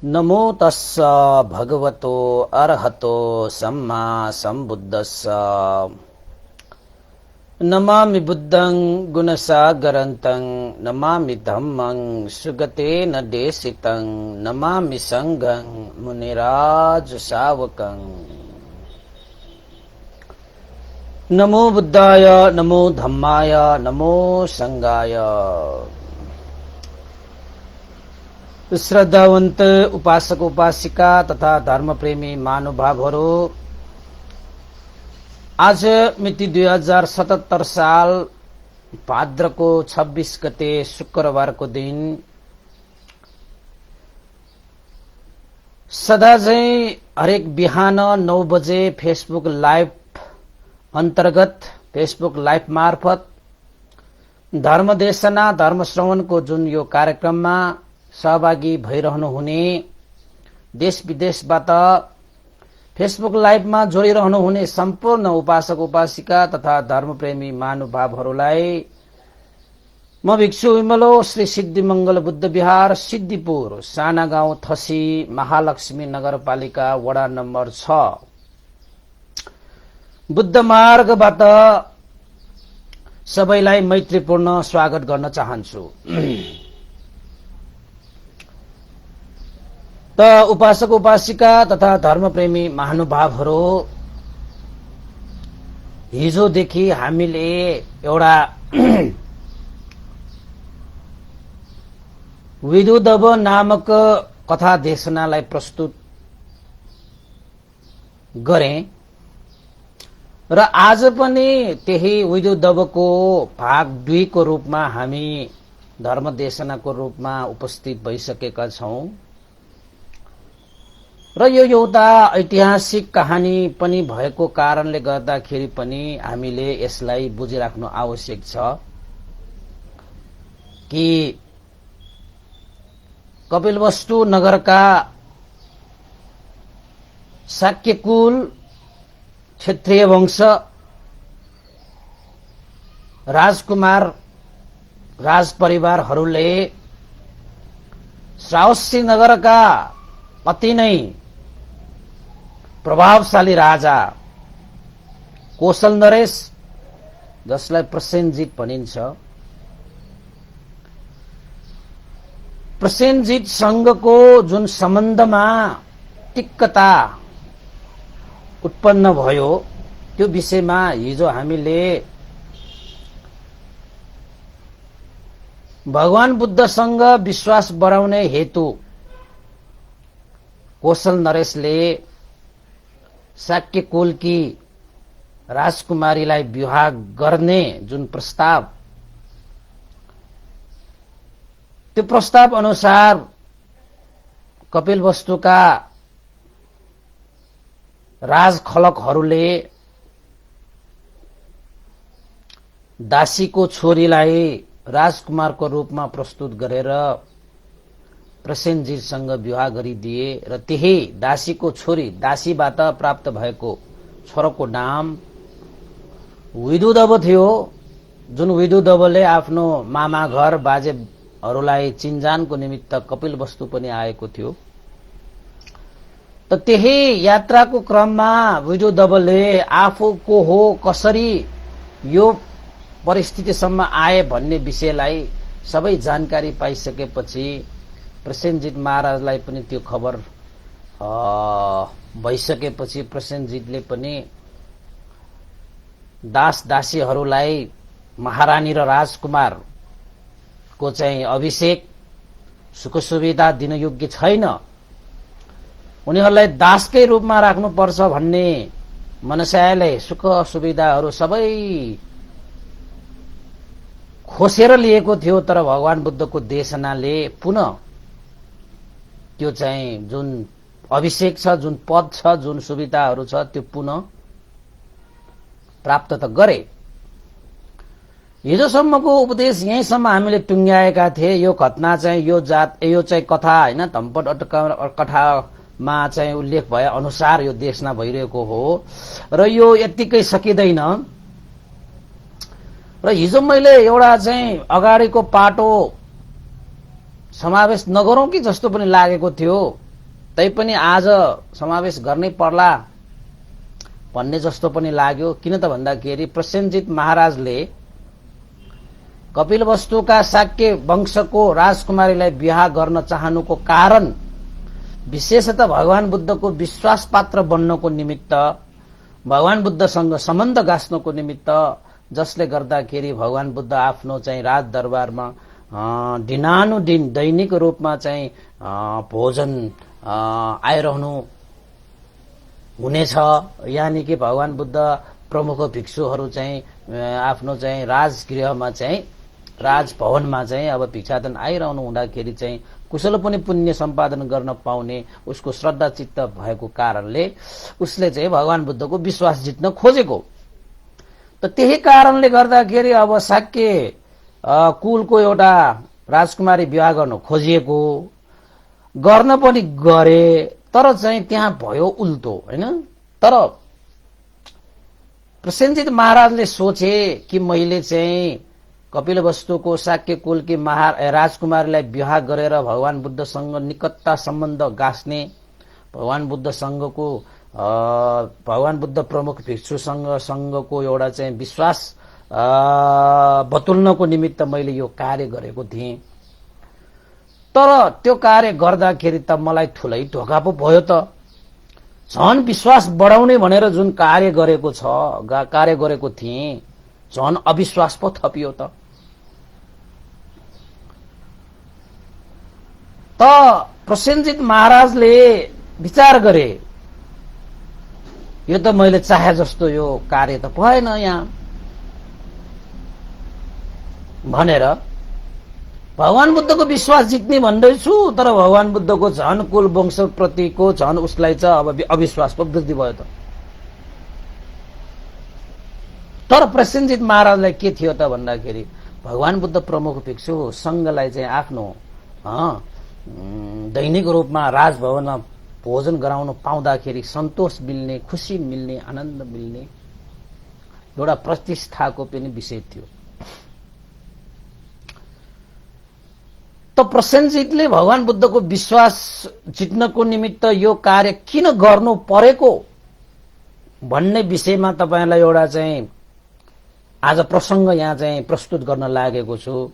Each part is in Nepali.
नमो तस्स भगवतो अरहतो सम्मा सम्बुद्धस्स। नमामि बुद्धं गुणसागरन्तं नमामि धम्मं सुगतेन देशितं नमामि संघं मुनिराज शावकं। नमो बुद्धाय नमो धम्माय नमो संघाय। श्रद्धावन्त उपासक उपासिका तथा धर्मप्रेमी महानुभावहरू, आज मिति 2077 साल भाद्रको 26 गते शुक्रबारको दिन सदा चाहिँ हरेक बिहान 9 बजे फेसबुक लाइभ अन्तर्गत फेसबुक लाइभ मार्फत धर्मदेशना धर्मश्रवणको जुन यो कार्यक्रममा सहभागी भइरहनु हुने, देश विदेशबाट फेसबुक लाइभमा जोडिरहनु हुने सम्पूर्ण उपासक उपासिका तथा धर्मप्रेमी महानुभावहरूलाई म भिक्षु विमलो श्री सिद्धिमंगल बुद्ध विहार सिद्धिपुर साना गाउँ थसी महालक्ष्मी नगरपालिका वडा नम्बर 6 बुद्ध मार्गबाट सबैलाई मैत्रीपूर्ण स्वागत गर्न चाहन्छु। त उपासक उपासिका तथा धर्मप्रेमी महानुभावहरू, हिजोदेखि हामीले एउटा विदुदव नामक कथा देशनालाई प्रस्तुत गरे र आज पनि त्यही विदुदवको भाग 2 को रूपमा हामी धर्मदेशनाको रूपमा उपस्थित भइसकेका छौं र यो एउटा ऐतिहासिक कहानी पनि भएको कारणले गर्दाखेरि पनि हामीले यसलाई बुझिराख्नु आवश्यक छ कि कपिलवस्तु नगरका शाक्यकुल क्षेत्रीय वंश राजकुमार राजपरिवारहरूले श्रावस्ती नगरका अति नै प्रभावशाली राजा कौशल नरेश, जसलाई प्रसेनजित भनिन्छ, प्रसेनजित सँगको जुन सम्बन्धमा तिक्तता उत्पन्न भयो त्यो विषयमा हिजो हामीले भगवान बुद्धसँग विश्वास बढाउने हेतु कौशल नरेशले शाक्यकुलकी राजकुमारीलाई विवाह गर्ने जुन प्रस्ताव, त्यो प्रस्ताव अनुसार कपिलवस्तुका राजखलकहरूले दासीको छोरीलाई राजकुमारको रूपमा प्रस्तुत गरेर प्रसेनजितसँग विवाह गरिदिए र त्यही दासीको छोरी, दासीबाट प्राप्त भएको छोराको नाम विदुदव थियो, जुन विदुदवले आफ्नो मामा घर बाजेहरूलाई चिन्जानको निमित्त कपिलवस्तु पनि आएको थियो। त त्यही यात्राको क्रममा विदुदवले आफू को हो, कसरी यो परिस्थितिसम्म आए भन्ने विषयलाई सबै जानकारी पाइसकेपछि प्रसेनजित महाराजलाई पनि त्यो खबर भइसकेपछि प्रसेनजितले पनि दास दासीहरूलाई महारानी र राजकुमार को चाहिँ अभिषेक सुख सुविधा दिन योग्य छैन, उनीहरूलाई दासकै रूपमा राख्नुपर्छ भन्ने मनसायले सुख सुविधाहरू सबै खोसेर लिएको थियो। तर भगवान बुद्धको देशनाले पुनः त्यो चाहिँ जुन अभिषेक छ, जुन पद छ, जुन सुविधाहरू छ, त्यो पुनः प्राप्त त गरे। हिजोसम्मको उपदेश यहीँसम्म हामीले टुङ्ग्याएका थिए। यो घटना चाहिँ यो चाहिँ कथा हैन, धम्पट कथामा चाहिँ उल्लेख भए अनुसार यो देशना भइरहेको हो र यो यतिकै सकिँदैन। र हिजो मैले एउटा चाहिँ अगाडिको पाटो समावेश नगरौं कि जस्तो पनि लागेको थियो। तैपनि आज समावेश गर्नै पर्ला भन्ने जस्तो पनि लाग्यो। किन त भन्दाखेरि प्रसेनजित महाराजले कपिलवस्तुका शाक्य वंशको राजकुमारीलाई विवाह गर्न चाहनुको कारण विशेषतः भगवान बुद्धको विश्वास पात्र बन्नको निमित्त, भगवान बुद्धसँग सम्बन्ध गाँच्नको निमित्त, जसले गर्दाखेरि भगवान बुद्ध आफ्नो चाहिँ राजदरबारमा दिनानुदिन दैनिक रूपमा चाहिँ भोजन आइरहनु हुनेछ। यानि कि भगवान बुद्ध प्रमुख भिक्षुहरू चाहिँ आफ्नो चाहिँ राजगृहमा चाहिँ राजभवनमा चाहिँ अब भिक्षाटन आइरहनु हुँदाखेरि चाहिँ कुशल पनि पुण्य सम्पादन गर्न पाउने उसको श्रद्धा चित्त भएको कारणले उसले चाहिँ भगवान बुद्धको विश्वास जित्न खोजेको। त त्यही कारणले गर्दाखेरि अब शाक्य कुलको एउटा राजकुमारी विवाह गर्न खोजिएको, गर्न पनि गरे, तर चाहिँ त्यहाँ भयो उल्टो हैन। तर प्रसेनजित महाराजले सोचे कि मैले चाहिँ कपिलवस्तुको शाक्य कुलकी राजकुमारीलाई विवाह गरेर भगवान बुद्धसँग निकटता सम्बन्ध गाँच्ने, भगवान बुद्धसँगको भगवान बुद्ध प्रमुख भिक्षुसँगको एउटा चाहिँ विश्वास बतुल्नको निमित्त मैले यो कार्य गरेको थिएँ। तर त्यो कार्य गर्दाखेरि त मलाई ठुलै धोका पो भयो त। झन विश्वास बढाउने भनेर जुन कार्य गरेको थिएँ, झन अविश्वास पो थपियो त। प्रसेनजित महाराजले विचार गरे, यो त मैले चाहे जस्तो यो कार्य त भएन यहाँ भनेर भगवान बुद्धको विश्वास जित्ने भन्दैछु, तर भगवान बुद्धको झन कुल वंश प्रतिको झन उसलाई चाहिँ अब अविश्वास पो वृद्धि भयो त। तर प्रसेनजित महाराजलाई के थियो त भन्दाखेरि भगवान बुद्ध प्रमुख भिक्षु संघलाई चाहिँ आफ्नो दैनिक रूपमा राजभवनमा भोजन गराउन पाउँदाखेरि सन्तोष मिल्ने, खुशी मिल्ने, आनन्द मिल्ने एउटा प्रतिष्ठाको पनि विषय थियो। त प्रसेनजितले भगवान बुद्धको विश्वास जित्नको निमित्त यो कार्य किन गर्नु परेको भन्ने विषयमा तपाईलाई एउटा चाहिँ आज प्रसंग यहाँ चाहिँ प्रस्तुत गर्न लागेको छु।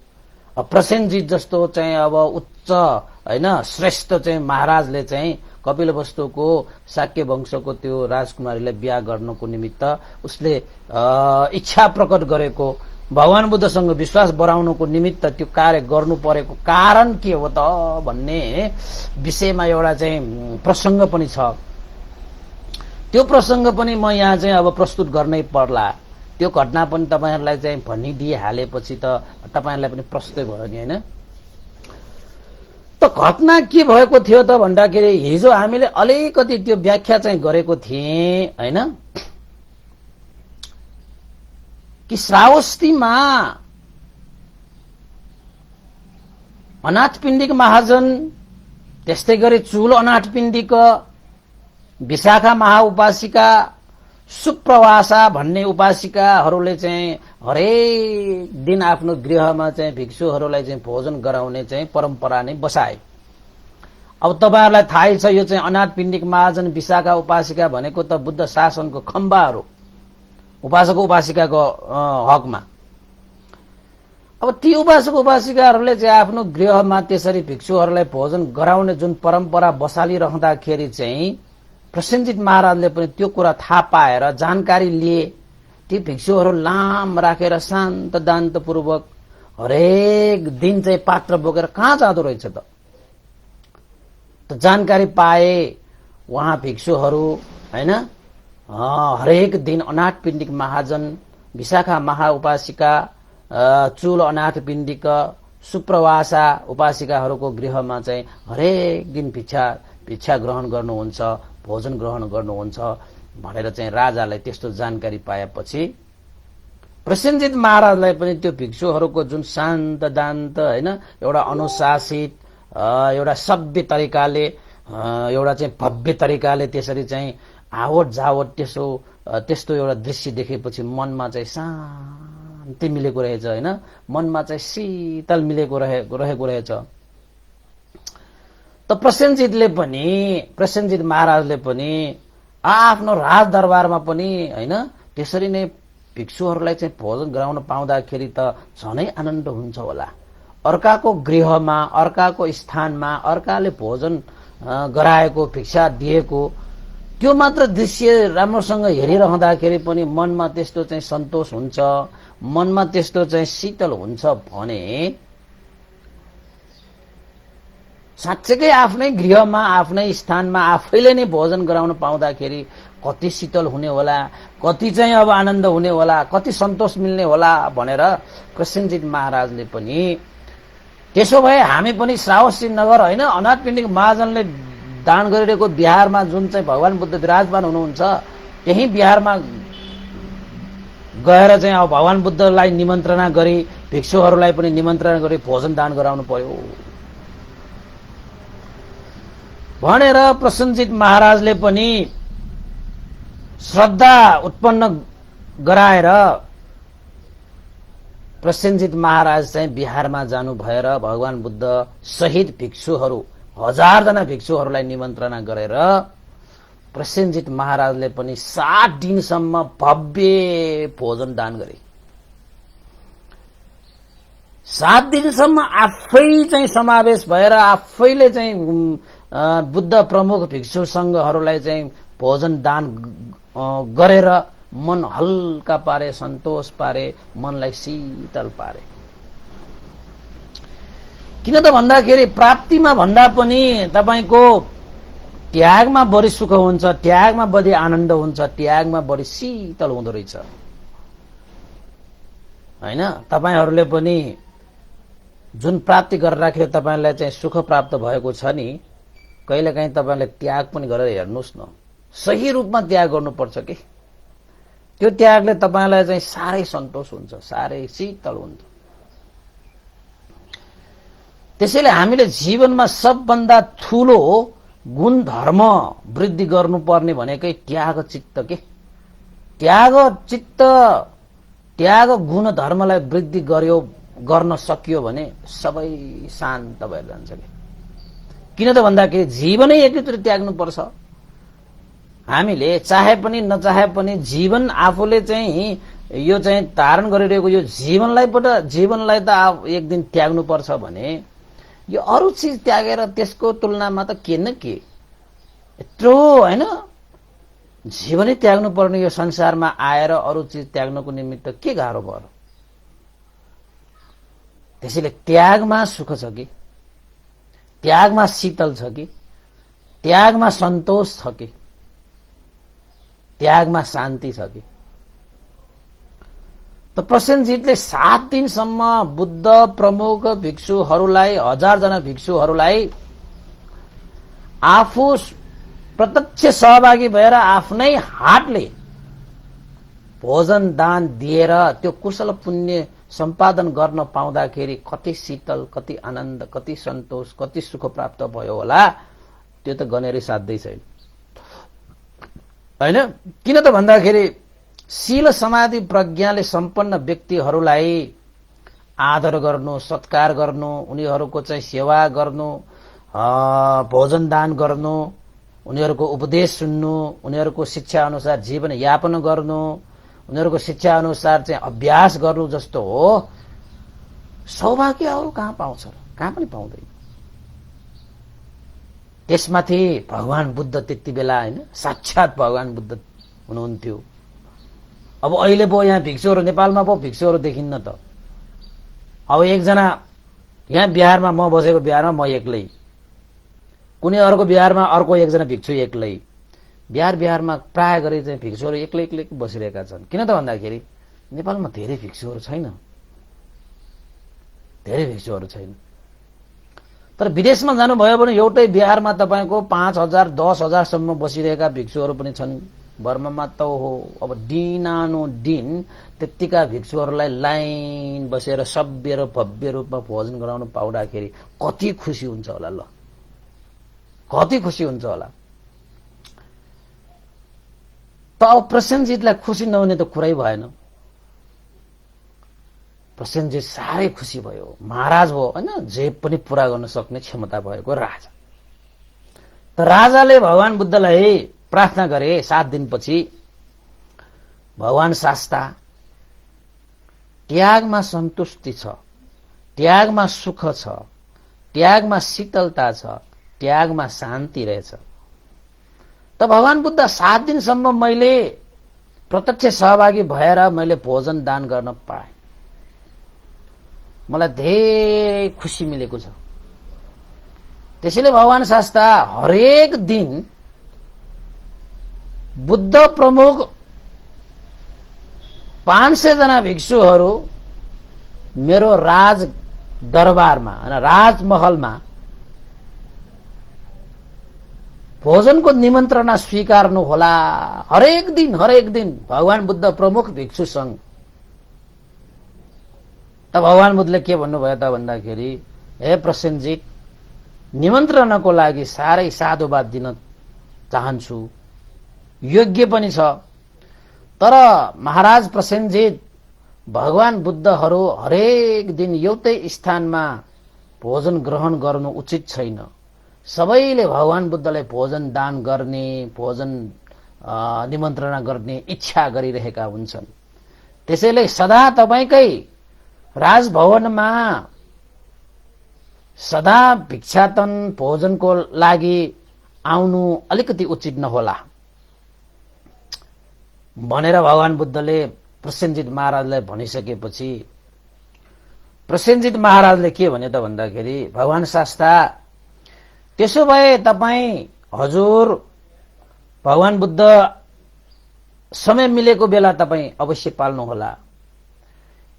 प्रसेनजित जस्तो चाहिँ अब उच्च हैन श्रेष्ठ चाहिँ महाराजले चाहिँ कपिलवस्तुको शाक्य वंशको त्यो राजकुमारीलाई बिहा गर्नको निमित्त उसले इच्छा प्रकट गरेको, भगवान बुद्धसँग विश्वास बढाउनको निमित्त त्यो कार्य गर्नु परेको कारण के हो त भन्ने विषयमा एउटा चाहिँ प्रसंग पनि छ। त्यो प्रसंग पनि म यहाँ चाहिँ अब प्रस्तुत गर्नै पर्ला। त्यो घटना पनि तपाईहरुलाई चाहिँ भनिदिइहालेपछि त तपाईहरुलाई पनि प्रस्तुत भयो नि हैन। त घटना के भएको थियो त भन्दाखेरि हिजो हामीले अलिकति त्यो व्याख्या चाहिँ गरेको थिए हैन कि श्रावस्तीमा अनाथपिण्डिक महाजन, त्यस्तै गरी चुल अनाथपिण्डिक, विशाखा महाउपासिका, सुप्रवासा भन्ने उपासिकाहरूले चाहिँ हरेक दिन आफ्नो गृहमा चाहिँ भिक्षुहरूलाई चाहिँ भोजन गराउने चाहिँ परम्परा नै बसाए। अब तपाईहरुलाई थाहै छ यो चाहिँ अनाथपिण्डिक महाजन, विशाखा उपासिका भनेको त बुद्ध शासनको खम्बाहरू उपासक उपासिकाको हकमा। अब ती उपासक उपासिकाहरूले चाहिँ आफ्नो गृहमा त्यसरी भिक्षुहरूलाई भोजन गराउने जुन परम्परा बसालिरहँदाखेरि चाहिँ प्रसेनजित महाराजले पनि त्यो कुरा थाहा पाएर जानकारी लिए। ती भिक्षुहरू लाम राखेर शान्त दान्तपूर्वक हरेक दिन चाहिँ पात्र बोकेर कहाँ जाँदो रहेछ त जानकारी पाए। उहाँ भिक्षुहरू हैन हरेक दिन अनाथपिण्डिक महाजन, विशाखा महाउपासिका, चुल अनाथपिण्डिक, सुप्रवासा उपासिकाहरूको गृहमा चाहिँ हरेक दिन भिक्षा ग्रहण गर्नुहुन्छ, भोजन ग्रहण गर्नुहुन्छ भनेर चाहिँ राजालाई त्यस्तो जानकारी पाएपछि प्रसेनजित महाराजलाई पनि त्यो भिक्षुहरूको जुन शान्त दान्त हैन एउटा अनुशासित एउटा सभ्य तरिकाले एउटा चाहिँ भव्य तरिकाले त्यसरी चाहिँ आवट जावट त्यस्तो एउटा दृश्य देखेपछि मनमा चाहिँ शान्ति मिलेको रहेछ हैन, मनमा चाहिँ शीतल मिलेको रहेको रहेछ। त प्रसेनजित महाराजले पनि आफ्नो राज दरबारमा पनि हैन त्यसरी नै भिक्षुहरूलाई चाहिँ भोजन गराउन पाउँदाखेरि त झनै आनन्द हुन्छ होला। अर्काको गृहमा, अर्काको स्थानमा अर्काले भोजन गराएको, भिक्षा दिएको त्यो मात्र दृश्य राम्रोसँग हेरिरहँदाखेरि पनि मनमा त्यस्तो चाहिँ सन्तोष हुन्छ, मनमा त्यस्तो चाहिँ शीतल हुन्छ भने साँच्चैकै आफ्नै गृहमा, आफ्नै स्थानमा आफैले नै भोजन गराउन पाउँदाखेरि कति शीतल हुने होला, कति चाहिँ अब आनन्द हुने होला, कति सन्तोष मिल्ने होला भनेर प्रसेनजित महाराजले पनि त्यसो भए हामी पनि श्रावस्ती नगर हैन अनाथपिण्डिक महाजनले दान गरिरहेको बिहारमा जुन चाहिँ भगवान बुद्ध विराजमान हुनुहुन्छ त्यही बिहारमा गएर चाहिँ अब भगवान बुद्धलाई निमन्त्रणा गरी भिक्षुहरूलाई पनि निमन्त्रणा गरी भोजन दान गराउनु पर्यो भनेर प्रसेनजित महाराजले पनि श्रद्धा उत्पन्न गराएर प्रसेनजित महाराज चाहिँ बिहारमा जानु भएर भगवान बुद्ध सहित भिक्षुहरू 1000 जना भिक्षुहरूलाई निमन्त्रणा गरेर प्रसेनजित महाराजले पनि 7 दिनसम्म भव्य भोजन दान गरे। 7 दिनसम्म आफै चाहिँ समावेश भएर आफैले चाहिँ बुद्ध प्रमुख भिक्षु संघहरूलाई चाहिँ भोजन दान गरेर मन हल्का पारे, सन्तोष पारे, मनलाई शीतल पारे। किन त भन्दाखेरि प्राप्तिमा भन्दा पनि तपाईको त्यागमा बढी सुख हुन्छ, त्यागमा बढी आनन्द हुन्छ, त्यागमा बढी शीतल हुँदो रहेछ हैन। तपाईहरुले पनि जुन प्राप्ति गरेर राखेर तपाईलाई चाहिँ सुख प्राप्त भएको छ नि, कहिलेकाहीँ तपाईले त्याग पनि गरेर हेर्नुस् न, सही रूपमा त्याग गर्नुपर्छ के। त्यो त्यागले तपाईलाई चाहिँ साह्रै सन्तोष हुन्छ, साह्रै शीतल हुन्छ। त्यसैले हामीले जीवनमा सबभन्दा ठूलो गुण धर्म वृद्धि गर्नुपर्ने भनेकै त्याग चित्त के। त्याग चित्त, त्याग गुण धर्मलाई वृद्धि गर्न सकियो भने सबै शान्त भएर जान्छ के। किन त भन्दाखेरि जीवनै एकैचोटि त्याग्नु पर्छ। हामीले चाहे पनि नचाहे पनि जीवन आफूले चाहिँ यो चाहिँ धारण गरिरहेको यो जीवनलाई त एक दिन त्याग्नु पर्छ भने यो अरु चीज त्यागेर त्यसको तुलनामा त के न के यत्रो हैन जीवनै त्याग्नु पर्ने यो संसारमा आएर अरु चीज त्याग्नको निमित्त के गाह्रो भयो। त्यसैले त्यागमा सुख छ कि, त्यागमा शीतल छ कि, त्यागमा सन्तोष छ कि, त्यागमा शान्ति छ कि। त प्रसेनजितले 7 दिनसम्म बुद्ध प्रमुख भिक्षुहरूलाई 1000 जना भिक्षुहरूलाई आफू प्रत्यक्ष सहभागी भएर आफ्नै हातले भोजन दान दिएर त्यो कुशल पुण्य सम्पादन गर्न पाउँदाखेरि कति शीतल, कति आनन्द, कति सन्तोष, कति सुख प्राप्त भयो होला, त्यो त गनेरै साध्यै छैन हैन। किन त भन्दाखेरि शील समाधि प्रज्ञाले सम्पन्न व्यक्तिहरूलाई आदर गर्नु, सत्कार गर्नु, उनीहरूको चाहिँ सेवा गर्नु, भोजन दान गर्नु, उनीहरूको उपदेश सुन्नु, उनीहरूको शिक्षा अनुसार जीवन यापन गर्नु, उनीहरूको शिक्षा अनुसार चाहिँ अभ्यास गर्नु जस्तो हो सौभाग्य अरु कहाँ पाउँछ र? कहाँ पनि पाउँदैन। त्यसमाथि भगवान बुद्ध त्यति बेला हैन साक्षात भगवान बुद्ध हुनुहुन्थ्यो। अब अहिले पो यहाँ भिक्षुहरू नेपालमा पो भिक्षुहरू देखिन्न त। अब एकजना यहाँ बिहारमा म बसेको बिहारमा म एक्लै, कुनै अर्को बिहारमा अर्को एकजना भिक्षु एक्लै। बिहारमा प्राय गरी चाहिँ भिक्षुहरू एक्लै एक्लै बसिरहेका छन्। किन त भन्दाखेरि नेपालमा धेरै भिक्षुहरू छैन, धेरै भिक्षुहरू छैन। तर विदेशमा जानुभयो भने एउटै बिहारमा तपाईको 5000 10,000 सम्म बसिरहेका भिक्षुहरू पनि छन्। बर्मामा त हो अब दिनानो दिन त्यतिका भिक्षुहरूलाई लाइन बसेर सभ्य र भव्य रूपमा भोजन गराउन पाउँदाखेरि कति खुसी हुन्छ होला, ल कति खुसी हुन्छ होला। त अब प्रसेनजितलाई खुसी नहुने त कुरै भएन। प्रसेनजित साह्रै खुसी भयो, महाराज भयो हैन, जे पनि पूरा गर्न सक्ने क्षमता भएको राजा। त राजाले भगवान बुद्धलाई प्रार्थना गरे 7 दिनपछि, भगवान शास्ता, त्यागमा सन्तुष्टि छ, त्यागमा सुख छ, त्यागमा शीतलता छ, त्यागमा शान्ति रहेछ। त भगवान बुद्ध 7 दिनसम्म मैले प्रत्यक्ष सहभागी भएर मैले भोजन दान गर्न पाएँ, मलाई धेरै खुसी मिलेको छ। त्यसैले भगवान शास्ता हरेक दिन बुद्ध प्रमुख 500 जना भिक्षुहरू मेरो राज दरबारमा, राजमहलमा भोजनको निमन्त्रणा स्वीकार्नु होला। हरेक दिन भगवान बुद्ध प्रमुख भिक्षु संघ। त भगवान बुद्धले के भन्नुभयो त भन्दाखेरि, हे प्रसेनजित, निमन्त्रणाको लागि साह्रै साधुवाद दिन चाहन्छु, योग्य पनि छ। तर महाराज प्रसेनजित, भगवान बुद्धहरू हरेक दिन एउटै स्थानमा भोजन ग्रहण गर्नु उचित छैन। सबैले भगवान बुद्धलाई भोजन दान गर्ने, भोजन निमन्त्रणा गर्ने इच्छा गरिरहेका हुन्छन्। त्यसैले सदा तपाईकै राजभवनमा सदा भिक्षाटन भोजनको लागि आउनु अलिकति उचित नहोला भनेर भगवान बुद्धले प्रसेनजित महाराजलाई भनिसकेपछि प्रसेनजित महाराजले के भने त भन्दाखेरि, भगवान शास्ता, त्यसो भए तपाईं हजुर भगवान बुद्ध समय मिलेको बेला तपाईं अवश्य पाल्नु होला।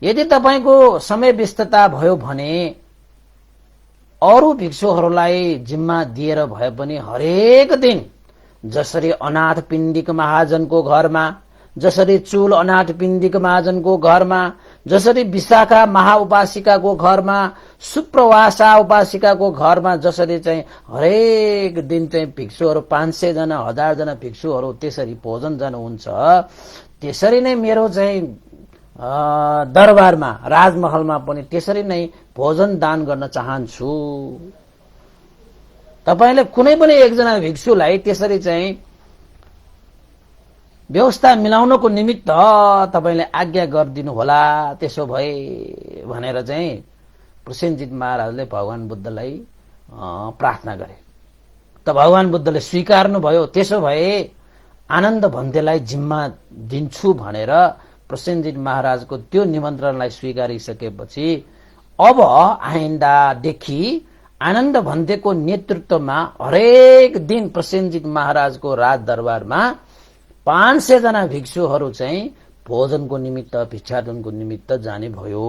यदि तपाईंको समय व्यस्तता भयो भने अरू भिक्षुहरूलाई जिम्मा दिएर भए पनि हरेक दिन, जसरी अनाथ पिण्डिक महाजनको घरमा, जसरी चुल अनाथ पिण्डिक महाजनको घरमा, जसरी विशाखा महाउपासिकाको घरमा, सुप्रवासा उपासिकाको घरमा जसरी चाहिँ हरेक दिन चाहिँ भिक्षुहरू 500 जना 1000 जना भिक्षुहरू त्यसरी भोजन जानुहुन्छ, त्यसरी नै मेरो चाहिँ दरबारमा राजमहलमा पनि त्यसरी नै भोजन दान गर्न चाहन्छु। तपाईले कुनै पनि एकजना भिक्षुलाई त्यसरी चाहिँ व्यवस्था मिलाउनको निमित्त तपाईले आज्ञा गरिदिनु होला, त्यसो भए भनेर चाहिँ प्रसेनजित महाराजले भगवान बुद्धलाई प्रार्थना गरे। त भगवान बुद्धले स्वीकार्नु भयो। त्यसो भए आनन्द भन्तेलाई जिम्मा दिन्छु भनेर प्रसेनजित महाराजको त्यो निमन्त्रणलाई स्वीकारिसकेपछि अब आइन्दादेखि आनन्द भन्तेको नेतृत्वमा हरेक दिन प्रसेनजित महाराजको राज दरबारमा 500 जना भिक्षुहरू चाहिँ भोजनको निमित्त, भिक्षाटनको निमित्त जाने भयो।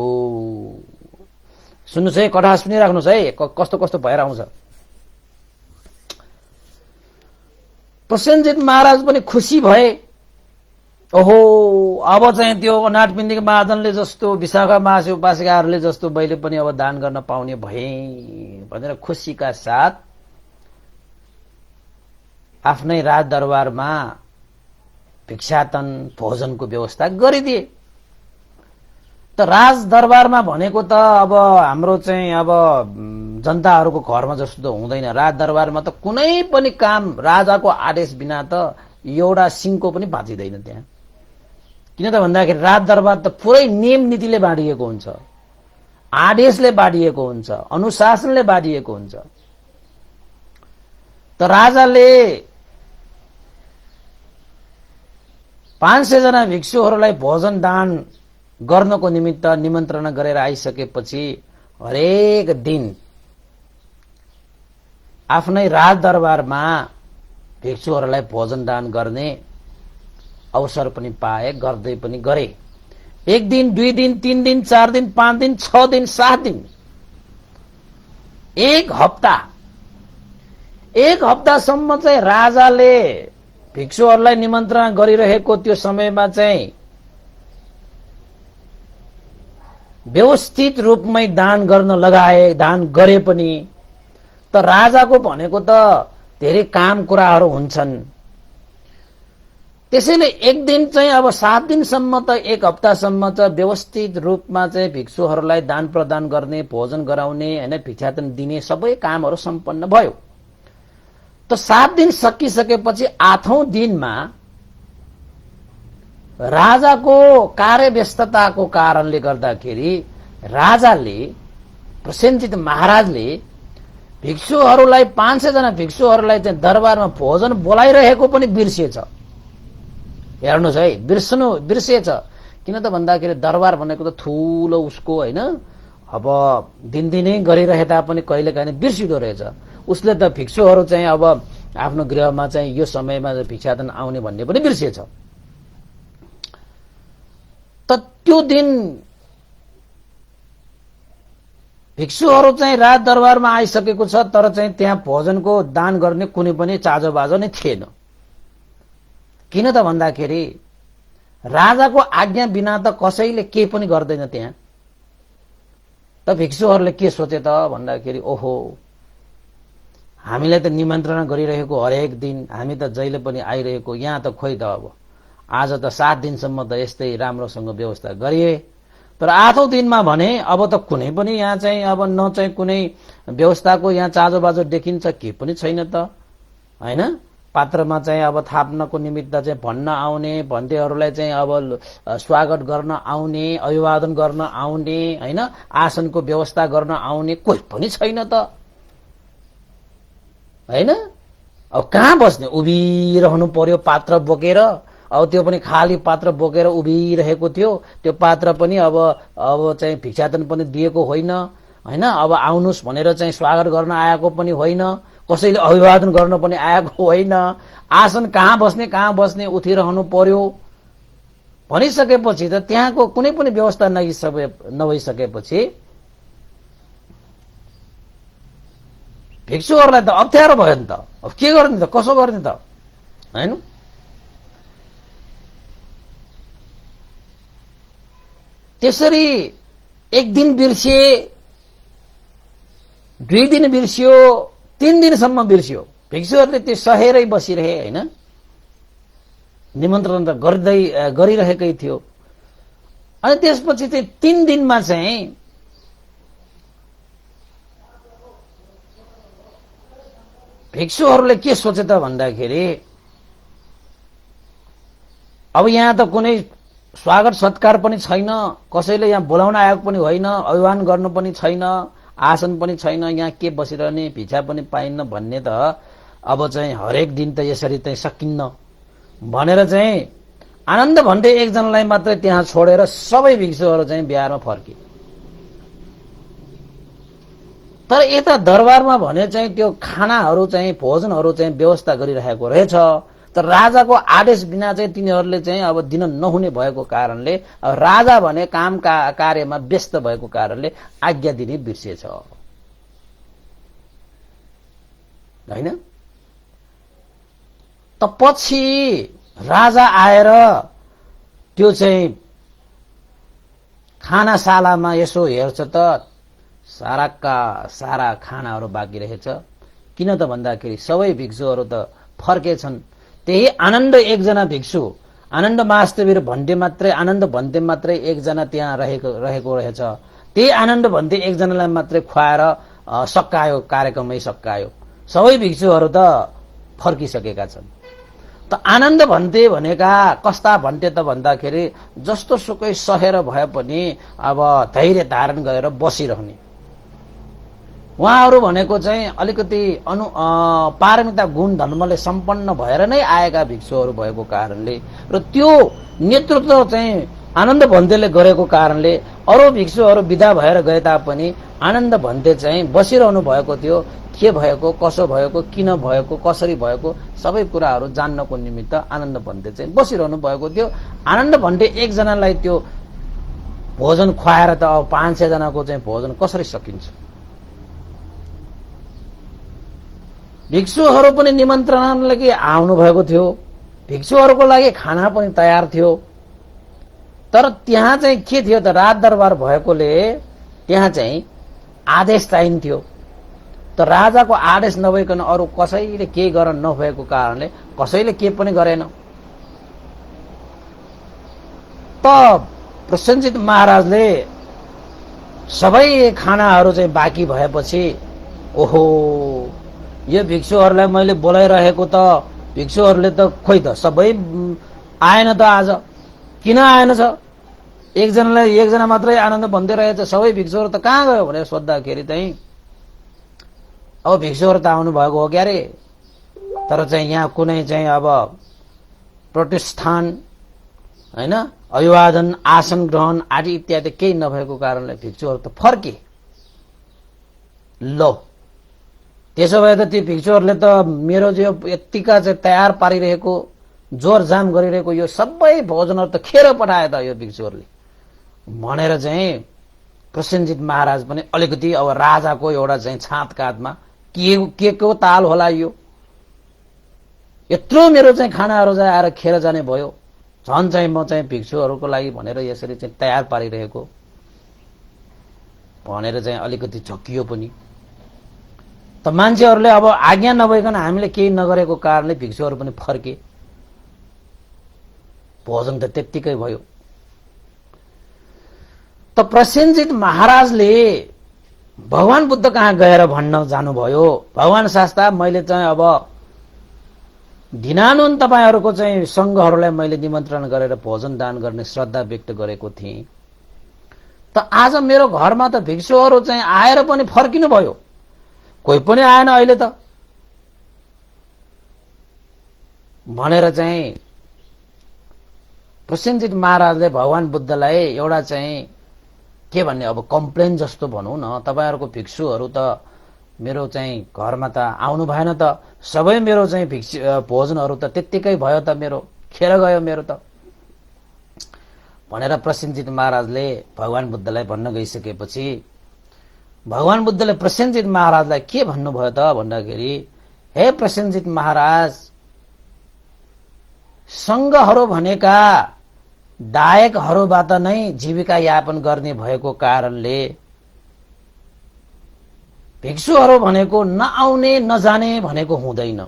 सुन्नुहोस् है, कथा सुनिराख्नुहोस् है, कस्तो कस्तो भएर आउँछ। प्रसेनजित महाराज पनि खुसी भए। ओहो, अब चाहिँ त्यो अनाथ पिण्डिक महाजनले जस्तो, विशाखा महासी उपासिकाहरूले जस्तो मैले पनि अब दान गर्न पाउने भए भनेर खुसीका साथ आफ्नै राज दरबारमा भिक्षाटन भोजनको व्यवस्था गरिदिए। त राज दरबारमा भनेको त अब हाम्रो चाहिँ अब जनताहरूको घरमा जस्तो त हुँदैन। राज दरबारमा त कुनै पनि काम राजाको आदेश बिना त एउटा सिंहको पनि भाँचिँदैन त्यहाँ। किन त भन्दाखेरि राज दरबार त पुरै नियम नीतिले बाँडिएको हुन्छ, आदेशले बाँडिएको हुन्छ, अनुशासनले बाँडिएको हुन्छ। त राजाले 500 जना भिक्षुहरूलाई भोजन दान गर्नको निमित्त निमन्त्रणा गरेर आइसकेपछि हरेक दिन आफ्नै राज दरबारमा भिक्षुहरूलाई भोजन दान गर्ने अवसर पनि पाए, गर्दै पनि गरे। 1 दिन, 2 दिन, 3 दिन, 4 दिन, 5 दिन, 6 दिन, 7 दिन, 1 हप्तासम्म चाहिँ राजाले भिक्षुहरूलाई निमन्त्रणा गरिरहेको त्यो समयमा चाहिँ व्यवस्थित रूपमै दान गर्न लगाए, दान गरे पनि। त राजाको भनेको त धेरै काम कुराहरू हुन्छन्। त्यसैले 1 दिन चाहिँ अब 7 दिनसम्म त 1 हप्तासम्म चाहिँ व्यवस्थित रूपमा चाहिँ भिक्षुहरूलाई दान प्रदान गर्ने, भोजन गराउने, हैन, भिक्षाटन दिने सबै कामहरू सम्पन्न भयो। त 7 दिन सकिसकेपछि 8औं दिनमा राजाको कार्यव्यस्तताको कारणले गर्दाखेरि राजाले प्रसेनजित महाराजले भिक्षुहरूलाई 500 जना भिक्षुहरूलाई चाहिँ दरबारमा भोजन बोलाइरहेको पनि बिर्सिएछ। हेर्नुहोस् है, बिर्सिएछ। किन त भन्दाखेरि दरबार भनेको त ठूलो उसको होइन, अब दिनदिनै गरिरहे तापनि कहिलेकाहीँ बिर्सिदो रहेछ। उसले त भिक्षुहरू चाहिँ अब आफ्नो गृहमा चाहिँ यो समयमा भिक्षाटन आउने भन्ने पनि बिर्सिएछ। त त्यो दिन भिक्षुहरू चाहिँ राज दरबारमा आइसकेको छ, तर चाहिँ त्यहाँ भोजनको दान गर्ने कुनै पनि चाजो बाजो नै थिएन। किन त भन्दाखेरि राजाको आज्ञा बिना त कसैले केही पनि गर्दैन त्यहाँ। त भिक्षुहरूले के सोचे त भन्दाखेरि ओहो, हामीलाई त निमन्त्रणा गरिरहेको हरेक दिन, हामी त जहिले पनि आइरहेको, यहाँ त खोइ त अब आज त 7 दिनसम्म त यस्तै राम्रोसँग व्यवस्था गरिए, तर 8औं दिनमा भने अब त कुनै पनि यहाँ चाहिँ अब न चाहिँ कुनै व्यवस्थाको यहाँ चाजो बाजो देखिन्छ, के पनि छैन त हैन। पात्रमा चाहिँ अब थाप्नको निमित्त चाहिँ भन्न आउने, भन्तेहरूलाई चाहिँ अब स्वागत गर्न आउने, अभिवादन गर्न आउने हैन, आसनको व्यवस्था गर्न आउने कोही पनि छैन त हैन। अब कहाँ बस्ने, उभिरहनु पर्यो पात्र बोकेर। अब त्यो पनि खाली पात्र बोकेर उभिरहेको थियो। त्यो पात्र पनि अब चाहिँ भिक्षाटन पनि दिएको होइन हैन। अब आउनुस् भनेर चाहिँ स्वागत गर्न आएको पनि होइन, कसैले अभिवादन गर्न पनि आएको होइन। आसन कहाँ बस्ने उठिरहनु पर्यो भनिसकेपछि त त्यहाँको कुनै पनि व्यवस्था नभइसकेपछि भिक्षुहरूलाई त अप्ठ्यारो भयो नि त। अब के गर्ने त, कसो गर्ने त हैन। त्यसरी 1 दिन बिर्सिए, 2 दिन बिर्सियो, 3 दिनसम्म बिर्सियो। भिक्षुहरूले त्यो सहेरै बसिरहे हैन। निमन्त्रण त गरिरहेकै थियो। अनि त्यसपछि चाहिँ 3 दिनमा चाहिँ भिक्षुहरूले के सोचे त भन्दाखेरि अब यहाँ त कुनै स्वागत सत्कार पनि छैन, कसैले यहाँ बोलाउन आएको पनि होइन, अभिवादन गर्नु पनि छैन, आसन पनि छैन, यहाँ के बसिरहने, भिक्षा पनि पाइन्न भन्ने त अब चाहिँ हरेक दिन त यसरी चाहिँ सकिन्न भनेर चाहिँ आनन्द भन्दै एकजनालाई मात्रै त्यहाँ छोडेर सबै भिक्षुहरू चाहिँ बिहारमा फर्के। तर यता दरबारमा भने चाहिँ त्यो खानाहरू चाहिँ भोजनहरू चाहिँ व्यवस्था गरिरहेको रहेछ। तर राजाको आदेश बिना चाहिँ तिनीहरूले चाहिँ अब दिन नहुने भएको कारणले राजा भने काम कार्यमा व्यस्त भएको कारणले आज्ञा दिने बिर्सिएछ हैन। त पछि राजा आएर त्यो चाहिँ खानाशालामा यसो हेर्छ त साराका सारा खानाहरू बाँकी रहेछ। किन त भन्दाखेरि सबै भिक्षुहरू त फर्केछन्। त्यही आनन्द एकजना भिक्षु, आनन्द महास्तवीर भन्टे मात्रै, आनन्द भन्ते मात्रै एकजना त्यहाँ रहेको रहेछ। त्यही आनन्द भन्ते एकजनालाई मात्रै खुवाएर सकायो, कार्यक्रमै सकायो। सबै भिक्षुहरू त फर्किसकेका छन्। त आनन्द भन्ते भनेका कस्ता भन्टे त भन्दाखेरि जस्तो सुकै सहेर भए पनि अब धैर्य धारण गरेर बसिरहने। उहाँहरू भनेको चाहिँ अलिकति पारमिता गुण धर्मले सम्पन्न भएर नै आएका भिक्षुहरू भएको कारणले र त्यो नेतृत्व चाहिँ आनन्द भन्तेले गरेको कारणले अरू भिक्षुहरू विदा भएर गए तापनि आनन्द भन्ते चाहिँ बसिरहनु भएको थियो। के भएको, कसो भएको, किन भएको, कसरी भएको सबै कुराहरू जान्नको निमित्त आनन्द भन्ते चाहिँ बसिरहनु भएको थियो। आनन्द भन्ते एकजनालाई त्यो भोजन खुवाएर त अब 500 जनाको चाहिँ भोजन कसरी सकिन्छ। भिक्षुहरू पनि निमन्त्रणा लागि आउनु भएको थियो, भिक्षुहरूको लागि खाना पनि तयार थियो। तर त्यहाँ चाहिँ के थियो त, राज दरबार भएकोले त्यहाँ चाहिँ आदेश चाहिन्थ्यो। त राजाको आदेश नभइकन अरू कसैले केही गर्न नभएको कारणले कसैले के पनि गरेन। त प्रसेनजित महाराजले सबै खानाहरू चाहिँ बाँकी भएपछि ओहो यो भिक्षुहरूलाई मैले बोलाइरहेको त भिक्षुहरूले त खोइ त सबै आएन त आज, किन आएन छ? एकजना मात्रै आनन्द भन्दै रहेछ, सबै भिक्षुहरू त कहाँ गयो भनेर सोद्धाखेरि चाहिँ अब भिक्षुहरू त आउनु भएको हो क्यारे, तर चाहिँ यहाँ कुनै चाहिँ अब प्रतिष्ठान हैन, अभिवादन, आसन ग्रहण आदि इत्यादि केही नभएको कारणले भिक्षुहरू त फर्के। लो, त्यसो भए त ती भिक्षुहरूले त मेरो जो यतिका चाहिँ तयार पारिरहेको, जोरजाम गरिरहेको यो सबै भोजनहरू त खेर पठाए त यो भिक्षुहरूले भनेर चाहिँ प्रसेनजित महाराज पनि अलिकति अब राजाको एउटा चाहिँ छात काँधमा के को ताल होला, यो यत्रो मेरो चाहिँ खानाहरू चाहिँ आएर खेर जाने भयो, झन् चाहिँ म चाहिँ भिक्षुहरूको लागि भनेर यसरी चाहिँ तयार पारिरहेको भनेर चाहिँ अलिकति झक्कियो पनि। त मान्छेहरूले अब आज्ञा नभइकन हामीले केही नगरेको कारणले भिक्षुहरू पनि फर्के, भोजन त त्यत्तिकै भयो। त प्रसेनजित महाराजले भगवान बुद्ध कहाँ गएर भन्न जानुभयो, भगवान शास्ता मैले चाहिँ अब दिनानुन तपाईहरूको चाहिँ संघहरूलाई मैले निमन्त्रण गरेर भोजन दान गर्ने श्रद्धा व्यक्त गरेको थिएँ, त आज मेरो घरमा त भिक्षुहरू चाहिँ आएर पनि फर्किनु भयो, कोही पनि आएन अहिले त भनेर चाहिँ प्रसेनजित महाराजले भगवान बुद्धलाई एउटा चाहिँ के भन्ने अब कम्प्लेन जस्तो भनौँ न, तपाईहरूको भिक्षुहरू त मेरो चाहिँ घरमा त आउनु भएन त, सबै मेरो चाहिँ भोजनहरू त त्यत्तिकै भयो त, मेरो खेर गयो मेरो त भनेर प्रसेनजित महाराजले भगवान बुद्धलाई भन्न गइसकेपछि भगवान बुद्धले प्रसेनजित महाराजलाई के भन्नुभयो त भन्दाखेरि, हे प्रसेनजित महाराज, संघहरू भनेका दायकहरूबाट नै जीविका यापन गर्ने भएको कारणले भिक्षुहरू भनेको नआउने नजाने भनेको हुँदैन।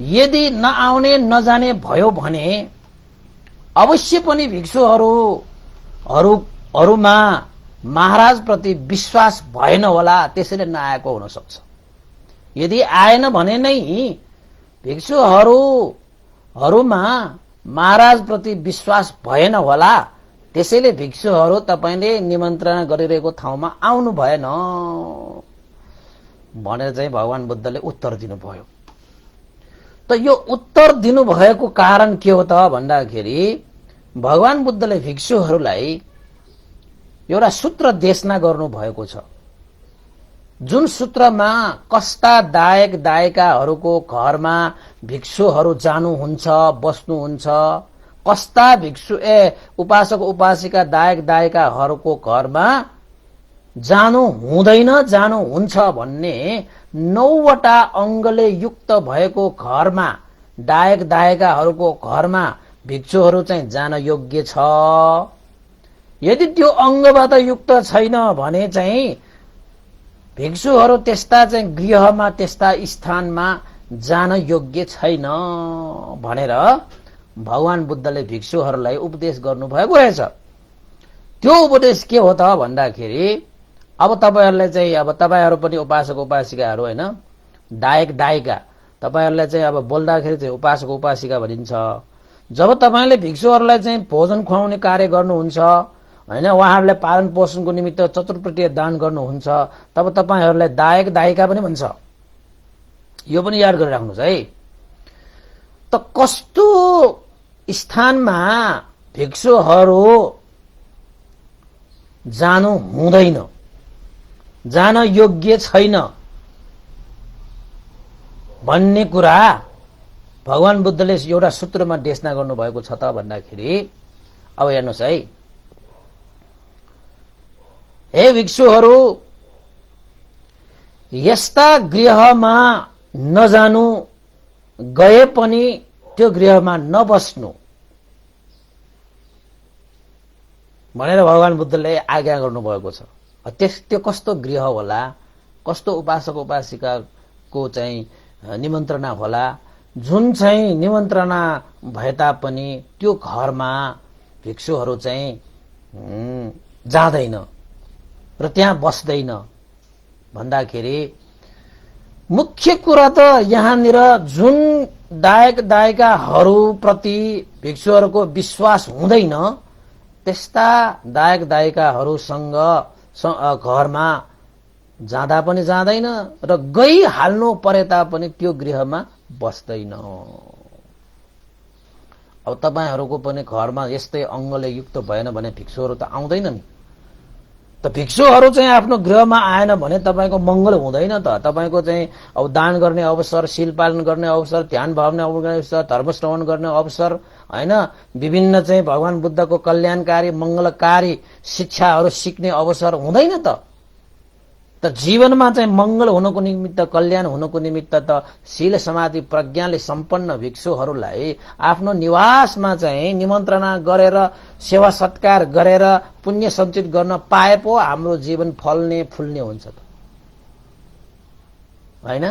यदि नआउने नजाने भयो भने अवश्य पनि भिक्षुहरूमा महाराज प्रति विश्वास भएन होला, त्यसैले नआएको हुन सक्छ। यदि आएन भने नै भिक्षुहरूमा महाराज प्रति विश्वास भएन होला, त्यसैले भिक्षुहरू तपाईले निमन्त्रणा गरिरहेको ठाउँमा आउनु भएन भनेर चाहिँ भगवान बुद्धले उत्तर दिनुभयो। त यो उत्तर दिनुभएको कारण के हो त भन्दाखेरि भगवान बुद्धले भिक्षुहरूलाई एउटा सूत्र देशना गर्नु भएको छ, जुन सूत्रमा कस्ता दायक दायिकाहरूको घरमा भिक्षुहरू जानुहुन्छ, बस्नुहुन्छ, कस्ता उपासक उपासिका दायक दायिकाहरूको घरमा जानु हुँदैन, जानु हुन्छ भन्ने 9वटा अङ्गले युक्त भएको घरमा, दायक दायिकाहरूको घरमा भिक्षुहरू चाहिँ जान योग्य छ। यदि त्यो अङ्गबाट युक्त छैन भने चाहिँ भिक्षुहरू त्यस्ता चाहिँ गृहमा, त्यस्ता स्थानमा जान योग्य छैन भनेर भगवान बुद्धले भिक्षुहरूलाई उपदेश गर्नुभएको रहेछ। त्यो उपदेश के हो त भन्दाखेरि अब तपाईहरुले चाहिँ अब तपाईहरु पनि उपासक उपासिकाहरू हैन, दायक दायिका, तपाईहरुले चाहिँ अब बोल्दाखेरि चाहिँ उपासक उपासिका भनिन्छ। जब तपाईले भिक्षुहरूलाई चाहिँ भोजन खुवाउने कार्य गर्नुहुन्छ हैन, उहाँहरूले पालन पोषणको निमित्त चतुर्प्रतीय दान गर्नुहुन्छ, तब तपाईहरुलाई दायक दायिका पनि भन्छ। यो पनि याद गरिराख्नुस् है। त कस्तो स्थानमा भिक्षुहरू जानु हुँदैन, जान योग्य छैन भन्ने कुरा भगवान बुद्धले एउटा सूत्रमा देशना गर्नुभएको छ त भन्दाखेरि अब हेर्नुस् है। हे भिक्षुहरू, यस्ता गृहमा नजानु, गए पनि त्यो गृहमा नबस्नु भनेर भगवान बुद्धले आज्ञा गर्नुभएको छ। त्यो कस्तो गृह होला, कस्तो उपासक उपासिकाको चाहिँ निमन्त्रणा होला, जुन चाहिँ निमन्त्रणा भए तापनि त्यो घरमा भिक्षुहरू चाहिँ जाँदैन र त्यहाँ बस्दैन भन्दाखेरि मुख्य कुरा त यहाँनिर जुन दायक दायिकाहरूप्रति भिक्षुहरूको विश्वास हुँदैन त्यस्ता दायक दायिकाहरूसँग घरमा जाँदा पनि जाँदैन र गइहाल्नु परे तापनि त्यो गृहमा बस्दैन। अब तपाईहरूको पनि घरमा यस्तै अङ्गले युक्त भएन भने भिक्षुहरू त आउँदैन नि। त भिक्षुहरू चाहिँ आफ्नो गृहमा आएन भने तपाईको मंगल हुँदैन त। तपाईको चाहिँ अब दान गर्ने अवसर, शील पालन गर्ने अवसर, ध्यान भावना अवसर, धर्म श्रवण गर्ने अवसर, हैन, विभिन्न चाहिँ भगवान बुद्धको कल्याणकारी मंगलकारी शिक्षाहरू सिक्ने अवसर हुँदैन त। त जीवनमा चाहिँ मंगल हुनको निमित्त, कल्याण हुनको निमित्त त शील समाधि प्रज्ञाले सम्पन्न भिक्षुहरूलाई आफ्नो निवासमा चाहिँ निमन्त्रणा गरेर सेवा सत्कार गरेर पुण्य सञ्चित गर्न पाए पो हाम्रो जीवन फल्ने फुल्ने हुन्छ त, हैन?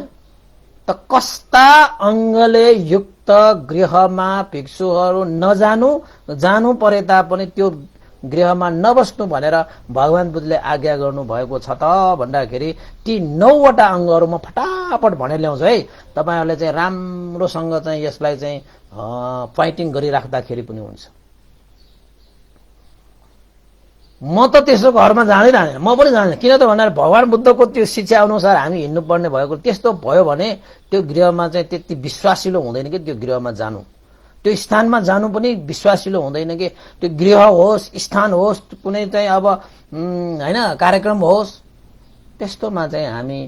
त कस्ता अङ्गले युक्त गृहमा भिक्षुहरू नजानु, जानु परे तापनि त्यो गृहमा नबस्नु भनेर भगवान बुद्धले आज्ञा गर्नु भएको छ त भन्दाखेरि ती 9 वटा अङ्गहरू म फटाफट भनेर ल्याउँछु है। तपाईहरुले चाहिँ राम्रोसँग चाहिँ यसलाई चाहिँ पाइटिङ गरिराख्दाखेरि पनि हुन्छ। म त त्यसो घरमा जाँदैन, म पनि जान्दिनँ। किन त भन्दा भगवान बुद्धको त्यो शिक्षा अनुसार हामी हिँड्नु पर्ने भएको। त्यस्तो भयो भने त्यो गृहमा चाहिँ त्यति विश्वासिलो हुँदैन कि त्यो गृहमा जानु, त्यो स्थानमा जानु पनि विश्वासिलो हुँदैन कि त्यो गृह होस्, स्थान होस्, कुनै चाहिँ अब हैन कार्यक्रम होस्, त्यस्तोमा चाहिँ हामी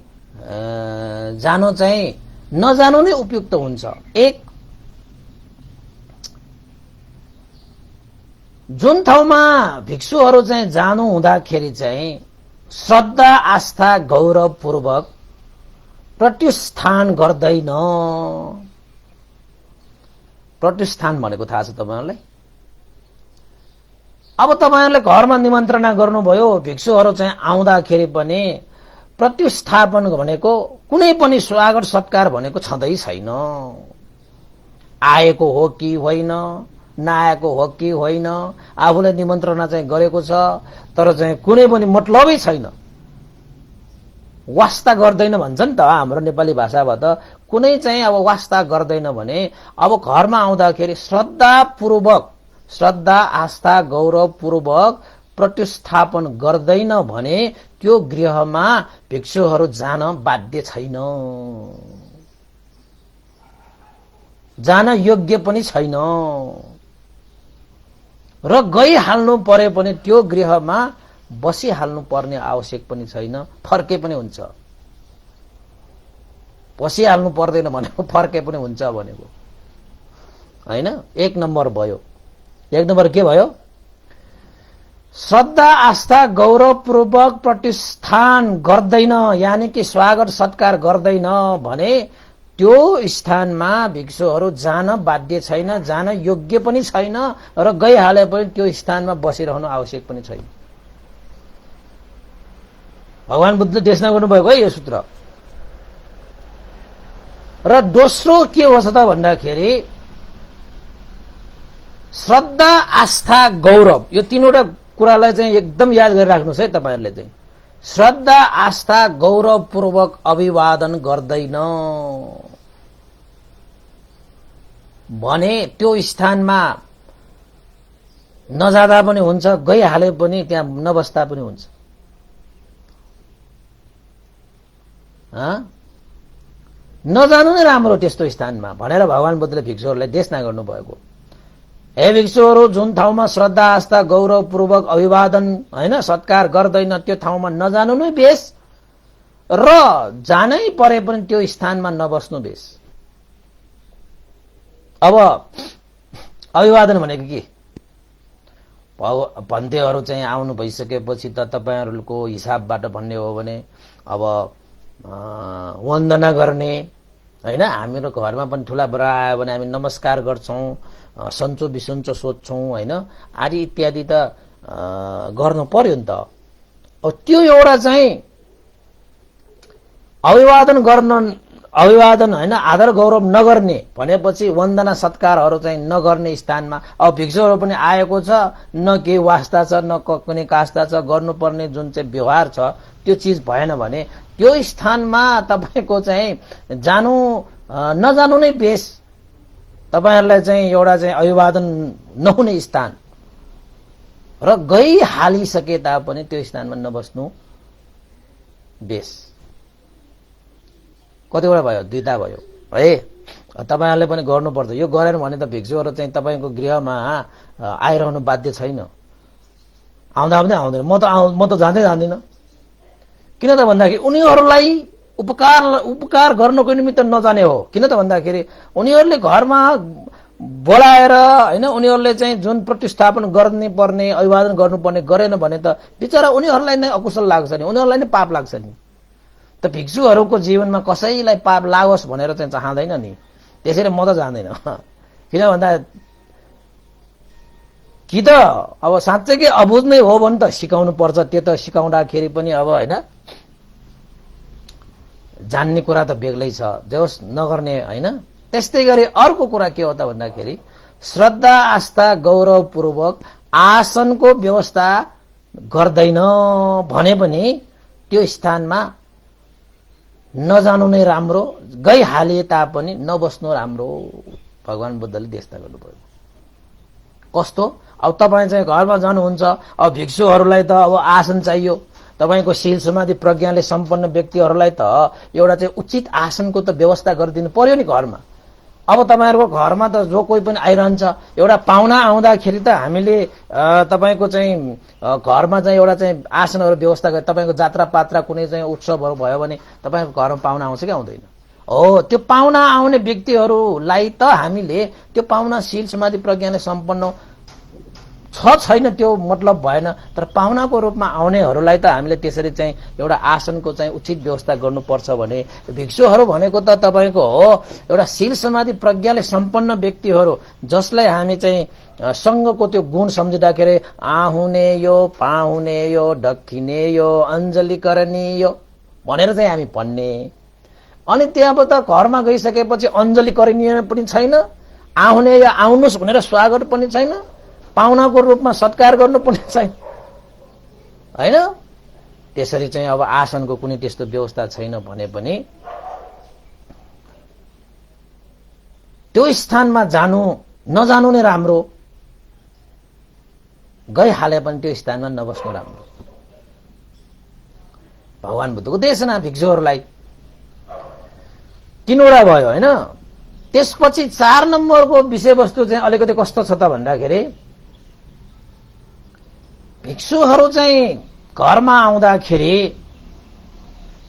जानु चाहिँ नजानु नै उपयुक्त हुन्छ। एक, जुन ठाउँमा भिक्षुहरू चाहिँ जानु हुँदाखेरि चाहिँ श्रद्धा आस्था गौरव पूर्वक प्रतिष्ठान गर्दैन। प्रतिष्ठान भनेको थाहा छ तपाईहरुलाई? अब तपाईहरुले घरमा निमन्त्रणा गर्नुभयो, भिक्षुहरू चाहिँ आउँदाखेरि पनि प्रतिस्थापन भनेको कुनै पनि स्वागत सत्कार भनेको छँदै छैन। आएको हो कि होइन, नआएको हो कि होइन, आफूले निमन्त्रणा चाहिँ गरेको छ तर चाहिँ कुनै पनि मतलबै छैन, वास्ता गर्दैन भन्छ नि त हाम्रो नेपाली भाषामा। त कुनै चाहिँ अब वास्ता गर्दैन भने अब घरमा आउँदाखेरि श्रद्धापूर्वक, श्रद्धा आस्था गौरव पूर्वक प्रतिस्थापन गर्दैन भने त्यो गृहमा भिक्षुहरू जान बाध्य छैन, जान योग्य पनि छैन र गइहाल्नु परे पनि त्यो गृहमा बसिहाल्नु पर्ने आवश्यक पनि छैन, फर्के पनि हुन्छ। बसिहाल्नु पर्दैन भनेको फर्के पनि हुन्छ भनेको हैन। एक नम्बर भयो। एक नम्बर के भयो? श्रद्धा आस्था गौरव पूर्वक प्रतिष्ठान गर्दैन, यानी कि स्वागत सत्कार गर्दैन भने त्यो स्थानमा भिक्षुहरू जान बाध्य छैन, जान योग्य पनि छैन र गइहाले पनि त्यो स्थानमा बसिरहनु आवश्यक पनि छैन। भगवान बुद्धले देशना गर्नुभएको है यो सूत्र। र दोस्रो के हो त भन्दाखेरि श्रद्धा आस्था गौरव, यो तीनवटा कुरालाई चाहिँ एकदम याद गरिराख्नुहोस् है तपाईहरुले चाहिँ। श्रद्धा आस्था गौरव पूर्वक अभिवादन गर्दैन भने त्यो स्थानमा नजाँदा पनि हुन्छ, गइहाले पनि त्यहाँ नबस्दा पनि हुन्छ। नजानु नै राम्रो त्यस्तो स्थानमा भनेर भगवान बुद्धले भिक्षुहरूलाई देशना गर्नुभएको। हे भिक्षुहरू, जुन ठाउँमा श्रद्धा आस्था गौरव पूर्वक अभिवादन हैन सत्कार गर्दैन त्यो ठाउँमा नजानु नै बेस र जानै परे पनि त्यो स्थानमा नबस्नु बेस। अब अभिवादन भनेको के? भन्तेहरू चाहिँ आउनु भइसकेपछि त तपाईहरुको हिसाबबाट भन्ने हो भने अब वन्दना गर्ने हैन। हाम्रो घरमा पनि ठूला बडा आयो भने हामी नमस्कार गर्छौं, सन्चो बिसन्चो सोध्छौं हैन, आदि इत्यादि त गर्नु पर्यो नि त। अब त्यो एउटा चाहिँ अभिवादन हैन आदर गौरव नगर्ने भनेपछि वन्दना सत्कारहरू चाहिँ नगर्ने स्थानमा अब भिक्षुहरू पनि आएको छ, न केही वास्ता छ, न कुनै कास्ता छ, गर्नुपर्ने जुन चाहिँ व्यवहार छ त्यो चीज भएन भने त्यो स्थानमा तपाईको चाहिँ जानु नजानु नै बेस। तपाईहरुलाई चाहिँ एउटा चाहिँ अभिवादन नहुने स्थान र गइहालिसके तापनि त्यो स्थानमा नबस्नु बेस। कतिवटा भयो? दुईटा भयो है। तपाईहरुले पनि गर्नुपर्छ। यो गरेन भने त भिक्षुहरु चाहिँ तपाईको गृहमा आइरहनु बाध्य छैन। आउँदा आउँदैन। म त जान्दिन। किन त भन्दाखेरि उनीहरुलाई उपकार गर्नको निमित्त नजाने हो। किन त भन्दाखेरि उनीहरुले घरमा बोलाएर हैन, उनीहरुले चाहिँ जुन प्रतिस्थापन गर्ने पर्ने अभिवादन गर्नुपर्ने गरेन भने त बिचरा उनीहरुलाई नै अकुशल लाग्छ नि, उनीहरुलाई नै पाप लाग्छ नि। त भिक्षुहरुको जीवनमा कसैलाई पाप लागोस् भनेर चाहिँ चाहदैन नि। त्यसैले म त जान्दिन। किन भन्दा कि त अब साँच्चै अबुझ नै हो भने त सिकाउनु पर्छ। त्यो त सिकाउँदाखेरि पनि अब हैन, जान्ने कुरा त बेग्लै छ, जोस् नगर्ने हैन। त्यस्तै गरी अर्को कुरा के हो त भन्दाखेरि श्रद्धा आस्था गौरवपूर्वक आसनको व्यवस्था गर्दैन भने पनि त्यो स्थानमा नजानु नै राम्रो, गइहाले तापनि नबस्नु राम्रो। भगवान बुद्धले देशता गर्नुभयो। कस्तो? अब तपाईं चाहिँ घरमा जानुहुन्छ, अब भिक्षुहरुलाई त अब आसन चाहियो। तपाईको शील समाधि प्रज्ञाले सम्पन्न व्यक्तिहरुलाई त एउटा चाहिँ उचित आसनको त व्यवस्था गरिदिनु पर्यो नि घरमा। अब तपाईहरुको घरमा त जो कोही पनि आइरहन्छ, एउटा पाहुना आउँदाखेरि त हामीले तपाईको चाहिँ घरमा चाहिँ एउटा चाहिँ आसनहरु व्यवस्था गरे। तपाईको जात्रा पात्रा कुनै चाहिँ उत्सवहरु भयो भने तपाईको घरमा पाहुना आउँछ कि आउँदैन? हो, त्यो पाहुना आउने व्यक्तिहरुलाई त हामीले त्यो पाहुना शील समाधि प्रज्ञाले सम्पन्न छैन त्यो मतलब भएन। तर पाहुनाको रूपमा आउनेहरुलाई त हामीले त्यसरी चाहिँ एउटा आसनको चाहिँ उचित व्यवस्था गर्नुपर्छ भने भिक्षुहरु भनेको त तपाईको हो एउटा शील समाधि प्रज्ञाले सम्पन्न व्यक्तिहरु, जसलाई हामी चाहिँ संघको त्यो गुण सम्झिँदाखेरि आहुने यो पाहुने यो ढक्किने यो अञ्जली करनी यो भनेर चाहिँ हामी भन्ने। अनि त्यहाँबाट घरमा गइसकेपछि अञ्जली करनी पनि छैन, आहुने या आउनुस् भनेर स्वागत पनि छैन, पाहुनाको रूपमा सत्कार गर्नु पनि छैन हैन। त्यसरी चाहिँ अब आसनको कुनै त्यस्तो व्यवस्था छैन भने पनि त्यो स्थानमा जानु नजानु नै राम्रो, गइहाले पनि त्यो स्थानमा नबस्नु राम्रो। भगवान बुद्धको देशना भिक्षुहरुलाई 3 वटा भयो हैन। त्यसपछि 4 नम्बरको विषयवस्तु चाहिँ अलिकति कस्तो छ त भन्दाखेरि भिक्षुहरु चाहिँ घरमा आउँदाखेरि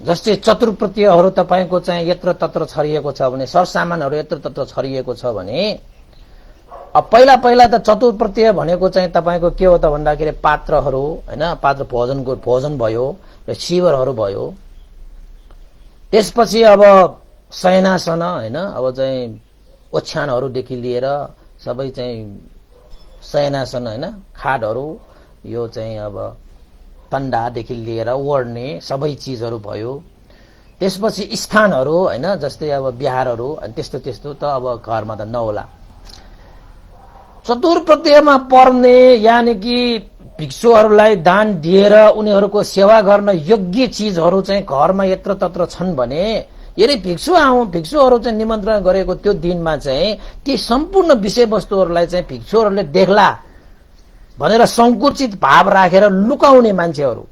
जस्तै चतुर्प्रत्ययहरु तपाईको चाहिँ यत्र तत्र छरिएको छ भने, सरसामानहरु यत्र तत्र छरिएको छ भने, अब पहिला त चतुर्प्रत्यय भनेको चाहिँ तपाईको के हो त भन्दाखेरि पात्रहरु हैन, पात्र भोजन भयो र शिवरहरु भयो। त्यसपछि अब शयनासन हैन, अब चाहिँ ओछ्यानहरुदेखि लिएर सबै चाहिँ शयनासन हैन, खाटहरु, यो चाहिँ अब तन्डादेखि लिएर ओढ्ने सबै चीजहरु भयो। त्यसपछि स्थानहरु हैन, जस्तै अब बिहारहरु, अनि त्यस्तो त अब घरमा त नहोला। चतुर्प्रत्ययमा पर्ने यानी कि भिक्षुहरुलाई दान दिएर उनीहरुको सेवा गर्न योग्य चीजहरु चाहिँ घरमा यत्र तत्र छन् भने, यदि भिक्षुहरु चाहिँ निमन्त्रण गरेको त्यो दिनमा चाहिँ ती सम्पूर्ण विषयवस्तुहरुलाई चाहिँ भिक्षुहरुले देख्ला भनेर संकुचित भाव राखेर लुकाउने मान्छेहरु,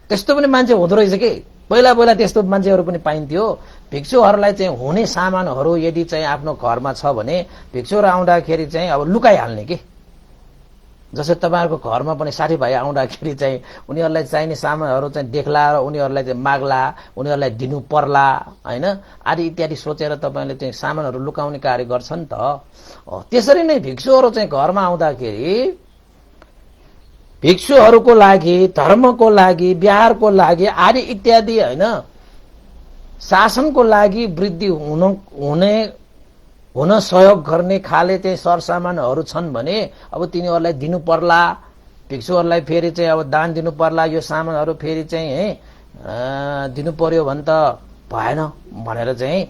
त्यस्तो पनि मान्छे हुँदो रहेछ के। पहिला त्यस्तो मान्छेहरु पनि पाइन्थ्यो। भिक्षुहरुलाई चाहिँ हुने सामानहरु यदि चाहिँ आफ्नो घरमा छ भने भिक्षुहरु आउँदाखेरि चाहिँ अब लुकाइहाल्ने के। जसै तपाईहरुको घरमा पनि साथीभाइ आउँदाखेरि चाहिँ उनीहरुलाई चाहिने सामानहरु चाहिँ देख्ला र उनीहरुलाई चाहिँ माग्ला, उनीहरुलाई दिनु पर्ला हैन, आदि इत्यादि सोचेर तपाईले चाहिँ सामानहरु लुकाउने कार्य गर्छन् त। त्यसरी नै भिक्षुहरु चाहिँ घरमा आउँदाखेरि भिक्षुहरुको लागि, धर्मको लागि, व्यवहारको लागि आदि इत्यादि हैन, शासनको लागि वृद्धि हुन सहयोग गर्ने खाले चाहिँ सरसामानहरु छन् भने अब तिनीहरुलाई दिनु पर्ला। भिक्षुहरुलाई फेरि चाहिँ अब दान दिनु पर्ला, यो सामानहरु फेरि चाहिँ दिनु पर्यो भने त भएन भनेर चाहिँ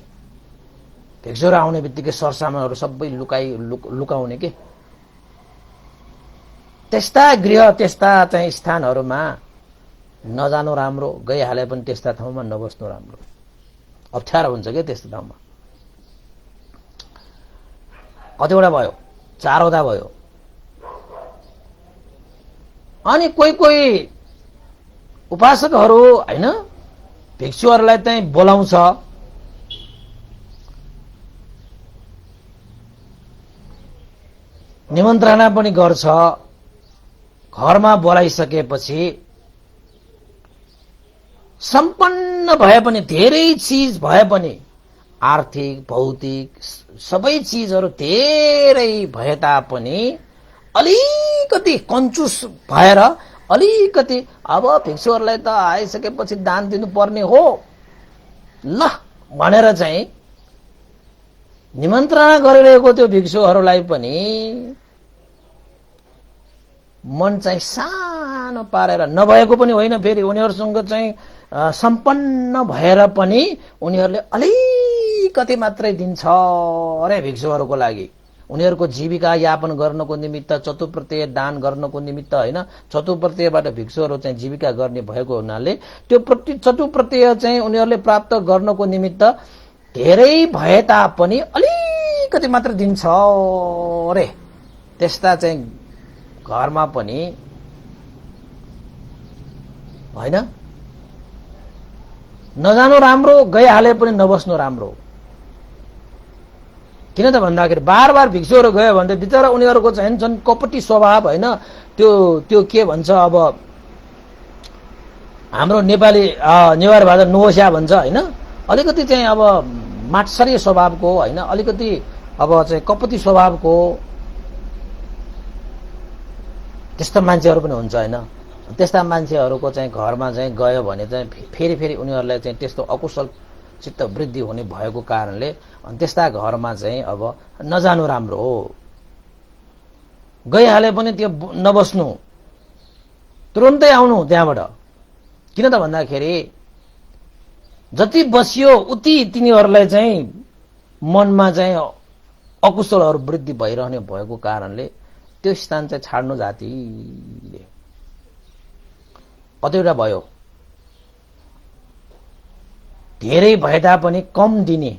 भिक्षुहरु आउने बित्तिकै सरसामानहरु सबै लुकाउने के। त्यस्ता गृह, त्यस्ता चाहिँ स्थानहरुमा नजानु राम्रो, गइहाले पनि त्यस्ता ठाउँमा नबस्नु राम्रो। अप्ठ्यारो हुन्छ क्या त्यस्तो ठाउँमा। कतिवटा भयो, 4वटा भयो। अनि कोही उपासकहरू हैन भिक्षुहरूलाई चाहिँ बोलाउँछ, निमन्त्रणा पनि गर्छ। घरमा बोलाइसकेपछि सम्पन्न भए पनि, धेरै चिज भए पनि, आर्थिक भौतिक सबै चिजहरू धेरै भए तापनि अलिकति कन्जुस भएर अलिकति अब भिक्षुहरूलाई त आइसकेपछि दान दिनुपर्ने हो ल भनेर चाहिँ निमन्त्रणा गरिरहेको त्यो भिक्षुहरूलाई पनि मन चाहिँ सानो पारेर, नभएको पनि होइन, फेरि उनीहरूसँग चाहिँ सम्पन्न भएर पनि उनीहरूले अलिकति मात्रै दिन्छ अरे भिक्षुहरूको लागि। उनीहरूको जीविका यापन गर्नको निमित्त, चतुप्रत्यय दान गर्नको निमित्त हैन, चतुप्रत्ययबाट भिक्षुहरू चाहिँ जीविका गर्ने भएको हुनाले त्यो चतुप्रत्यय चाहिँ उनीहरूले प्राप्त गर्नको निमित्त धेरै भए तापनि अलिकति मात्र दिन्छ रे। त्यस्ता चाहिँ घरमा पनि हैन, नजानु राम्रो, गइहाले पनि नबस्नु राम्रो। किन त भन्दाखेरि बार बार भिक्षुहरू गयो भने बिचरा उनीहरूको चाहिँ झन् कपटी स्वभाव हैन, त्यो के भन्छ अब हाम्रो नेपाली नेवार भाषा नोस्या भन्छ हैन, अलिकति चाहिँ अब मात्सर्य स्वभावको हैन, अलिकति अब चाहिँ कपटी स्वभावको त्यस्तो मान्छेहरू पनि हुन्छ हैन। त्यस्ता मान्छेहरूको चाहिँ घरमा चाहिँ गयो भने चाहिँ फेरि उनीहरूलाई चाहिँ त्यस्तो अकुशल चित्त वृद्धि हुने भएको कारणले अनि त्यस्ता घरमा चाहिँ अब नजानु राम्रो हो। गइहाले पनि त्यो नबस्नु, तुरुन्तै आउनु त्यहाँबाट। किन त भन्दाखेरि जति बसियो उति तिनीहरूलाई चाहिँ मनमा चाहिँ अकुशलहरू वृद्धि भइरहने भएको कारणले त्यो स्थान चाहिँ छाड्नु जातिले। कतिवटा भयो, धेरै भए तापनि कम दिने,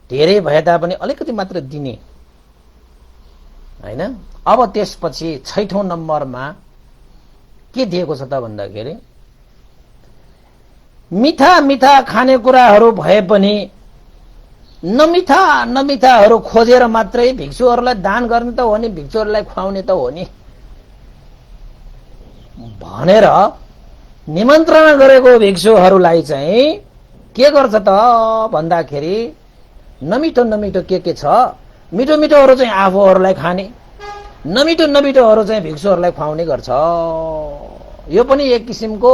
धेरै भए तापनि अलिकति मात्र दिने हैन। अब त्यसपछि 6औं नम्बरमा के दिएको छ त भन्दाखेरि मिठा मिठा खानेकुराहरू भए पनि नमिठाहरू खोजेर मात्रै भिक्षुहरूलाई दान गर्ने त हो नि, भिक्षुहरूलाई खुवाउने त हो नि भनेर निमन्त्रणा गरेको भिक्षुहरूलाई चाहिँ के गर्छ त भन्दाखेरि नमिठो के छ, मिठोहरू चाहिँ आफूहरूलाई खाने, नमिठोहरू चाहिँ भिक्षुहरूलाई खुवाउने गर्छ। यो पनि एक किसिमको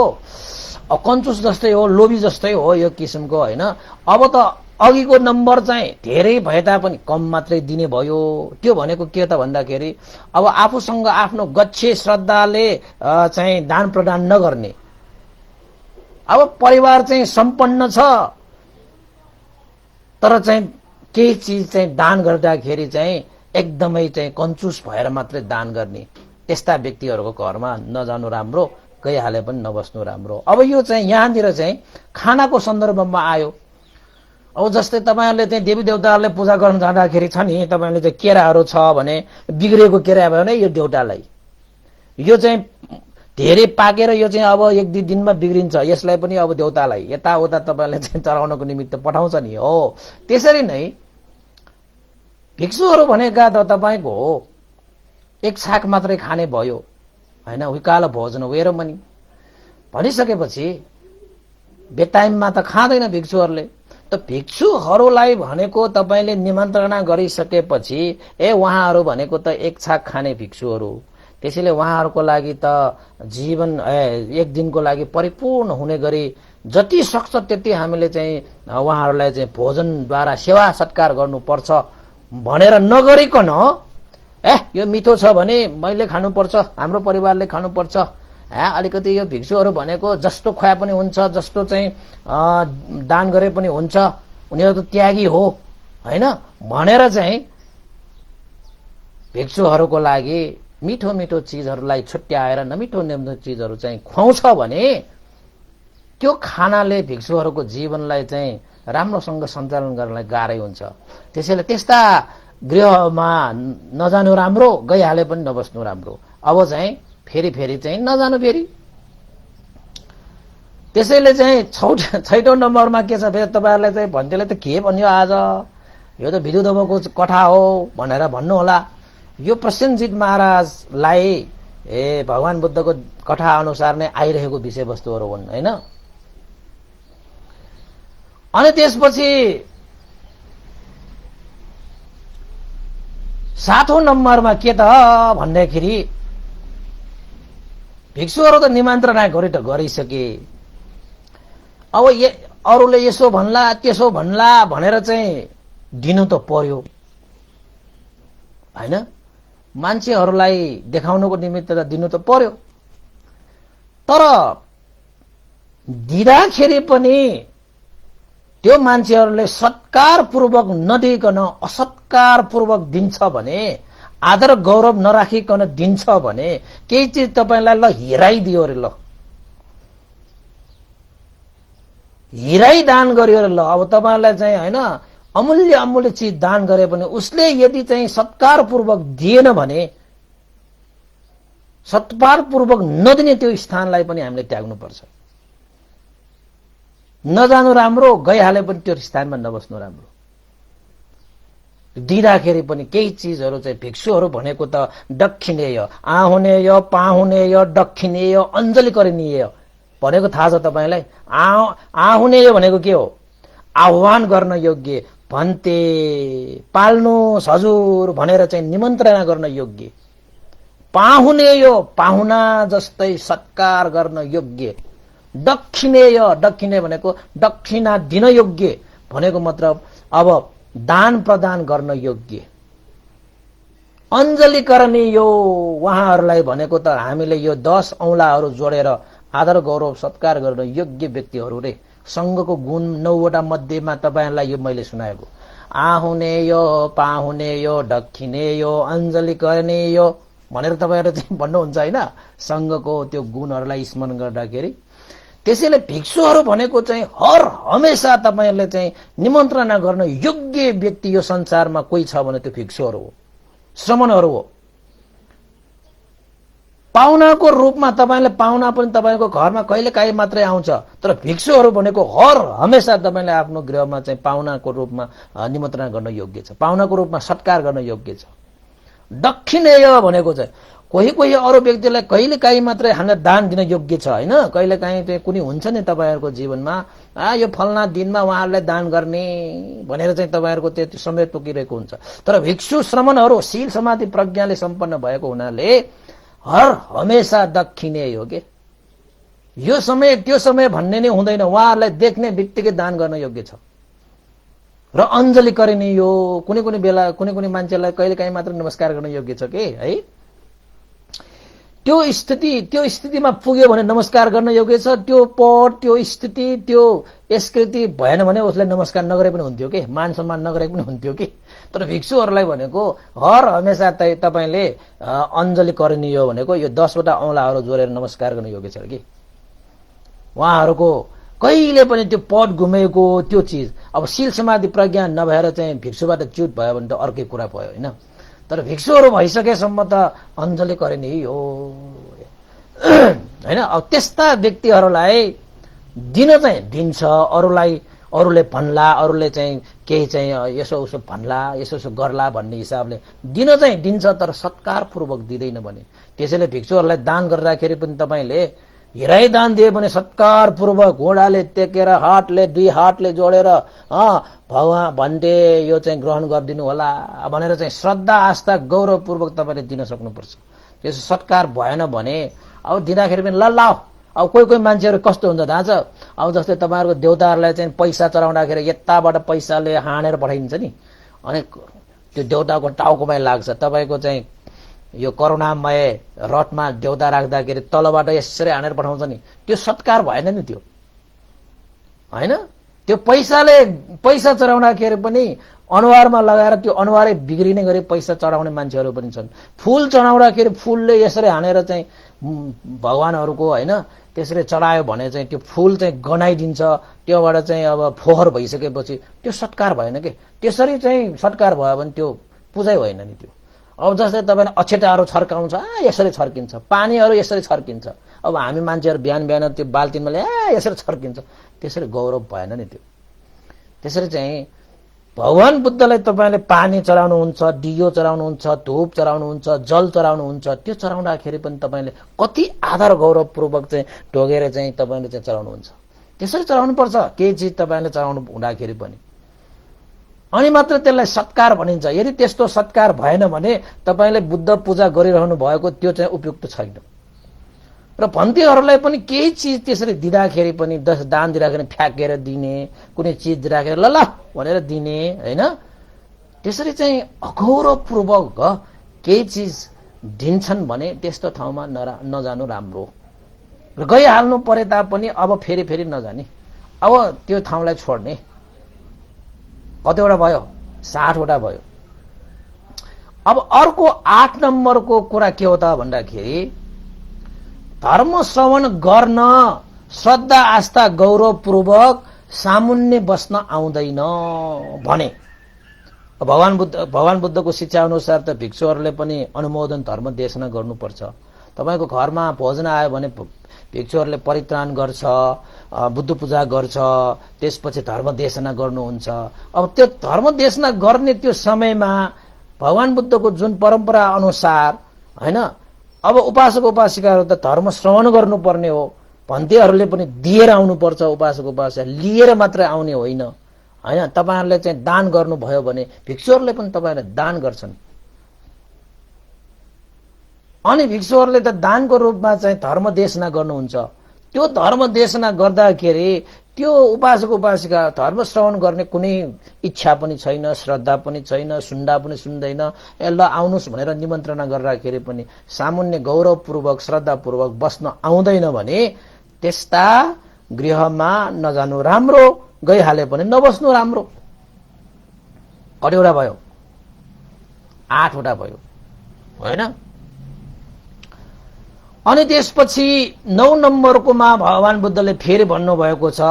कन्जुस जस्तै हो, लोभी जस्तै हो यो किसिमको हैन। अब त अघिको नम्बर चाहिँ धेरै भए तापनि कम मात्रै दिने भयो। त्यो भनेको के त भन्दाखेरि अब आफूसँग आफ्नो गच्छे श्रद्धाले चाहिँ दान प्रदान नगर्ने। अब परिवार चाहिँ सम्पन्न छ तर चाहिँ केही चिज चाहिँ दान गर्दाखेरि चाहिँ एकदमै चाहिँ कन्जुस भएर मात्रै दान गर्ने, त्यस्ता व्यक्तिहरूको घरमा नजानु राम्रो, गइहाले पनि नबस्नु राम्रो। अब यो चाहिँ यहाँनिर चाहिँ खानाको सन्दर्भमा आयो। अब जस्तै तपाईहरुले चाहिँ देवी देवताहरूलाई पूजा गर्न जाँदाखेरि छ नि, तपाईहरुले चाहिँ केराहरू छ भने बिग्रेको केरा भयो भने यो देवतालाई, यो चाहिँ धेरै पाकेर यो चाहिँ अब 1-2 दिनमा बिग्रिन्छ, यसलाई पनि अब देवतालाई यताउता तपाईहरुले चाहिँ चढाउनको निमित्त पठाउँछ नि हो। त्यसरी नै भिक्षुहरू भनेका त तपाईको एक छाक मात्रै खाने भयो हैन, उकालो भोजन वेरमनी भनिसकेपछि बेटाइममा त खाँदैन भिक्षुहरूले। त भिक्षुहरूलाई भनेको तपाईले निमन्त्रणा गरिसकेपछि उहाँहरू भनेको त एक छाक खाने भिक्षुहरू, त्यसैले उहाँहरूको लागि त जीवन एक दिनको लागि परिपूर्ण हुने गरी जति सक्छ त्यति हामीले चाहिँ उहाँहरूलाई चाहिँ भोजनद्वारा सेवा सत्कार गर्नुपर्छ भनेर नगरिकन यो मिठो छ भने मैले खानुपर्छ, हाम्रो परिवारले खानुपर्छ, अलिकति यो भिक्षुहरू भनेको जस्तो खुवाए पनि हुन्छ, जस्तो चाहिँ दान गरे पनि हुन्छ, उनीहरू त त्यागी हो हैन भनेर चाहिँ भिक्षुहरूको लागि मिठो चिजहरूलाई छुट्याएर नमिठो चिजहरू चाहिँ खुवाउँछ भने त्यो खानाले भिक्षुहरूको जीवनलाई चाहिँ राम्रोसँग सञ्चालन गर्नलाई गाह्रै हुन्छ। त्यसैले त्यस्ता गृहमा नजानु राम्रो, गइहाले पनि नबस्नु राम्रो। अब चाहिँ फेरि चाहिँ नजानु फेरि। त्यसैले चाहिँ छैटौं नम्बरमा के छ फेरि तपाईहरुलाई चाहिँ भन्तेले त के भन्यो आज, यो त विदुधर्मको कथा हो भनेर भन्नु होला। यो प्रसेनजित महाराजलाई भगवान बुद्धको कथा अनुसार नै आइरहेको विषयवस्तुहरू हुन् हैन। अनि त्यसपछि 7औं नम्बरमा के त भन्दाखेरि भिक्षुहरू त निमन्त्रणा गरिसके, अब अरूले यसो भन्ला त्यसो भन्ला भनेर चाहिँ दिनु त पर्यो हैन। मान्छेहरूलाई देखाउनको निमित्त त दिनु त पर्यो, तर दिँदाखेरि पनि त्यो मान्छेहरूले सत्कारपूर्वक नदिइकन असत्कारपूर्वक दिन्छ भने, आदर गौरव नराखिकन दिन्छ भने केही चिज तपाईलाई ल हिराइदियो अरे, ल हिराई दान गरियो अरे, ल अब तपाईलाई चाहिँ हैन अमूल्य अमूल्य चिज दान गरे पनि उसले यदि चाहिँ सत्कारपूर्वक दिएन भने, सत्कारपूर्वक नदिने त्यो स्थानलाई पनि हामीले त्याग्नु पर्छ। नजानु राम्रो, गइहाले पनि त्यो स्थानमा नबस्नु राम्रो। दिँदाखेरि पनि केही चिजहरू चाहिँ भिक्षुहरू भनेको त दक्षिणेय, आहुनेय, पाहुनेय, दक्षिणेय, अञ्जली करणीय भनेको थाहा छ तपाईलाई। आहुनेय भनेको के हो? आह्वान गर्न योग्य, भन्ते पाल्नुहोस् हजुर भनेर चाहिँ निमन्त्रणा गर्न योग्य। पाहुनेय, पाहुना जस्तै सत्कार गर्न योग्य। दक्षिणेय, दक्षिणेय भनेको दक्षिणा दिन योग्य भनेको मतलब अब दान प्रदान गर्न योग्य। अञ्जली करणीय उहाँहरूलाई भनेको त हामीले यो 10 औंलाहरू जोडेर आदर गौरव सत्कार गर्न योग्य व्यक्तिहरू रे। संघको गुण 9 वटा मध्येमा तपाईहरुलाई यो मैले सुनाएको। आहुनेय, पाहुनेय, दक्षिणेय, अञ्जली करणीय भनेर तपाईहरु चाहिँ भन्नुहुन्छ हैन, संघको त्यो गुणहरूलाई स्मरण गर्दाखेरि। त्यसैले भिक्षुहरू भनेको चाहिँ हर हमेशा तपाईहरुले चाहिँ निमन्त्रणा गर्न योग्य व्यक्ति यो संसारमा कोही छ भने त्यो भिक्षुहरू हो, श्रमणहरू हो। पाहुनाको रूपमा तपाईले पाहुना पनि तपाईको घरमा कहिलेकाहीँ मात्रै आउँछ, तर भिक्षुहरू भनेको हर हमेशा तपाईले आफ्नो गृहमा चाहिँ पाहुनाको रूपमा निमन्त्रणा गर्न योग्य छ, पाहुनाको रूपमा सत्कार गर्न योग्य छ। दक्षिणेय भनेको चाहिँ कोही कोही अरू व्यक्तिलाई कहिलेकाहीँ मात्रै हामीले दान दिन योग्य छ हैन। कहिलेकाहीँ चाहिँ कुनै हुन्छ नि तपाईहरुको जीवनमा, यो फलना दिनमा उहाँहरूलाई दान गर्ने भनेर चाहिँ तपाईहरुको त्यो समय तोकिरहेको हुन्छ। तर भिक्षु श्रमणहरू शील समाधि प्रज्ञाले सम्पन्न भएको हुनाले हर हमेशा दक्षिणेय हो के। यो समय त्यो समय भन्ने नै हुँदैन, उहाँहरूलाई देख्ने बित्तिकै दान गर्न योग्य छ। र अञ्जली गरिने यो कुनै कुनै बेला कुनै कुनै मान्छेलाई कहिलेकाहीँ मात्र नमस्कार गर्न योग्य छ के है। त्यो स्थितिमा पुग्यो भने नमस्कार गर्न योग्य छ। त्यो पद, त्यो स्थिति, त्यो संस्कृति भएन भने उसलाई नमस्कार नगरे पनि हुन्थ्यो के, मान सम्मान नगरे पनि हुन्थ्यो के। तर भिक्षुहरूलाई भनेको हर हमेशा तपाईले अञ्जली करणीय भनेको यो 10 वटा औंलाहरू जोडेर नमस्कार गर्न योग्य छ कि। उहाँहरूको कहिले पनि त्यो पद गुमेको त्यो चिज, अब शील समाधि प्रज्ञा नभएर चाहिँ भिक्षुबाट च्युत भयो भने त अर्कै कुरा भयो हैन। तर भिक्षुहरू भइसकेसम्म त अञ्जली करणीय हो हैन। अब त्यस्ता व्यक्तिहरूलाई दिन चाहिँ दिन्छ, अरूले भन्ला, अरूले चाहिँ केही चाहिँ यसो उसो भन्ला, यसो उसो गर्ला भन्ने हिसाबले दिन चाहिँ दिन्छ, तर सत्कारपूर्वक दिँदैन भने। त्यसैले भिक्षुहरूलाई दान गर्दाखेरि पनि तपाईले हिराई दान दिए भने सत्कारपूर्वक घोडाले टेकेर हातले 2 हातले जोडेर भगवान भन्टे यो चाहिँ ग्रहण गरिदिनु होला भनेर चाहिँ श्रद्धा आस्था गौरवपूर्वक तपाईले दिन सक्नुपर्छ। त्यसो सत्कार भएन भने अब दिँदाखेरि पनि लल्लाओ। अब कोही कोही मान्छेहरू कस्तो हुन्छ थाहा छ, अब जस्तै तपाईहरुको देउताहरूलाई चाहिँ पैसा चढाउँदाखेरि यताबाट पैसाले हानेर पठाइन्छ नि, अनि त्यो देउताको टाउकोमै लाग्छ। तपाईको चाहिँ यो करुणामय रथमा देउता राख्दाखेरि तलबाट यसरी हानेर पठाउँछ नि, त्यो सत्कार भएन नि त्यो हैन। त्यो पैसा चढाउँदाखेरि पनि अनुहारमा लगाएर त्यो अनुहारै बिग्रिने गरी पैसा चढाउने मान्छेहरू पनि छन्। फूल चढाउँदाखेरि फूलले यसरी हानेर चाहिँ भगवानहरूको हैन त्यसरी चढायो भने चाहिँ त्यो फूल चाहिँ गनाइदिन्छ, त्योबाट चाहिँ अब फोहोर भइसकेपछि त्यो सत्कार भएन के। त्यसरी चाहिँ सत्कार भयो भने त्यो पूजै होइन नि त्यो। अब जस्तै तपाईँले अक्षताहरू छर्काउँछ, यसरी छर्किन्छ, पानीहरू यसरी छर्किन्छ। अब हामी मान्छेहरू बिहान बिहान त्यो बाल्टिनमा यसरी छर्किन्छ, त्यसरी गौरव भएन नि त्यो। त्यसरी चाहिँ भगवान बुद्धलाई तपाईँले पानी चढाउनुहुन्छ, दियो चढाउनुहुन्छ, धूप चढाउनुहुन्छ, जल चढाउनुहुन्छ, त्यो चढाउँदाखेरि पनि तपाईँले कति आदर गौरवपूर्वक चाहिँ ढोगेर चाहिँ तपाईँले चाहिँ चढाउनुहुन्छ। त्यसरी चढाउनुपर्छ केही चिज तपाईँले चढाउनु हुँदाखेरि पनि, अनि मात्र त्यसलाई सत्कार भनिन्छ। यदि त्यस्तो सत्कार भएन भने तपाईँले बुद्ध पूजा गरिरहनु भएको त्यो चाहिँ उपयुक्त छैन। र भन्तीहरूलाई पनि केही चिज त्यसरी दिँदाखेरि पनि, दान दिँदाखेरि फ्याँकेर दिने, कुनै चिज दिँदाखेरि ल भनेर दिने होइन, त्यसरी चाहिँ अगौरवपूर्वक केही चिज दिन्छन् भने त्यस्तो ठाउँमा नजानु राम्रो। र गइहाल्नु परे तापनि अब फेरि फेरि नजाने, अब त्यो ठाउँलाई छोड्ने। कतिवटा भयो? 60 वटा भयो। अब अर्को 8 नम्बरको कुरा के हो त भन्दाखेरि धर्म श्रवण गर्न श्रद्धा आस्था गौरवपूर्वक सामुन्ने बस्न आउँदैन भने भगवान बुद्धको शिक्षा अनुसार त भिक्षुहरूले पनि अनुमोदन धर्म देशना गर्नुपर्छ। तपाईको घरमा भोजन आयो भने भिक्षुहरूले परित्राण गर्छ, बुद्ध पूजा गर्छ, त्यसपछि धर्म देशना गर्नुहुन्छ। अब त्यो धर्म देशना गर्ने त्यो समयमा भगवान बुद्धको जुन परम्परा अनुसार हैन, अब उपासक उपासिकाहरू त धर्म श्रवण गर्नुपर्ने हो, भन्तीहरूले पनि दिएर आउनुपर्छ। उपासक उपासिका लिएर मात्र आउने होइन हैन। तपाईहरुले चाहिँ दान गर्नुभयो भने भिक्षुहरूले पनि तपाईहरुले दान गर्छन्, अनि भिक्षुहरूले त दानको रूपमा चाहिँ धर्म देशना गर्नुहुन्छ। त्यो धर्म देशना गर्दाखेरि त्यो उपासक उपासिका धर्म श्रवण गर्ने कुनै इच्छा पनि छैन, श्रद्धा पनि छैन, सुन्दा पनि सुन्दैन, ल आउनुस् भनेर निमन्त्रणा गर्दाखेरि पनि सामान्य गौरवपूर्वक श्रद्धापूर्वक बस्न आउँदैन भने त्यस्ता गृहमा नजानु राम्रो, गइहाले पनि नबस्नु राम्रो। कतिवटा भयो? 8 वटा भयो हैन। अनि त्यसपछि 9 नम्बरकोमा भगवान बुद्धले फेरि भन्नुभएको छ,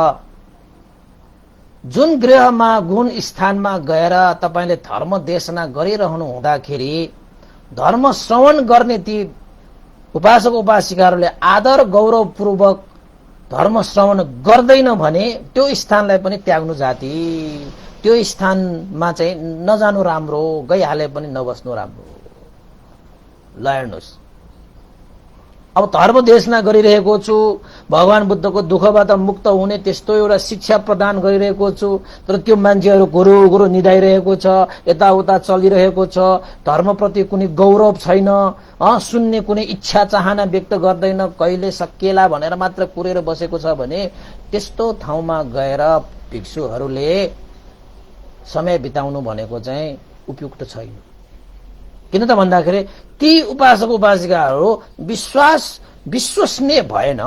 जुन गृहमा गुण स्थानमा गएर तपाईले धर्म देशना गरिरहनु हुँदाखेरि धर्म श्रवण गर्ने ती उपासक उपासिकाहरूले आदर गौरवपूर्वक धर्म श्रवण गर्दैन भने त्यो स्थानलाई पनि त्याग्नु जाति, त्यो स्थानमा चाहिँ नजानु राम्रो, गइहाले पनि नबस्नु राम्रो। ल हेर्नुस्, अब धर्म देशना गरिरहेको छु, भगवान बुद्धको दुःखबाट मुक्त हुने त्यस्तो एउटा शिक्षा प्रदान गरिरहेको छु, तर त्यो मान्छेहरू गुरु गुरु निधाइरहेको छ, यताउता चलिरहेको छ, धर्मप्रति कुनै गौरव छैन, सुन्ने कुनै इच्छा चाहना व्यक्त गर्दैन, कहिले सकिएला भनेर मात्र कुरेर बसेको छ भने त्यस्तो ठाउँमा गएर भिक्षुहरूले समय बिताउनु भनेको चाहिँ उपयुक्त छैन। किन त भन्दाखेरि ती उपासक उपासिकाहरू विश्वसनीय भएन,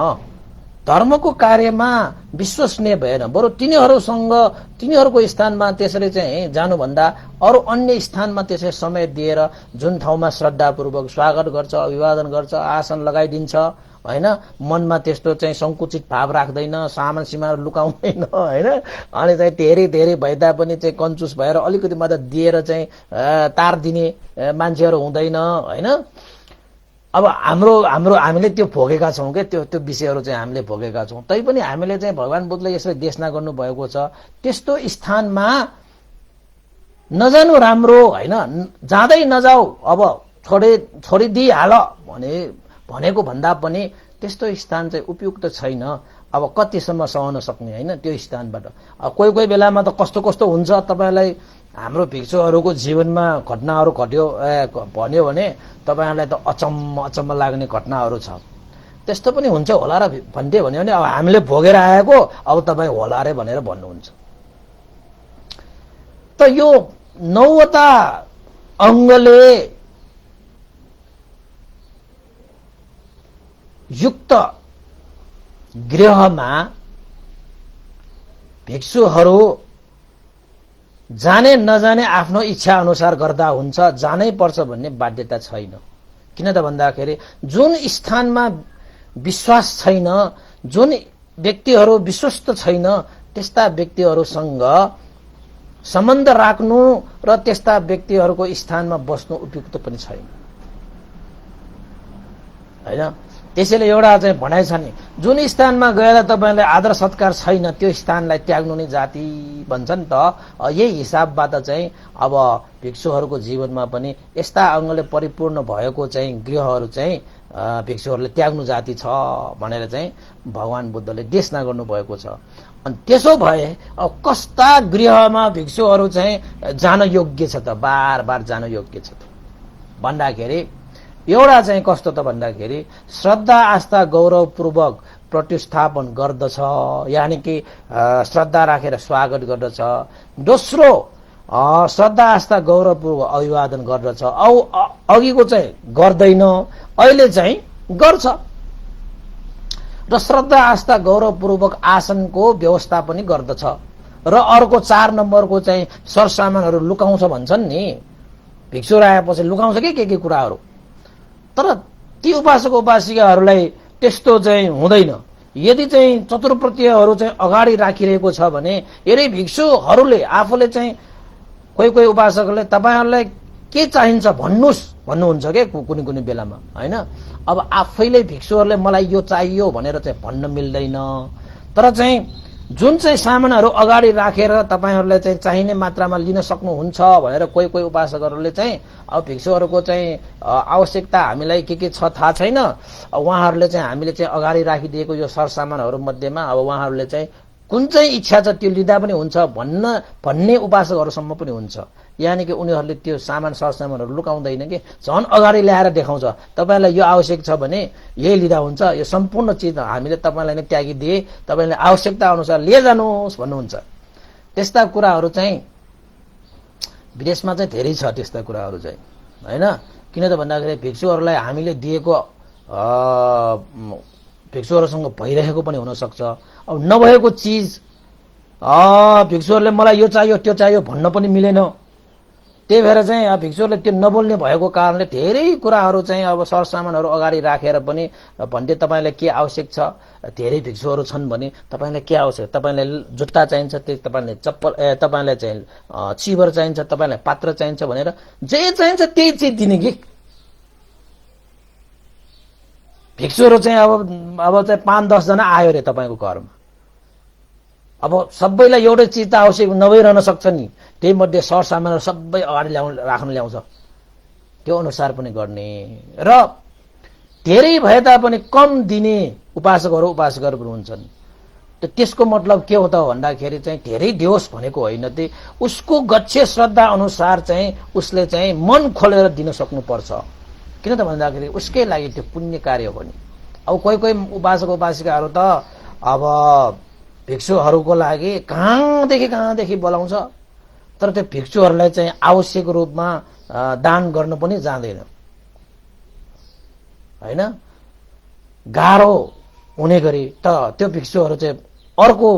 धर्मको कार्यमा विश्वसनीय भएन, बरु तिनीहरूको स्थानमा त्यसरी चाहिँ जानुभन्दा अरू अन्य स्थानमा त्यसरी समय दिएर जुन ठाउँमा श्रद्धापूर्वक स्वागत गर्छ, अभिवादन गर्छ, आसन लगाइदिन्छ हैन, मनमा त्यस्तो चाहिँ संकुचित भाव राख्दैन, सामान सीमाहरू लुकाउँदैन हैन, अनि चाहिँ धेरै भइदा पनि चाहिँ कन्जुस भएर अलिकति मात्र दिएर चाहिँ तार दिने मान्छेहरू हुँदैन हैन। अब हामीले त्यो भोगेका छौं के, त्यो विषयहरू चाहिँ हामीले भोगेका छौं। तैपनि हामीले चाहिँ भगवान बुद्धले यसरी देशना गर्नु भएको छ, त्यस्तो स्थानमा नजानु राम्रो हैन, जाँदै नजाऊ, अब छोडिदिइहाल भनेको भन्दा पनि त्यस्तो स्थान चाहिँ उपयुक्त छैन। अब कतिसम्म सहन सक्ने हैन त्यो स्थानबाट। अब कोही बेलामा त कस्तो हुन्छ, तपाईलाई हाम्रो भिक्षुहरूको जीवनमा घटनाहरू भन्यो भने तपाईहरुलाई त अचम्म लाग्ने घटनाहरू छ। त्यस्तो पनि हुन्छ होला र भन्थे भन्यो भने अब हामीले भोगेर आएको, अब तपाई होला रे भनेर भन्नुहुन्छ। त यो 9 वटा अंगले युक्त गृहमा भिक्षुहरू जाने नजाने आफ्नो इच्छा अनुसार गर्दा हुन्छ, जानै पर्छ भन्ने बाध्यता छैन। किन त भन्दाखेरि जुन स्थानमा विश्वास छैन, जुन व्यक्तिहरू विश्वस्त छैन त्यस्ता व्यक्तिहरूसँग सम्बन्ध राख्नु र त्यस्ता व्यक्तिहरूको स्थानमा बस्नु उपयुक्त पनि छैन, हैन। त्यसैले एउटा चाहिँ भनाइ छ नि, जुन स्थानमा गएर तपाईले आदर सत्कार छैन त्यो स्थानलाई त्याग्नु नै जाति भन्छ नि त। यही हिसाबबाट चाहिँ अब भिक्षुहरूको जीवनमा पनि यस्ता अङ्गले परिपूर्ण भएको चाहिँ गृहहरू चाहिँ भिक्षुहरूले त्याग्नु जाति छ भनेर चाहिँ भगवान बुद्धले देशना गर्नुभएको छ। अनि त्यसो भए अब कस्ता गृहमा भिक्षुहरू चाहिँ जान योग्य छ त, बार बार जान योग्य छ त भन्दाखेरि एउटा चाहिँ कस्तो त भन्दाखेरि श्रद्धा आस्था गौरवपूर्वक प्रतिस्थापन गर्दछ, यानि कि श्रद्धा राखेर स्वागत गर्दछ। दोस्रो श्रद्धा आस्था गौरवपूर्वक अभिवादन गर्दछ, अघिको चाहिँ गर्दैन, अहिले चाहिँ गर्छ। र श्रद्धा आस्था गौरवपूर्वक आसनको व्यवस्था पनि गर्दछ। र अर्को 4 नम्बरको चाहिँ सरसामानहरू लुकाउँछ भन्छन् नि, भिक्षु आएपछि लुकाउँछ के कुराहरू। तर ती उपासक उपासिकाहरूलाई त्यस्तो चाहिँ हुँदैन। यदि चाहिँ चतुर्प्रत्ययहरू चाहिँ अगाडि राखिरहेको छ भने यदि भिक्षुहरूले आफूले चाहिँ कोही उपासकहरूले तपाईहरुलाई के चाहिन्छ भन्नुहुन्छ के कुनै बेलामा, हैन। अब आफैले भिक्षुहरूले मलाई यो चाहियो भनेर चाहिँ भन्न मिल्दैन। तर चाहिँ जुन चाहिँ सामानहरू अगाडि राखेर तपाईहरुले चाहिँ चाहिने मात्रामा लिन सक्नुहुन्छ भनेर कोही उपासकहरूले चाहिँ अब भिक्षुहरूको चाहिँ आवश्यकता हामीलाई के छ थाहा छैन, उहाँहरूले चाहिँ हामीले चाहिँ अगाडि राखिदिएको यो सरसामानहरू मध्येमा अब उहाँहरूले चाहिँ कुन चाहिँ इच्छा छ त्यो लिँदा पनि हुन्छ भन्ने उपासकहरूसम्म पनि हुन्छ। यानि कि उनीहरूले त्यो सामान सरसामानहरू लुकाउँदैन कि झन् अगाडि ल्याएर देखाउँछ, तपाईलाई यो आवश्यक छ भने यही लिँदा हुन्छ, यो सम्पूर्ण चिज हामीले तपाईलाई नै त्यागिदिए, तपाईले आवश्यकता अनुसार लिएर जानुहोस् भन्नुहुन्छ। त्यस्ता कुराहरू चाहिँ विदेशमा चाहिँ धेरै छ त्यस्ता कुराहरू चाहिँ, हैन। किन त भन्दाखेरि भिक्षुहरूलाई हामीले दिएको भिक्षुहरूसँग भइरहेको पनि हुन सक्छ। अब नभएको चिज भिक्षुहरूले मलाई यो चाहियो त्यो चाहियो भन्न पनि मिलेन। त्यही भएर चाहिँ भिक्षुहरूले त्यो नबोल्ने भएको कारणले धेरै कुराहरू चाहिँ अब सरसामानहरू अगाडि राखेर पनि भन्दै तपाईलाई के आवश्यक छ, धेरै भिक्षुहरू छन् भने तपाईलाई के आवश्यक, तपाईलाई जुत्ता चाहिन्छ त्यही तपाईलाई चप्पल, तपाईलाई चाहिँ चिबर चाहिन्छ, तपाईलाई पात्र चाहिन्छ भनेर जे चाहिन्छ त्यही चिज दिने कि भिक्षुहरू चाहिँ अब चाहिँ 5-10 जना आयो रे तपाईको घरमा, अब सबैलाई एउटै चिज त आवश्यक नभइरहन सक्छ नि, त्यही मध्ये सरसामानहरू सबै अगाडि राख्न ल्याउँछ, त्यो अनुसार पनि गर्ने। र धेरै भए तापनि कम दिने उपासकहरू पनि हुन्छन्। त्यसको मतलब के हो त भन्दाखेरि चाहिँ धेरै दियोस् भनेको होइन, त्यही उसको गच्छे श्रद्धा अनुसार चाहिँ उसले चाहिँ मन खोलेर दिन सक्नुपर्छ। किन त भन्दाखेरि उसकै लागि त्यो पुण्य कार्य हो नि। अब कोही उपासक उपासिकाहरू त अब भिक्षुहरूको लागि कहाँदेखि बोलाउँछ, तर त्यो भिक्षुहरूलाई चाहिँ आवश्यक रूपमा दान गर्न पनि जाँदैन, हैन। गाह्रो हुने गरी त त्यो भिक्षुहरू चाहिँ अर्को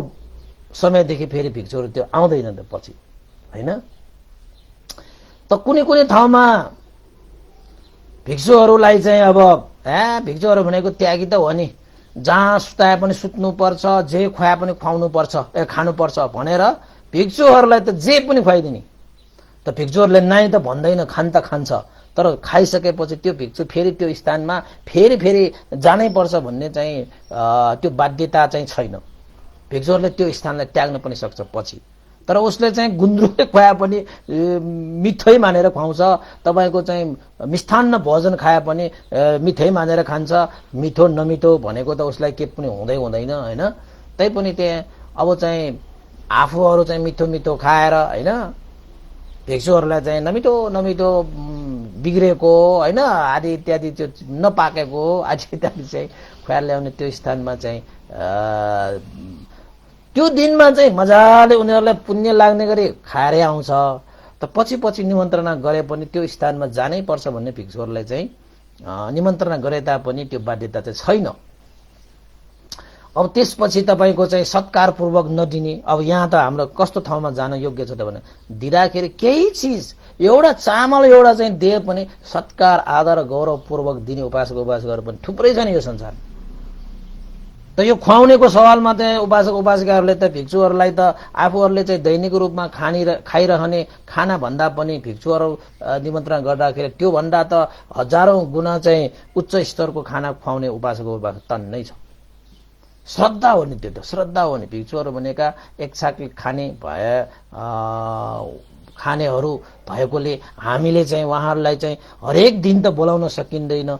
समयदेखि फेरि भिक्षुहरू त्यो आउँदैन त पछि, हैन। त कुनै ठाउँमा भिक्षुहरूलाई चाहिँ अब भिक्षुहरू भनेको त्यागी त हो नि, जहाँ सुताए पनि सुत्नु पर्छ, जे खुवाए पनि खुवाउनु पर्छ, खानु पर्छ भनेर भिक्षुहरूलाई त जे पनि खुवाइदिने। त भिक्षुहरूले नाइ त भन्दैन, खान त खान्छ, तर खाइसकेपछि त्यो भिक्षु फेरि त्यो स्थानमा फेरि जानै पर्छ भन्ने चाहिँ त्यो बाध्यता चाहिँ छैन। भिक्षुहरूले त्यो स्थानलाई त्याग्न पनि सक्छ पछि, तर उसले चाहिँ गुन्द्रुकले खुवाए पनि मिठै मानेर खुवाउँछ, तपाईको चाहिँ मिष्ठान्न भोजन खाए पनि मिठै मानेर खान्छ। मिठो नमिठो भनेको त उसलाई के पनि हुँदैन, हैन। तै पनि त्यहाँ अब चाहिँ आफूहरू चाहिँ मिठो खाएर, हैन, भिक्षुहरूलाई चाहिँ नमिठो बिग्रेको, हैन, आदि इत्यादि त्यो नपाकेको आदि इत्यादि चाहिँ खुवाएर ल्याउने त्यो स्थानमा चाहिँ त्यो दिनमा चाहिँ मजाले उनीहरूलाई पुण्य लाग्ने गरी खाएरै आउँछ। त पछि निमन्त्रणा गरे पनि त्यो स्थानमा जानै पर्छ भन्ने भिक्षुहरूलाई चाहिँ निमन्त्रणा गरे तापनि त्यो बाध्यता चाहिँ छैन। अब त्यसपछि तपाईको चाहिँ सत्कारपूर्वक नदिने, अब यहाँ त हाम्रो कस्तो ठाउँमा जान योग्य छ त भने दिँदाखेरि केही चिज एउटा चामल एउटा चाहिँ दिए पनि सत्कार आदर गौरवपूर्वक दिने उपासकहरू पनि थुप्रै छन् यो संसारमा, त यो खुवाउनेको सवालमा चाहिँ उपासक उपासिकाहरूले त भिक्षुहरूलाई त आफूहरूले चाहिँ दैनिक रूपमा खाइरहने खाना भन्दा पनि भिक्षुहरू निमन्त्रण गर्दाखेरि त्यो भन्दा त हजारौं गुणा चाहिँ उच्च स्तरको खाना खुवाउने उपासक उपासिका तन्नै छ। श्रद्धा हो नि, त्यो त श्रद्धा हो नि। भिक्षुहरू भनेका एक छाक खाने खानेहरू भएकोले हामीले चाहिँ उहाँहरूलाई चाहिँ हरेक दिन त बोलाउन सकिँदैन।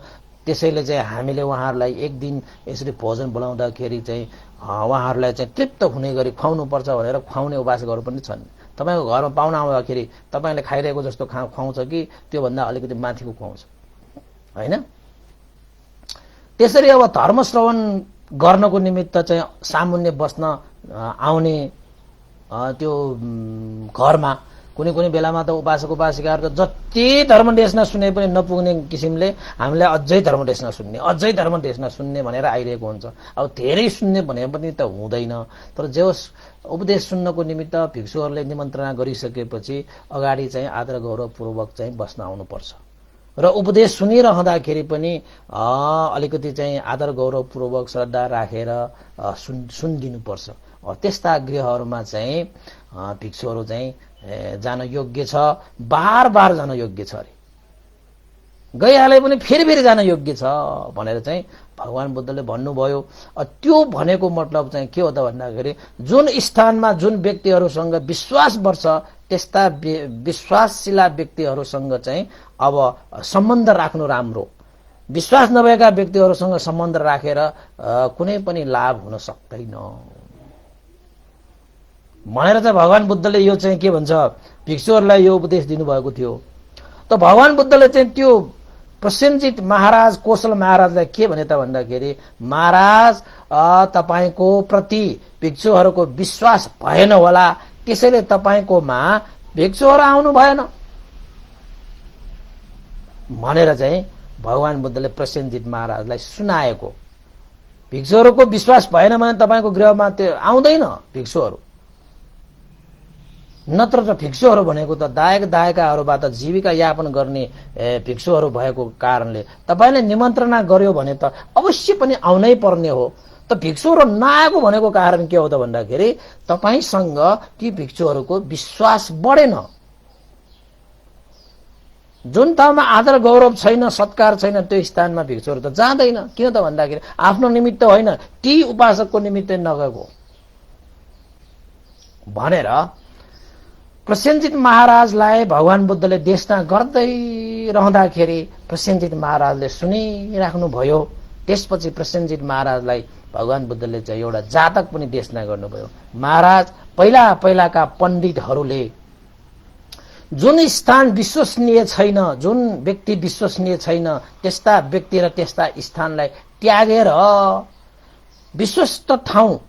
त्यसैले चाहिँ हामीले उहाँहरूलाई एक दिन यसरी भोजन बोलाउँदाखेरि चाहिँ उहाँहरूलाई चाहिँ तृप्त हुने गरी खुवाउनुपर्छ भनेर खुवाउने उपासकहरू पनि छन्। तपाईँको घरमा पाहुना आउँदाखेरि तपाईँले खाइरहेको जस्तो खुवाउँछ कि त्योभन्दा अलिकति माथिको खुवाउँछ, होइन? त्यसरी अब धर्म श्रवण गर्नको निमित्त चाहिँ सामुन्य बस्न आउने त्यो घरमा कुनै कुनै बेलामा त उपासक उपासिकाहरू त जति धर्मदेशना सुने पनि नपुग्ने किसिमले हामीलाई अझै धर्मदेशना सुन्ने भनेर आइरहेको हुन्छ। अब धेरै सुन्ने भने पनि त हुँदैन। तर जे होस्, उपदेश सुन्नको निमित्त भिक्षुहरूले निमन्त्रणा गरिसकेपछि अगाडि चाहिँ आदर गौरवपूर्वक चाहिँ बस्न आउनुपर्छ र उपदेश सुनिरहँदाखेरि पनि अलिकति चाहिँ आदर गौरवपूर्वक श्रद्धा राखेर सुनिदिनुपर्छ। त्यस्ता गृहहरूमा चाहिँ भिक्षुहरू चाहिँ जान योग्य छ, बार बार जान योग्य छ अरे, गइहाले पनि फेरि फेरि जान योग्य छ भनेर चाहिँ भगवान बुद्धले भन्नुभयो। त्यो भनेको मतलब चाहिँ के हो त भन्दाखेरि जुन स्थानमा जुन व्यक्तिहरूसँग विश्वास बढ्छ त्यस्ता विश्वासशीला व्यक्तिहरूसँग चाहिँ अब सम्बन्ध राख्नु राम्रो। विश्वास नभएका व्यक्तिहरूसँग सम्बन्ध राखेर कुनै पनि लाभ हुन सक्दैन भनेर चाहिँ भगवान बुद्धले यो चाहिँ के भन्छ, भिक्षुहरूलाई यो उपदेश दिनुभएको थियो। त भगवान बुद्धले चाहिँ त्यो प्रसेनजित महाराज कौशल महाराजलाई के भने त भन्दाखेरि, महाराज तपाईको प्रति भिक्षुहरूको विश्वास भएन होला, त्यसैले तपाईकोमा भिक्षुहरू आउनु भएन भनेर चाहिँ भगवान बुद्धले प्रसेनजित महाराजलाई सुनाएको। भिक्षुहरूको विश्वास भएन भने तपाईको गृहमा त्यो आउँदैन भिक्षुहरू। नत्र त भिक्षुहरू भनेको त दायक दायिकाहरूबाट जीविका यापन गर्ने भिक्षुहरू भएको कारणले तपाईले निमन्त्रणा गर्यो भने त अवश्य पनि आउनै पर्ने हो। त भिक्षुहरू नआएको भनेको कारण के हो त भन्दाखेरि तपाईसँग ती भिक्षुहरूको विश्वास बढेन। जुन ठाउँमा आदर गौरव छैन, सत्कार छैन, त्यो स्थानमा भिक्षुहरू त जाँदैन। किन त भन्दाखेरि आफ्नो निमित्त होइन, ती उपासकको निमित्त नगएको भनेर प्रसेनजित महाराजलाई भगवान बुद्धले देशना गर्दै रहँदाखेरि प्रसेनजित महाराजले सुनिराख्नु भयो। त्यसपछि प्रसेनजित महाराजलाई भगवान बुद्धले चाहिँ एउटा जातक पनि देशना गर्नुभयो। महाराज, पहिला पहिलाका पण्डितहरूले जुन स्थान विश्वसनीय छैन, जुन व्यक्ति विश्वसनीय छैन, त्यस्ता व्यक्ति र त्यस्ता स्थानलाई त्यागेर विश्वस्त ठाउँ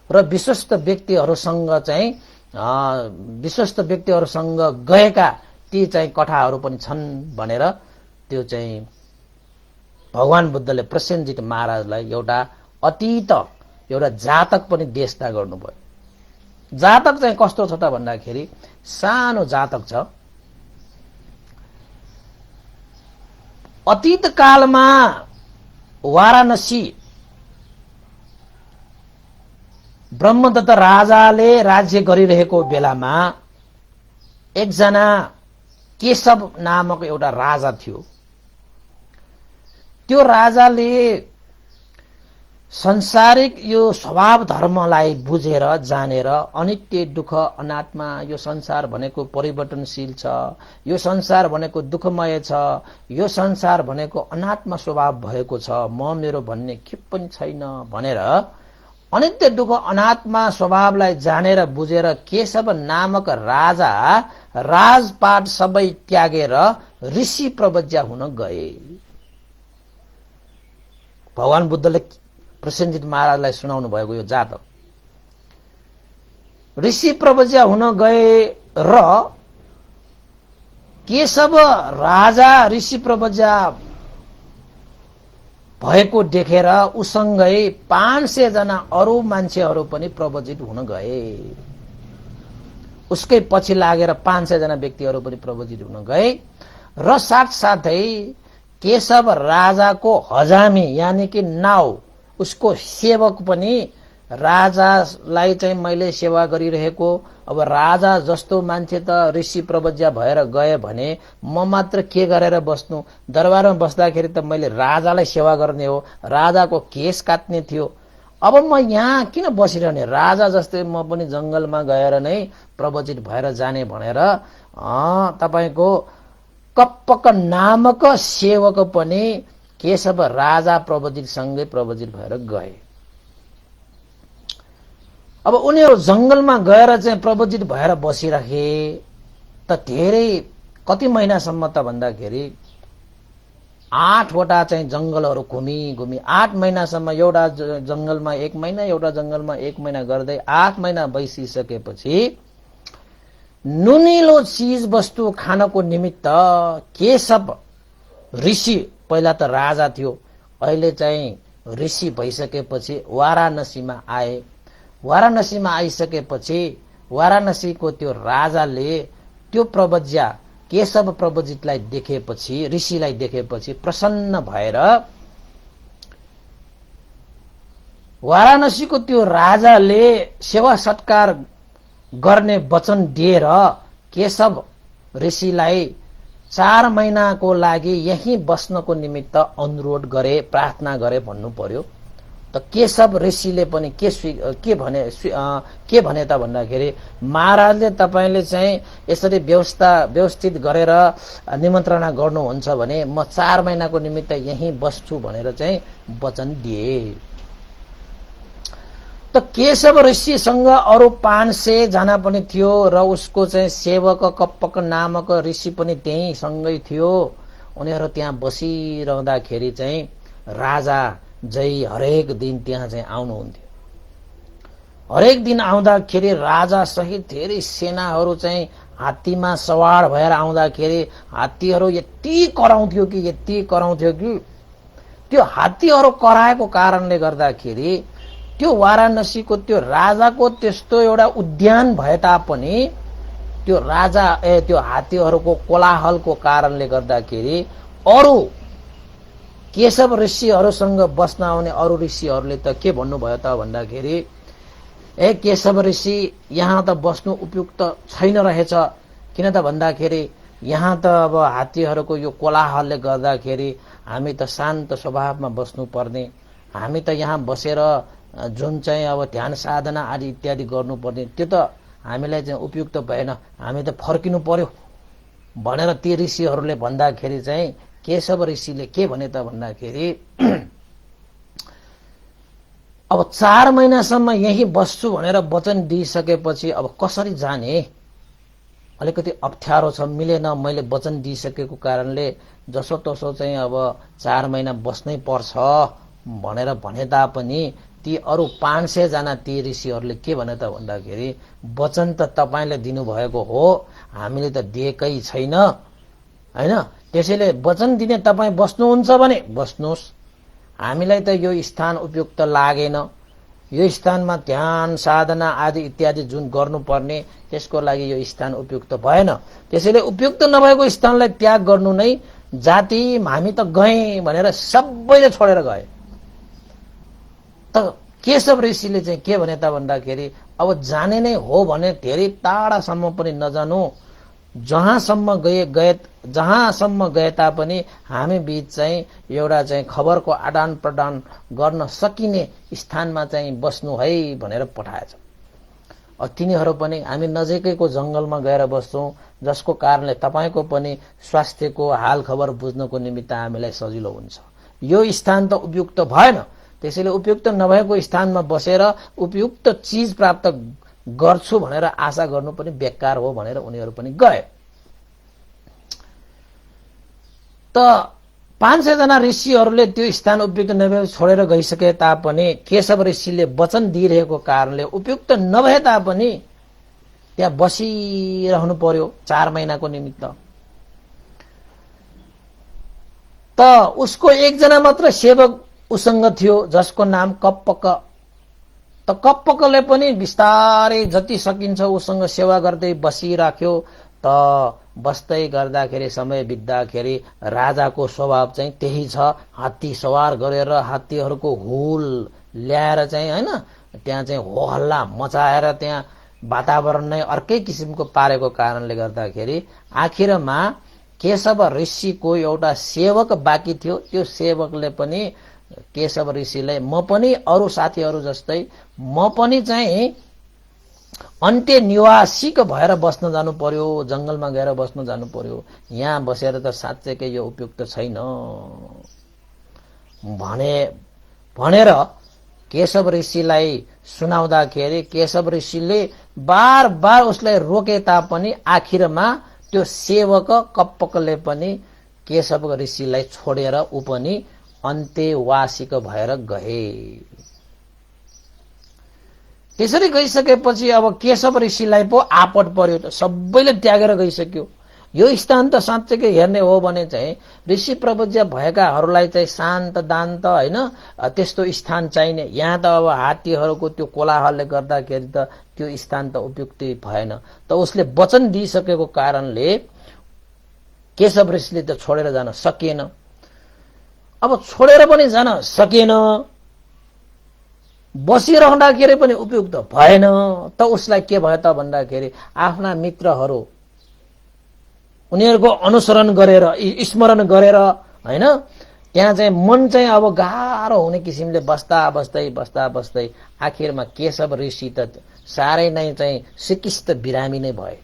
र विश्वस्त व्यक्तिहरूसँग चाहिँ विश्वस्त व्यक्तिहरूसँग गएका ती चाहिँ कथाहरू पनि छन् भनेर त्यो चाहिँ भगवान बुद्धले प्रसेनजित महाराजलाई एउटा अतीत एउटा जातक पनि देशना गर्नुभयो। जातक चाहिँ कस्तो छ त भन्दाखेरि सानो जातक छ। अतीत कालमा वाराणसी ब्रह्मदत्त राजाले राज्य गरिरहेको बेलामा एकजना केशव नामक एउटा राजा थियो। त्यो राजाले संसारिक यो स्वभाव धर्मलाई बुझेर जानेर अनित्य दुःख अनात्मा, यो संसार भनेको परिवर्तनशील छ, यो संसार भनेको दुःखमय छ, यो संसार भनेको अनात्मा स्वभाव भएको छ, म मेरो भन्ने के पनि छैन भनेर अनित्य दुःख अनात्मा स्वभावलाई जानेर बुझेर केशव नामक राजा राजपाट सबै त्यागेर ऋषि प्रवज्या हुन गए। भगवान बुद्धले प्रसेनजित महाराजलाई सुनाउनु भएको यो जातक। ऋषि प्रवज्या हुन गए र केशव राजा ऋषि प्रवज्या भएको देखेर उसँगै 500 जना अरू मान्छेहरू पनि प्रवजित हुन गए। उसकै पछि लागेर 500 जना व्यक्तिहरू पनि प्रवजित हुन गए र साथसाथै केशव राजाको हजामी यानी कि नाउ उसको सेवक पनि राजालाई चाहिँ मैले सेवा गरिरहेको, अब राजा जस्तो मान्छे त ऋषि प्रवज्या भएर गए भने म मात्र के गरेर बस्नु, दरबारमा बस्दाखेरि त मैले राजालाई सेवा गर्ने हो, राजाको केस काट्ने थियो, अब म यहाँ किन बसिरहने, राजा जस्तै म पनि जंगलमा गएर नै प्रवजित भएर जाने भनेर तपाईको कप्पक नामक सेवक पनि केशव राजा प्रवजित सँगै प्रवजित भएर गए। अब उनीहरू जंगलमा गएर चाहिँ प्रवजित भएर बसिराखे त धेरै कति महिनासम्म त भन्दाखेरि 8 वटा चाहिँ जंगलहरू घुमी 8 महिनासम्म, एउटा जंगलमा 1 महिना, एउटा जंगलमा 1 महिना गर्दै 8 महिना बसिसकेपछि नुनिलो चीज वस्तु खानको निमित्त केशव ऋषि, पहिला त राजा थियो, अहिले चाहिँ ऋषि भइसकेपछि वाराणसीमा आए। वाराणसीमा आइसकेपछि वाराणसीको त्यो राजाले त्यो प्रवज्या केशव प्रवजितलाई देखेपछि, ऋषिलाई देखेपछि प्रसन्न भएर वाराणसीको त्यो राजाले सेवा सत्कार गर्ने वचन दिएर केशव ऋषिलाई 4 महिनाको लागि यही बस्नको निमित्त अनुरोध गरे, प्रार्थना गरे भन्नु पर्यो। त केशव ऋषिले पनि के भने त भन्दाखेरि, महाराजले तपाईले चाहिँ यसरी व्यवस्थित गरेर निमन्त्रणा गर्नुहुन्छ भने म 4 महिनाको निमित्त यही बस्छु भनेर चाहिँ वचन दिए। त केशव ऋषिसँग अरु 500 जना पनि थियो र उसको चाहिँ सेवक कप्पक नामक ऋषि पनि त्यही सँगै थियो। उनीहरू त्यहाँ बसिरहँदाखेरि चाहिँ राजा जय हरेक दिन त्यहाँ चाहिँ आउनुहुन्थ्यो। हरेक दिन आउँदाखेरि राजा सहित धेरै सेनाहरू चाहिँ हात्तीमा सवार भएर आउँदाखेरि हात्तीहरू यति कराउँथ्यो कि त्यो हात्तीहरू कराएको कारणले गर्दाखेरि त्यो वाराणसीको त्यो राजाको त्यस्तो एउटा उद्यान भए तापनि त्यो हात्तीहरूको कोलाहलको कारणले गर्दाखेरि अरु केशव ऋषिहरूसँग बस्न आउने अरु ऋषिहरूले त के भन्नुभयो त भन्दाखेरि, ए केशव ऋषि यहाँ त बस्नु उपयुक्त छैन रहेछ, किन त भन्दाखेरि यहाँ त अब हात्तीहरूको यो कोलाहलले गर्दाखेरि हामी त शान्त स्वभावमा बस्नु पर्ने, हामी त यहाँ बसेर जुन चाहिँ अब ध्यान साधना आदि इत्यादि गर्नुपर्ने त्यो त हामीलाई चाहिँ उपयुक्त भएन, हामी त फर्किनु पर्यो भनेर ती ऋषिहरूले भन्दाखेरि चाहिँ केशव ऋषिले के भने त भन्दाखेरि, अब 4 महिनासम्म यही बस्छु भनेर वचन दिइसकेपछि अब कसरी जाने, अलिकति अप्ठ्यारो छ, मिलेन, मैले वचन दिइसकेको कारणले जसो तसो चाहिँ अब 4 महिना बस्नै पर्छ भनेर भने तापनि ती अरु 500 जना ती ऋषिहरूले के भने त भन्दाखेरि, वचन त तपाईले दिनुभएको हो, हामीले त दिएकै छैन हैन, त्यसैले वचन दिने तपाई बस्नुहुन्छ भने बस्नुहोस्, हामीलाई त यो स्थान उपयुक्त लागेन, यो स्थानमा ध्यान साधना आदि इत्यादि जुन गर्नुपर्ने त्यसको लागि यो स्थान उपयुक्त भएन, त्यसैले उपयुक्त नभएको स्थानलाई त्याग गर्नु नै जाति, हामी त गए भनेर सबैले छोडेर गए। त केशव ऋषिले चाहिँ के भने त भन्दाखेरि, अब जाने नै हो भने धेरै टाढासम्म पनि नजानु, जहाँसम्म गए तापनि हामी बीच चाहिँ एउटा चाहिँ खबरको आदान प्रदान गर्न सकिने स्थानमा चाहिँ बस्नु है भनेर पठाएछ। तिनीहरू पनि हामी नजिकैको जंगलमा गएर बस्छौं, जसको कारणले तपाईको पनि स्वास्थ्यको हाल खबर बुझ्नको निमित्त हामीलाई सजिलो हुन्छ। यो स्थान त उपयुक्त भएन, त्यसैले उपयुक्त नभएको स्थानमा बसेर उपयुक्त चीज प्राप्त गर्छु भनेर आशा गर्नु पनि बेकार हो भनेर उनीहरू पनि गए। त 500 जना ऋषिहरूले त्यो स्थान उपयुक्त नभए छोडेर गइसके तापनि केशव ऋषिले वचन दिइरहेको कारणले उपयुक्त नभए तापनि त्यहाँ बसिरहनु पर्यो 4 महिनाको निमित्त। त उसको एकजना मात्र सेवक उसँग थियो जसको नाम कप्पक। त कप्पकले पनि बिस्तारै जति सकिन्छ उसँग सेवा गर्दै बसिराख्यो। त बस्दै गर्दाखेरि समय बित्दाखेरि राजाको स्वभाव चाहिँ त्यही छ। हात्ती सवार गरेर हात्तीहरूको हुल ल्याएर चाहिँ हैन त्यहाँ चाहिँ हो हल्ला मचाएर त्यहाँ वातावरण नै अर्कै किसिमको पारेको कारणले गर्दाखेरि आखिरमा केशव ऋषिको एउटा सेवक बाँकी थियो। त्यो सेवकले पनि केशव ऋषिलाई म पनि अरू साथीहरू जस्तै म पनि चाहिँ अन्त्य निवासीको भएर बस्न जानु पर्यो, जंगलमा गएर बस्न जानु पर्यो, यहाँ बसेर त साँच्चैकै यो उपयुक्त छैन भनेर केशव ऋषिलाई सुनाउँदाखेरि केशव ऋषिले बार बार उसलाई रोके तापनि आखिरमा त्यो सेवक कप्पकले पनि केशव ऋषिलाई छोडेर ऊ पनि अन्त्यवासीको भएर गए। त्यसरी गइसकेपछि अब केशव ऋषिलाई पो आपद पर्यो, त सबैले त्यागेर गइसक्यो। यो स्थान त साँच्चैकै हेर्ने हो भने चाहिँ ऋषि प्रबुद्ध भएकाहरूलाई चाहिँ शान्त दान्त हैन त्यस्तो स्थान चाहिने। यहाँ त अब हात्तीहरूको त्यो कोलाहलले गर्दाखेरि त त्यो स्थान त उपयुक्त भएन। त उसले वचन दिइसकेको कारणले केशव ऋषिले त छोडेर जान सकिएन। अब छोडेर पनि जान सकिएन, बसिरहँदाखेरि पनि उपयुक्त भएन। त उसलाई के भयो त भन्दाखेरि आफ्ना मित्रहरू उनीहरूको अनुसरण गरेर स्मरण गरेर हैन त्यहाँ चाहिँ मन चाहिँ अब गाह्रो हुने किसिमले बस्दा बस्दै आखिरमा केशव ऋषि त साह्रै नै चाहिँ सिकिस्त बिरामी नै भए।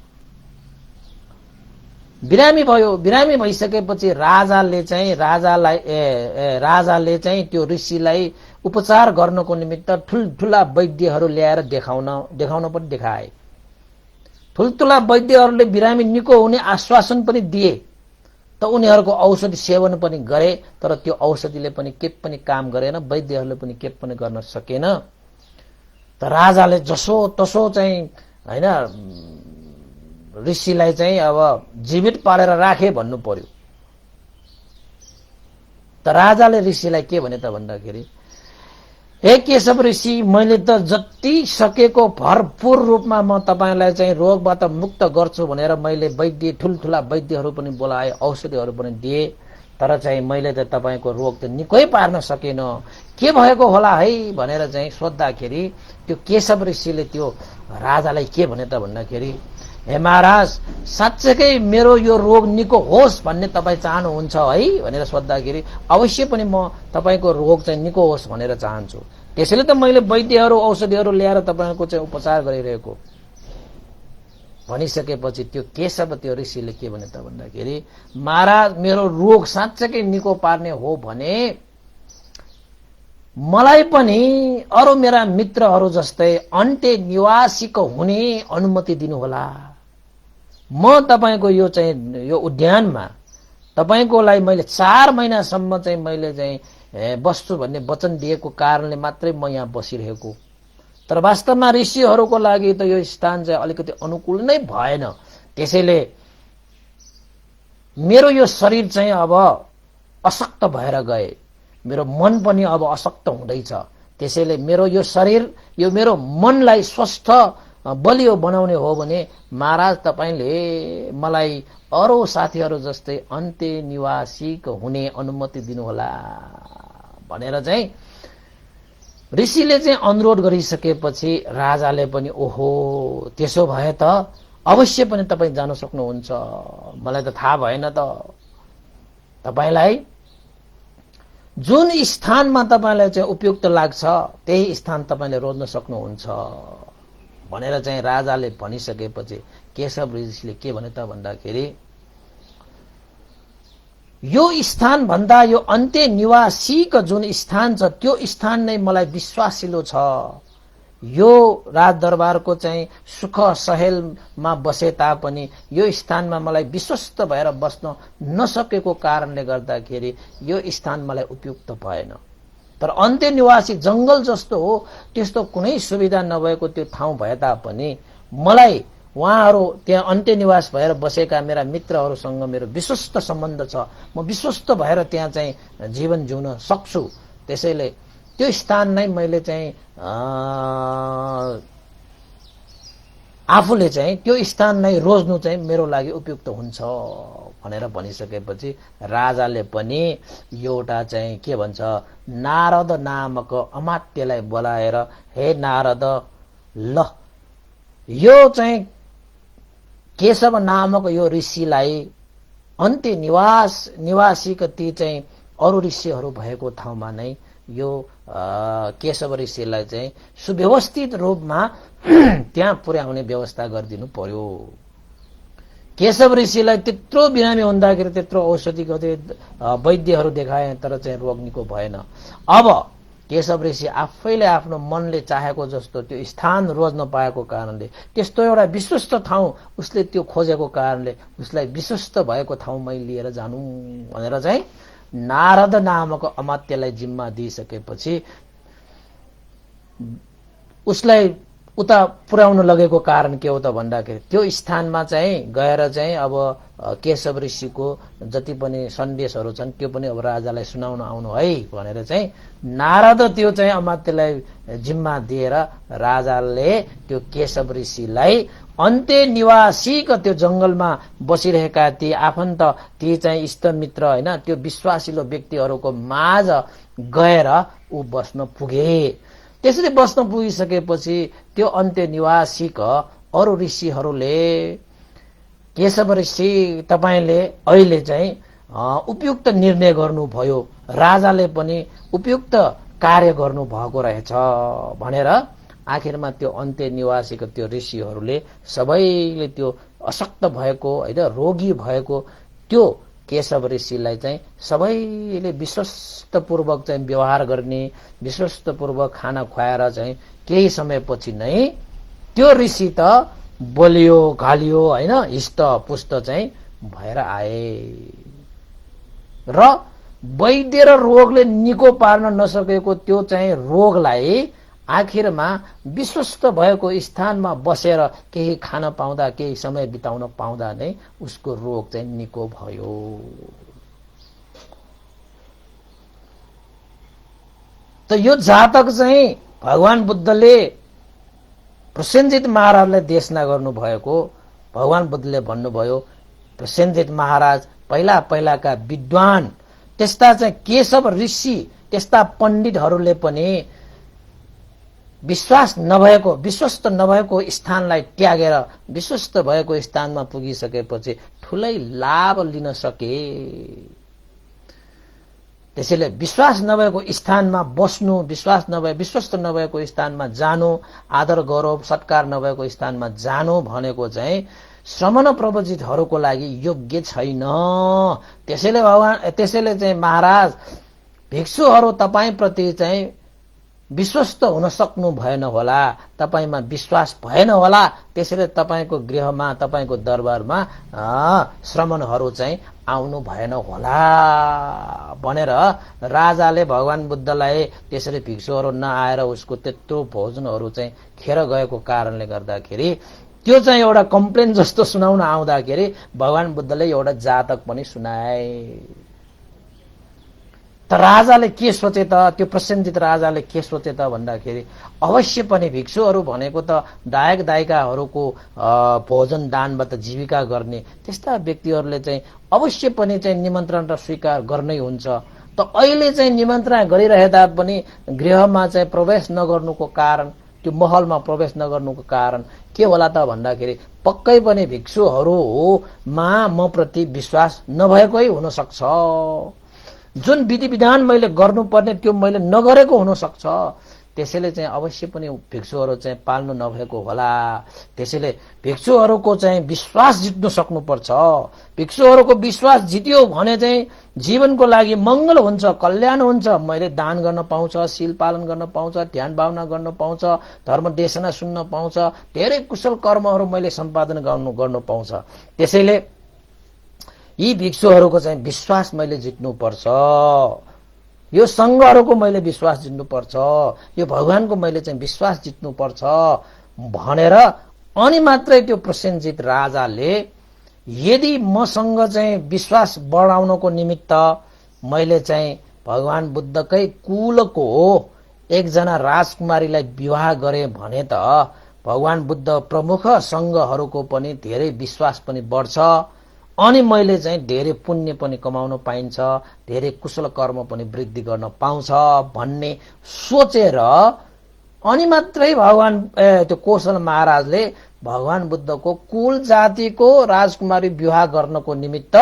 बिरामी भयो। बिरामी भइसकेपछि राजाले चाहिँ त्यो ऋषिलाई उपचार गर्नको निमित्त ठुल्ठुला वैद्यहरू ल्याएर देखाउन पनि देखाए। ठुल्ठुला वैद्यहरूले बिरामी निको हुने आश्वासन पनि दिए। त उनीहरूको औषधि सेवन पनि गरे, तर त्यो औषधिले पनि के पनि काम गरेन, वैद्यहरूले पनि के पनि गर्न सकेन। त राजाले जसो तसो चाहिँ हैन ऋषिलाई चाहिँ अब जीवित पारेर राखे भन्नु पर्यो। त राजाले ऋषिलाई के भने त भन्दाखेरि हे केशव ऋषि, मैले त जति सकेको भरपूर रूपमा म तपाईलाई चाहिँ रोगबाट मुक्त गर्छु भनेर मैले ठुल्ठुला वैद्यहरू पनि बोलाए, औषधिहरू पनि दिए, तर चाहिँ मैले त तपाईको रोग त निकै पार्न सकेन। के भएको होला है भनेर चाहिँ सोद्धाखेरि त्यो केशव ऋषिले त्यो राजालाई के भने त भन्दाखेरि हे महाराज, साँच्चैकै मेरो यो रोग निको होस् भन्ने तपाईँ चाहनुहुन्छ है भनेर सोद्धाखेरि अवश्य पनि म तपाईको रोग चाहिँ निको होस् भनेर चाहन्छु। त्यसैले त मैले वैद्यहरू औषधिहरू ल्याएर तपाईको चाहिँ उपचार गरिरहेको भनिसकेपछि त्यो केशव त्यो ऋषिले के भने त भन्दाखेरि महाराज, मेरो रोग साँच्चैकै निको पार्ने हो भने मलाई पनि अरू मेरा मित्रहरू जस्तै अन्त्य निवासीको हुने अनुमति दिनुहोला। म तपाईको यो चाहिँ यो उद्यानमा तपाईकोलाई मैले 4 महिनासम्म चाहिँ मैले चाहिँ बस्छु भन्ने वचन दिएको कारणले मात्रै म यहाँ बसिरहेको। तर वास्तवमा ऋषिहरूको लागि त यो स्थान चाहिँ अलिकति अनुकूल नै भएन। त्यसैले मेरो यो शरीर चाहिँ अब अशक्त भएर गए, मेरो मन पनि अब अशक्त हुँदैछ। त्यसैले मेरो यो शरीर, यो मेरो मनलाई स्वस्थ बलियो बनाउने हो भने महाराज तपाईले मलाई अरू साथीहरू जस्तै अन्त्य निवासीको हुने अनुमति दिनुहोला भनेर चाहिँ ऋषिले चाहिँ अनुरोध गरिसकेपछि राजाले पनि ओहो त्यसो भए त अवश्य पनि तपाईँ जान सक्नुहुन्छ, मलाई त थाहा भएन त। तपाईलाई जुन स्थानमा तपाईलाई चाहिँ उपयुक्त लाग्छ त्यही स्थान तपाईले रोज्न सक्नुहुन्छ भनेर चाहिँ राजाले भनिसकेपछि केशव ऋषिले के भने त भन्दाखेरि यो स्थान भन्दा यो अन्त्य निवासीको जुन स्थान छ त्यो स्थान नै मलाई विश्वासिलो छ। यो राजदरबारको चाहिँ सुख सहेलमा बसे तापनि यो स्थानमा मलाई विश्वस्त भएर बस्न नसकेको कारणले गर्दाखेरि यो स्थान मलाई उपयुक्त भएन। तर अन्त्य निवासी जंगल जस्तो हो त्यस्तो कुनै सुविधा नभएको त्यो ठाउँ भए तापनि मलाई उहाँहरू त्यहाँ अन्त्य निवास भएर बसेका मेरा मित्रहरूसँग मेरो विश्वस्त सम्बन्ध छ, म विश्वस्त भएर त्यहाँ चाहिँ जीवन जिउन सक्छु। त्यसैले त्यो स्थान नै मैले चाहिँ आफूले चाहिँ त्यो स्थानलाई रोज्नु चाहिँ मेरो लागि उपयुक्त हुन्छ भनेर भनिसकेपछि राजाले पनि एउटा चाहिँ के भन्छ, नारद नामक अमात्यलाई बोलाएर, हे नारद, ल यो चाहिँ केशव नामक यो ऋषिलाई अन्त्य निवासीका ती चाहिँ अरू ऋषिहरू भएको ठाउँमा नै यो केशव ऋषिलाई चाहिँ सुव्यवस्थित रूपमा त्यहाँ पुर्याउने व्यवस्था गरिदिनु पर्यो। केशव ऋषिलाई त्यत्रो बिरामी हुँदाखेरि त्यत्रो औषधि गर्दै वैद्यहरू देखाए तर चाहिँ रोग निको भएन। अब केशव ऋषि आफैले आफ्नो मनले चाहेको जस्तो त्यो स्थान रोज्न पाएको कारणले, त्यस्तो एउटा विश्वस्त ठाउँ उसले त्यो खोजेको कारणले उसलाई विश्वस्त भएको ठाउँमा लिएर जानु भनेर चाहिँ नारद नामक अमात्यलाई जिम्मा दिइसकेपछि उसलाई उता पुर्याउन लगेको कारण के हो त भन्दाखेरि त्यो स्थानमा चाहिँ गएर चाहिँ अब केशव ऋषिको जति पनि सन्देशहरू छन् त्यो पनि अब राजालाई सुनाउन आउनु है भनेर चाहिँ नारद त्यो चाहिँ अमात्यलाई जिम्मा दिएर राजाले त्यो केशव ऋषिलाई अन्त्य निवासीका त्यो जंगलमा बसिरहेका ती आफन्त, ती चाहिँ इष्टमित्र होइन, त्यो विश्वासिलो व्यक्तिहरूको माझ गएर ऊ बस्न पुगे। त्यसरी बस्न पुगिसकेपछि त्यो अन्त्य निवासीका अरू ऋषिहरूले, केशव ऋषि तपाईले अहिले चाहिँ उपयुक्त निर्णय गर्नुभयो, राजाले पनि उपयुक्त कार्य गर्नु भएको रहेछ भनेर आखिरमा त्यो अन्त्य निवासीको त्यो ऋषिहरूले सबैले त्यो अशक्त भएको होइन, रोगी भएको त्यो केशव ऋषिलाई चाहिँ सबैले विश्वस्तपूर्वक चाहिँ व्यवहार गर्ने, विश्वस्तपूर्वक खाना खुवाएर चाहिँ केही समयपछि नै त्यो ऋषि त बलियो घालियो होइन, हिष्ट पुष्ट चाहिँ भएर आए र वैद्य र रोगले निको पार्न नसकेको त्यो चाहिँ रोगलाई आखिरमा विश्वस्त भएको स्थानमा बसेर केही खान पाउँदा, केही समय बिताउन पाउँदा नै उसको रोग चाहिँ निको भयो। त यो जातक चाहिँ भगवान बुद्धले प्रसेनजित महाराजलाई देशना गर्नु भएको। भगवान बुद्धले भन्नुभयो, प्रसेनजित महाराज पहिला पहिलाका विद्वान त्यस्ता चाहिँ केशव ऋषि, त्यस्ता पण्डितहरूले पनि विश्वास नभएको, विश्वस्त नभएको स्थानलाई त्यागेर विश्वस्त भएको स्थानमा पुगिसकेपछि ठूलै लाभ लिन सके। त्यसैले विश्वास नभएको स्थानमा बस्नु, विश्वस्त नभएको स्थानमा जानु, आदर गौरव सत्कार नभएको स्थानमा जानु भनेको चाहिँ श्रमण प्रवजितहरूको लागि योग्य छैन। त्यसैले चाहिँ महाराज भिक्षुहरू तपाईप्रति चाहिँ विश्वस्त हुन सक्नु भएन होला, तपाईमा विश्वास भएन होला, त्यसैले तपाईको गृहमा, तपाईको दरबारमा श्रमणहरू चाहिँ आउनु भएन होला भनेर राजाले भगवान बुद्धलाई त्यसरी भिक्षुहरू नआएर उसको त्यत्रो भोजनहरू चाहिँ खेर गएको कारणले गर्दाखेरि त्यो चाहिँ एउटा कम्प्लेन जस्तो सुनाउन आउँदाखेरि भगवान बुद्धले एउटा जातक पनि सुनाए। त राजाले के सोचे त, त्यो प्रसेनजित राजाले के सोचे त भन्दाखेरि अवश्य पनि भिक्षुहरू भनेको त दायक दायिकाहरूको भोजन दानबाट जीविका गर्ने त्यस्ता व्यक्तिहरूले चाहिँ अवश्य पनि चाहिँ निमन्त्रण र स्वीकार गर्नै हुन्छ। त अहिले चाहिँ निमन्त्रणा गरिरहेता पनि गृहमा चाहिँ प्रवेश नगर्नुको कारण, त्यो महलमा प्रवेश नगर्नुको कारण के होला त भन्दाखेरि पक्कै पनि भिक्षुहरूमा म प्रति विश्वास नभएकै हुन सक्छ। जुन विधि विधान मैले गर्नुपर्ने त्यो मैले नगरेको हुन सक्छ। त्यसैले चाहिँ अवश्य पनि भिक्षुहरू चाहिँ पाल्नु नभएको होला। त्यसैले भिक्षुहरूको चाहिँ विश्वास जित्नु सक्नुपर्छ। भिक्षुहरूको विश्वास जित्यो भने चाहिँ जीवनको लागि मंगल हुन्छ, कल्याण हुन्छ। मैले दान गर्न पाउँछ, शील पालन गर्न पाउँछ, ध्यान भावना गर्न पाउँछ, धर्म देशना सुन्न पाउँछ, धेरै कुशल कर्महरू मैले सम्पादन गर्न पाउँछ। त्यसैले यी भिक्षुहरूको चाहिँ विश्वास मैले जित्नुपर्छ। यो संघहरूको मैले विश्वास जित्नुपर्छ, यो भगवानको मैले चाहिँ विश्वास जित्नुपर्छ भनेर अनि मात्रै त्यो प्रसेनजित राजाले यदि मसँग चाहिँ विश्वास बढाउनको निमित्त मैले चाहिँ भगवान बुद्धकै कुलको एकजना राजकुमारीलाई विवाह गरे भने त भगवान बुद्ध प्रमुख संघहरूको पनि धेरै विश्वास पनि बढ्छ अनि मैले चाहिँ धेरै पुण्य पनि कमाउन पाइन्छ, धेरै कुशल कर्म पनि वृद्धि गर्न पाउँछ भन्ने सोचेर अनि मात्रै भगवान त्यो कौशल महाराजले भगवान बुद्धको कुल जातिको राजकुमारी विवाह गर्नको निमित्त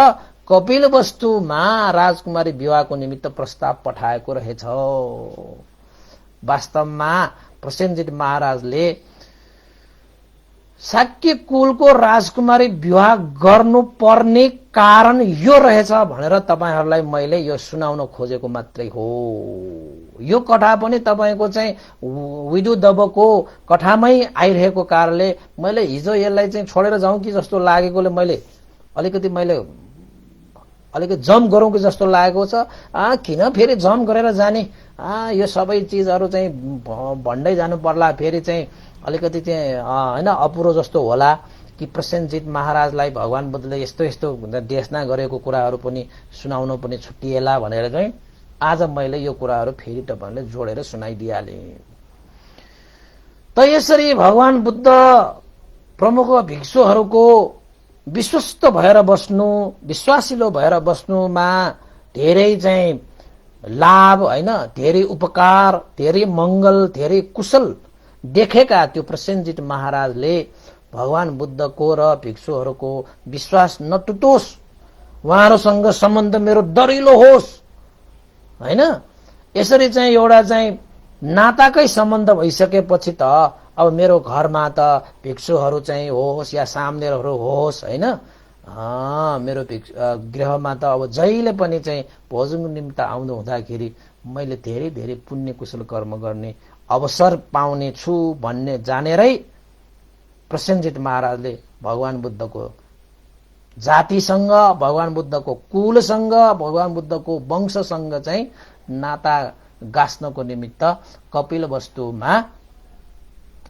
कपिलवस्तुमा राजकुमारी विवाहको निमित्त प्रस्ताव पठाएको रहेछ। वास्तवमा प्रसेनजित महाराजले शाक्य कुलको राजकुमारी विवाह गर्नुपर्ने कारण यो रहेछ भनेर तपाईहरुलाई मैले यो सुनाउन खोजेको मात्रै हो। यो कथा पनि तपाईको चाहिँ विदु दबको कथामै आइरहेको कारणले मैले हिजो यसलाई चाहिँ छोडेर जाउँ कि जस्तो लागेकोले मैले अलिकति जम गरौँ कि जस्तो लागेको छ। किन फेरि जम गरेर जाने, यो सबै चीजहरु चाहिँ भन्दै जानु पर्ला, फेरि चाहिँ अलिकति चाहिँ हैन अपुरो जस्तो होला कि प्रसेनजित महाराजलाई भगवान बुद्धले यस्तो यस्तो देशना गरेको कुराहरु पनि सुनाउन पनि छुट्टिएला भनेर चाहिँ आज मैले यो कुराहरु फेरि तपाईहरुले जोडेर सुनाइदिहाले। त यसरी भगवान बुद्ध प्रमुख भिक्षुहरुको विश्वस्त भएर बस्नु, विश्वासिलो भएर बस्नुमा धेरै चाहिँ लाभ हैन, धेरै उपकार, धेरै मंगल, धेरै कुशल देखेका त्यो प्रसेनजित महाराजले भगवान बुद्धको र भिक्षुहरुको विश्वास नटुटोस्, उहाँहरुसँग सम्बन्ध मेरो दरिलो होस् हैन, यसरी चाहिँ एउटा चाहिँ नाताकै सम्बन्ध भइसकेपछि त अब मेरो घरमा त भिक्षुहरु चाहिँ होस् या सामनेरहरु होस् हैन, मेरो गृहमा त अब जहिले पनि चाहिँ भोजनको निमित्त आउनु हुँदाखेरि मैले धेरै धेरै पुण्य कुशल कर्म गर्ने अवसर पाउने छु भन्ने जानेरै प्रसेनजित महाराजले भगवान बुद्धको जातिसँग, भगवान बुद्धको कुलसँग, भगवान बुद्धको वंशसँग चाहिँ नाता गाँस्नको निमित्त कपिलवस्तुमा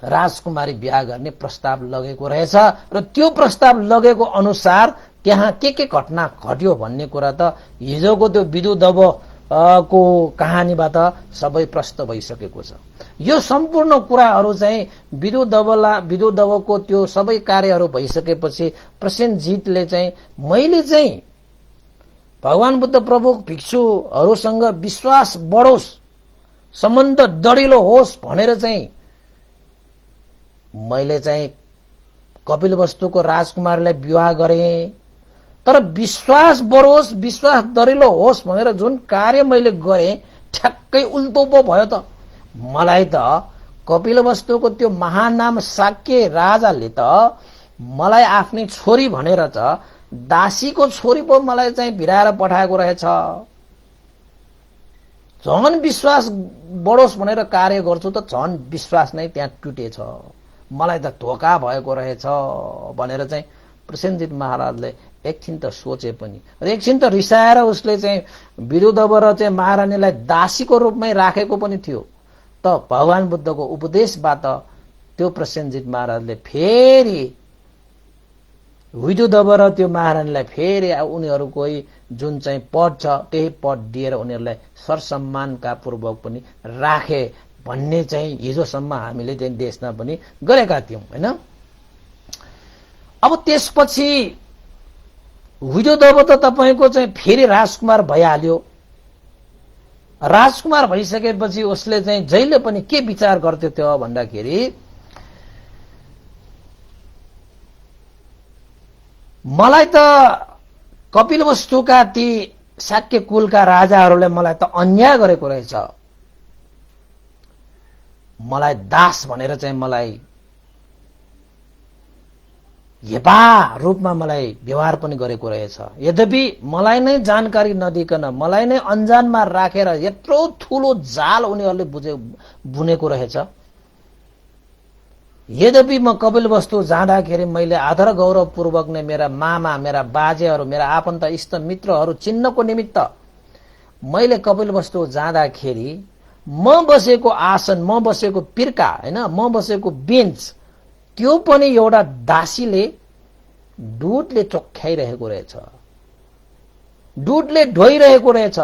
राजकुमारी बिहा गर्ने प्रस्ताव लगेको रहेछ र त्यो प्रस्ताव लगेको अनुसार त्यहाँ के घटना घट्यो भन्ने कुरा त हिजोको त्यो विदु दब को कहानीबाट सबै प्रष्ट भइसकेको छ। यो सम्पूर्ण कुराहरु चाहिँ विदु दबको त्यो सबै कार्यहरु भइसकेपछि प्रसेनजितले चाहिँ मैले चाहिँ भगवान बुद्ध प्रभु भिक्षुहरुसँग विश्वास बढोस्, सम्बन्ध दरिलो होस् भनेर चाहिँ मैले चाहिँ कपिलवस्तुको राजकुमारलाई विवाह गरे। तर विश्वास बढोस्, विश्वास दरिलो होस् भनेर जुन कार्य मैले गरे ठ्याक्कै उल्टो पो भयो त। मलाई त कपिलवस्तुको त्यो महानाम शाक्य राजाले त मलाई आफ्नै छोरी भनेर त दासीको छोरी पो मलाई चाहिँ भिराएर पठाएको रहेछ। झन् विश्वास बढोस् भनेर कार्य गर्छु त झन् विश्वास नै त्यहाँ टुटेछ, मलाई त धोका भएको रहेछ भनेर चाहिँ प्रसेनजित महाराजले एकछिन त सोचे पनि र एकछिन त रिसाएर उसले चाहिँ विरुद्धव र चाहिँ महारानीलाई दासीको रूपमै राखेको पनि थियो। त भगवान बुद्धको उपदेशबाट त्यो प्रसेनजित महाराजले फेरि विदुदव र त्यो महारानीलाई फेरि उनीहरुको जुन चाहिँ पद छ त्यही पद दिएर उनीहरुलाई सरसम्मानका पूर्वक पनि राखे भन्ने चाहिँ हिजोसम्म हामीले चाहिँ देशमा पनि गरेका थियौं हैन। अब त्यसपछि विदुदव त तपाईको चाहिँ फेरि राजकुमार भइहाल्यो। राजकुमार भइसकेपछि उसले चाहिँ जहिले पनि के विचार गर्थ्यो त्यो भन्दाखेरि मलाई त कपिलवस्तुका ती शाक्य कुलका राजाहरूले मलाई त अन्याय गरेको रहेछ, मलाई दास भनेर चाहिँ मलाई हेपा रूपमा मलाई व्यवहार पनि गरेको रहेछ। यद्यपि मलाई नै जानकारी नदिकन मलाई नै अनजानमा राखेर यत्रो ठूलो जाल उनीहरूले बुनेको रहेछ। यद्यपि म कपिलवस्तु जाँदाखेरि मैले आदर गौरव पूर्वक नै मेरा मामा, मेरा बाजेहरू, मेरा आफन्त इष्ट मित्रहरू चिन्नको निमित्त मैले कपिलवस्तु जाँदाखेरि म बसेको आसन, म बसेको पिर्का हैन, म बसेको बेन्च त्यो पनि एउटा दासीले दुधले चोख्याइरहेको रहेछ, दुधले धोइरहेको रहेछ।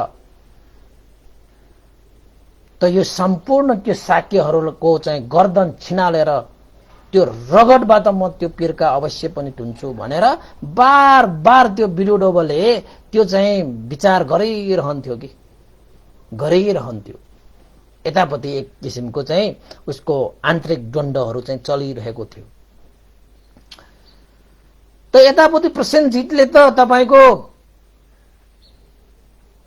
त यो सम्पूर्ण त्यो शाक्यहरूको चाहिँ गर्दन छिनालेर त्यो रगतबाट म त्यो पीरका अवश्य पनि टुन्छु भनेर बार बार त्यो बिरुडोबले त्यो चाहिँ विचार गरिरहन्थ्यो कि गरिरहन्थ्यो। यतापट्टि एक किसिमको चाहिँ उसको आन्तरिक द्वन्द्वहरू चाहिँ चलिरहेको थियो। त यतापट्टि प्रसेनजितले त तपाईको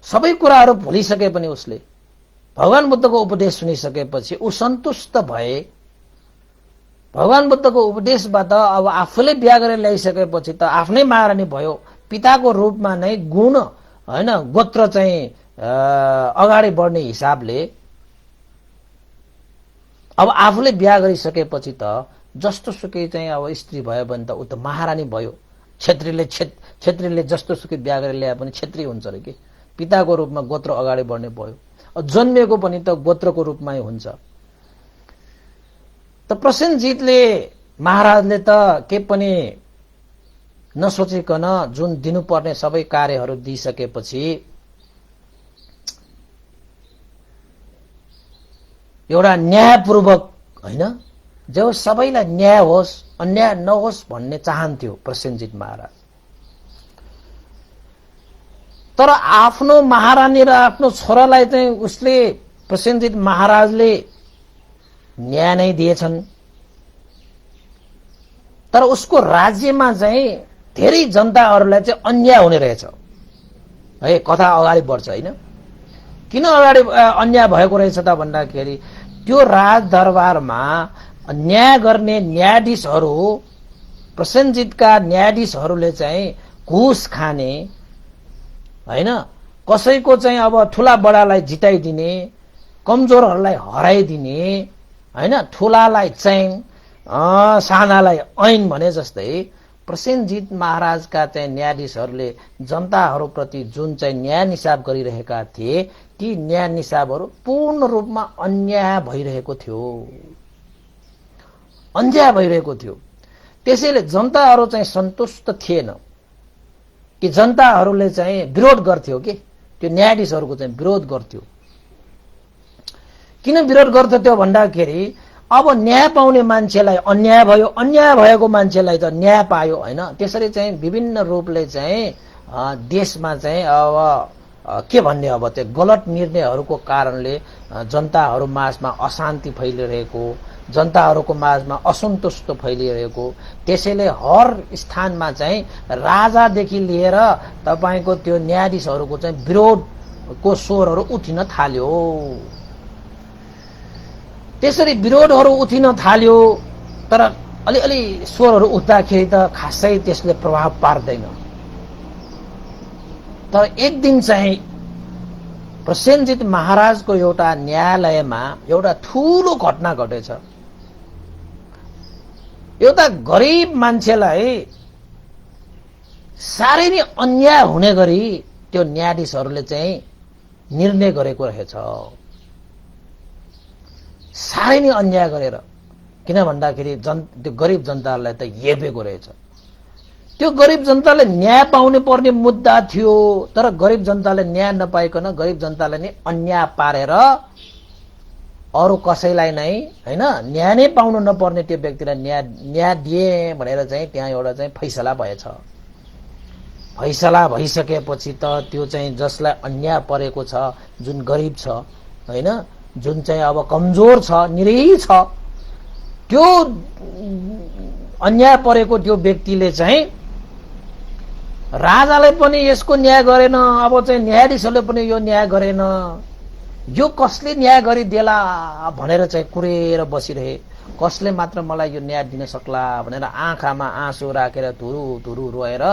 सबै कुराहरू भुलिसके पनि उसले भगवान बुद्धको उपदेश सुनिसकेपछि ऊ सन्तुष्ट भए। भगवान बुद्धको उपदेशबाट अब आफूले बिहा गरेर ल्याइसकेपछि त आफ्नै महारानी भयो। पिताको रूपमा नै गुण हैन गोत्र चाहिँ अगाडि बढ्ने हिसाबले अब आफूले बिहा गरिसकेपछि त जस्तो सुकै चाहिँ अब स्त्री भयो भने त ऊ त महारानी भयो। क्षेत्रीले जस्तो सुकै बिहा गरेर ल्याए पनि क्षेत्री हुन्छ रे कि पिताको रूपमा गोत्र अगाडि बढ्ने भयो। जन्मेको पनि त गोत्रको रूपमै हुन्छ। त प्रसेनजितले महाराजले त के पनि नसोचिकन जुन दिनुपर्ने सबै कार्यहरू दिइसकेपछि एउटा न्यायपूर्वक हैन जो सबैलाई न्याय होस् अन्याय नहोस् भन्ने चाहन्थ्यो प्रसेनजित महाराज। तर आफ्नो महारानी र आफ्नो छोरालाई चाहिँ उसले प्रसेनजित महाराजले न्याय नै दिएछन्। तर उसको राज्यमा चाहिँ धेरै जनताहरूलाई चाहिँ अन्याय हुने रहेछ है। कथा अगाडि बढ्छ हैन। किन अगाडि अन्याय भएको रहेछ त भन्दाखेरि त्यो राजदरबारमा न्याय गर्ने न्यायाधीशहरू प्रसेनजितका न्यायाधीशहरूले चाहिँ घुस खाने हैन। कसैको चाहिँ अब ठूला बडालाई जिताइदिने, कमजोरहरूलाई हराइदिने हैन, ठूलालाई चाहिँ सानालाई ऐन भने जस्तै प्रसेनजित महाराजका चाहिँ न्यायाधीशहरूले जनताहरूप्रति जुन चाहिँ न्याय निसाब गरिरहेका थिए ती न्याय निसाबहरू पूर्ण रूपमा अन्याय भइरहेको थियो। अन्याय भइरहेको थियो। त्यसैले जनताहरू चाहिँ सन्तुष्ट थिएन कि जनताहरूले चाहिँ विरोध गर्थ्यो कि त्यो न्यायाधीशहरूको चाहिँ विरोध गर्थ्यो। किन विरोध गर्थ्यो त्यो भन्दाखेरि अब न्याय पाउने मान्छेलाई अन्याय भयो, अन्याय भएको मान्छेलाई त न्याय पायो हैन। त्यसरी चाहिँ विभिन्न रूपले चाहिँ देशमा चाहिँ अब के भन्ने अब त्यो गलत निर्णयहरूको कारणले जनताहरू माझमा अशान्ति फैलिरहेको, जनताहरूको माझमा असन्तुष्ट फैलिरहेको। त्यसैले हर स्थानमा चाहिँ राजादेखि लिएर तपाईको त्यो न्यायाधीशहरूको चाहिँ विरोधको स्वरहरू उठिन थाल्यो। त्यसरी विरोधहरू उठिन थाल्यो। तर अलिअलि स्वरहरू उठ्दाखेरि त खासै त्यसले प्रभाव पार्दैन। तर एक दिन चाहिँ प्रसेनजित महाराजको एउटा न्यायालयमा एउटा ठूलो घटना घटेछ। एउटा गरिब मान्छेलाई साह्रै नै अन्याय हुने गरी त्यो न्यायाधीशहरूले चाहिँ निर्णय गरेको रहेछ। साह्रै नै अन्याय गरेर। किन भन्दाखेरि त्यो गरिब जनतालाई त हेपेको रहेछ। त्यो गरिब जनताले न्याय पाउनु पर्ने मुद्दा थियो। तर गरिब जनताले न्याय नपाइकन गरिब जनताले नै अन्याय पारेर अरु कसैलाई नै हैन न्याय नै पाउनु नपर्ने त्यो व्यक्तिलाई न्याय दिए भनेर चाहिँ त्यहाँ एउटा चाहिँ फैसला भएछ। फैसला भइसकेपछि त त्यो चाहिँ जसलाई अन्याय परेको छ, जुन गरिब छ हैन, जुन चाहिँ अब कमजोर छ, निरीह छ, त्यो अन्याय परेको त्यो व्यक्तिले चाहिँ राजाले पनि यसको न्याय गरेन, अब चाहिँ न्यायाधीशले पनि यो न्याय गरेन, यो कसले न्याय गरिदेला भनेर चाहिँ कुरेर बसिरहे। कसले मात्र मलाई यो न्याय दिन सक्ला भनेर आँखामा आँसु राखेर धुरु धुरु रोएर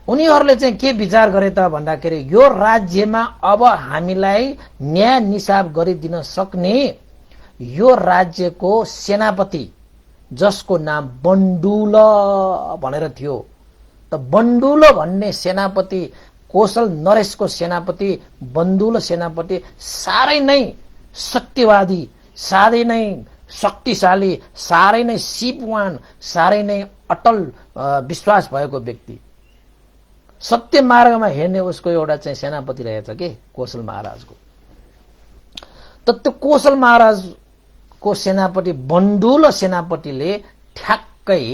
उनीहरूले चाहिँ के विचार गरे त भन्दाखेरि यो राज्यमा अब हामीलाई न्याय निसाब गरिदिन सक्ने यो राज्यको सेनापति जसको नाम बण्डुल भनेर थियो। त बण्डुल भन्ने सेनापति, कौशल नरेशको सेनापति बण्डुल सेनापति साह्रै नै शक्तिवादी, साह्रै नै शक्तिशाली, साह्रै नै सिपवान, साह्रै नै अटल विश्वास भएको व्यक्ति, सत्य मार्गमा हिँड्ने उसको एउटा चाहिँ सेनापति रहेछ के कौशल महाराजको। त त्यो कौशल महाराजको को सेनापति बन्डुल सेनापतिले ठ्याक्कै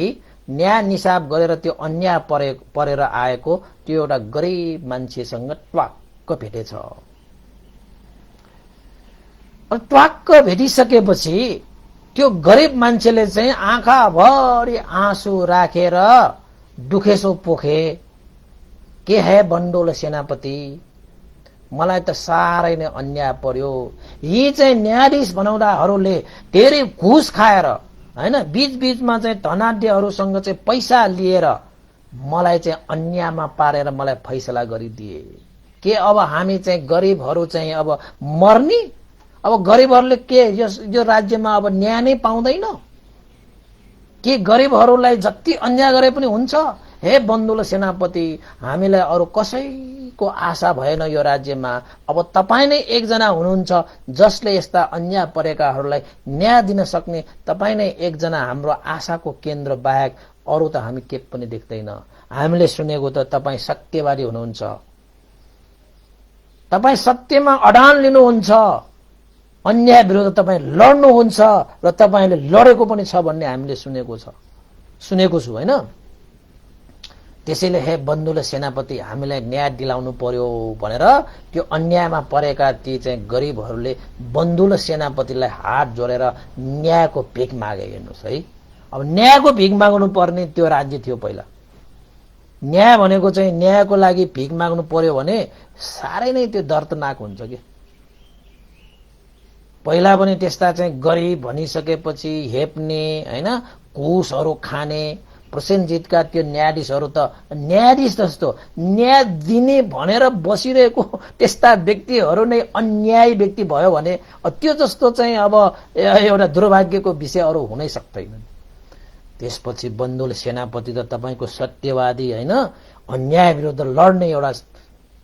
न्याय निसाब गरेर त्यो अन्याय परेर आएको त्यो एउटा गरिब मान्छेसँग ट्वाक्क भेटेछ। ट्वाक्क भेटिसकेपछि त्यो गरिब मान्छेले चाहिँ आँखाभरि आँसु राखेर दुखेसो पोखे, के है बन्डुल सेनापति, मलाई त साह्रै नै अन्याय पर्यो। यी चाहिँ न्यायाधीश बनाउँदाहरूले धेरै घुस खाएर हैन बीचबीचमा चाहिँ धनाढ्यहरूसँग चाहिँ पैसा लिएर मलाई चाहिँ अन्यायमा पारेर मलाई फैसला गरिदिए। के अब हामी चाहिँ गरिबहरू चाहिँ अब मर्ने? अब गरिबहरूले के यो राज्यमा अब न्याय नै पाउँदैन? के गरिबहरूलाई जति अन्याय गरे पनि हुन्छ? हे बन्डुल सेनापति, हामीलाई अरू कसैको आशा भएन यो राज्यमा। अब तपाईँ नै एकजना हुनुहुन्छ जसले यस्ता अन्याय परेकाहरूलाई न्याय दिन सक्ने। तपाईँ नै एकजना हाम्रो आशाको केन्द्र बाहेक अरू त हामी के पनि देख्दैन। हामीले सुनेको त तपाईँ सत्यवादी हुनुहुन्छ, तपाईँ सत्यमा अडान लिनुहुन्छ, अन्याय विरुद्ध तपाईँ लड्नुहुन्छ र तपाईँले लडेको पनि छ भन्ने हामीले सुनेको छु हैन। त्यसैले हे बन्डुल सेनापति, हामीलाई न्याय दिलाउनु पर्यो भनेर त्यो अन्यायमा परेका ती चाहिँ गरिबहरूले बन्डुल सेनापतिलाई हात जोडेर न्यायको भिख मागे। हेर्नुहोस् है, अब न्यायको भिख माग्नु पर्ने त्यो राज्य थियो पहिला। न्याय भनेको चाहिँ न्यायको लागि भिख माग्नु पर्यो भने साह्रै नै त्यो दर्दनाक हुन्छ कि। पहिला पनि त्यस्ता चाहिँ गरिब भनिसकेपछि हेप्ने हैन, घुसहरू खाने प्रसेनजितका त्यो न्यायाधीशहरू त न्यायाधीश जस्तो न्याय दिने भनेर बसिरहेको त्यस्ता व्यक्तिहरू नै अन्यायी व्यक्ति भयो भने त्यो जस्तो चाहिँ अब एउटा दुर्भाग्यको विषय अरू हुनै सक्दैन। त्यसपछि बन्डुल सेनापति त तपाईको सत्यवादी हैन, अन्याय विरुद्ध लड्ने एउटा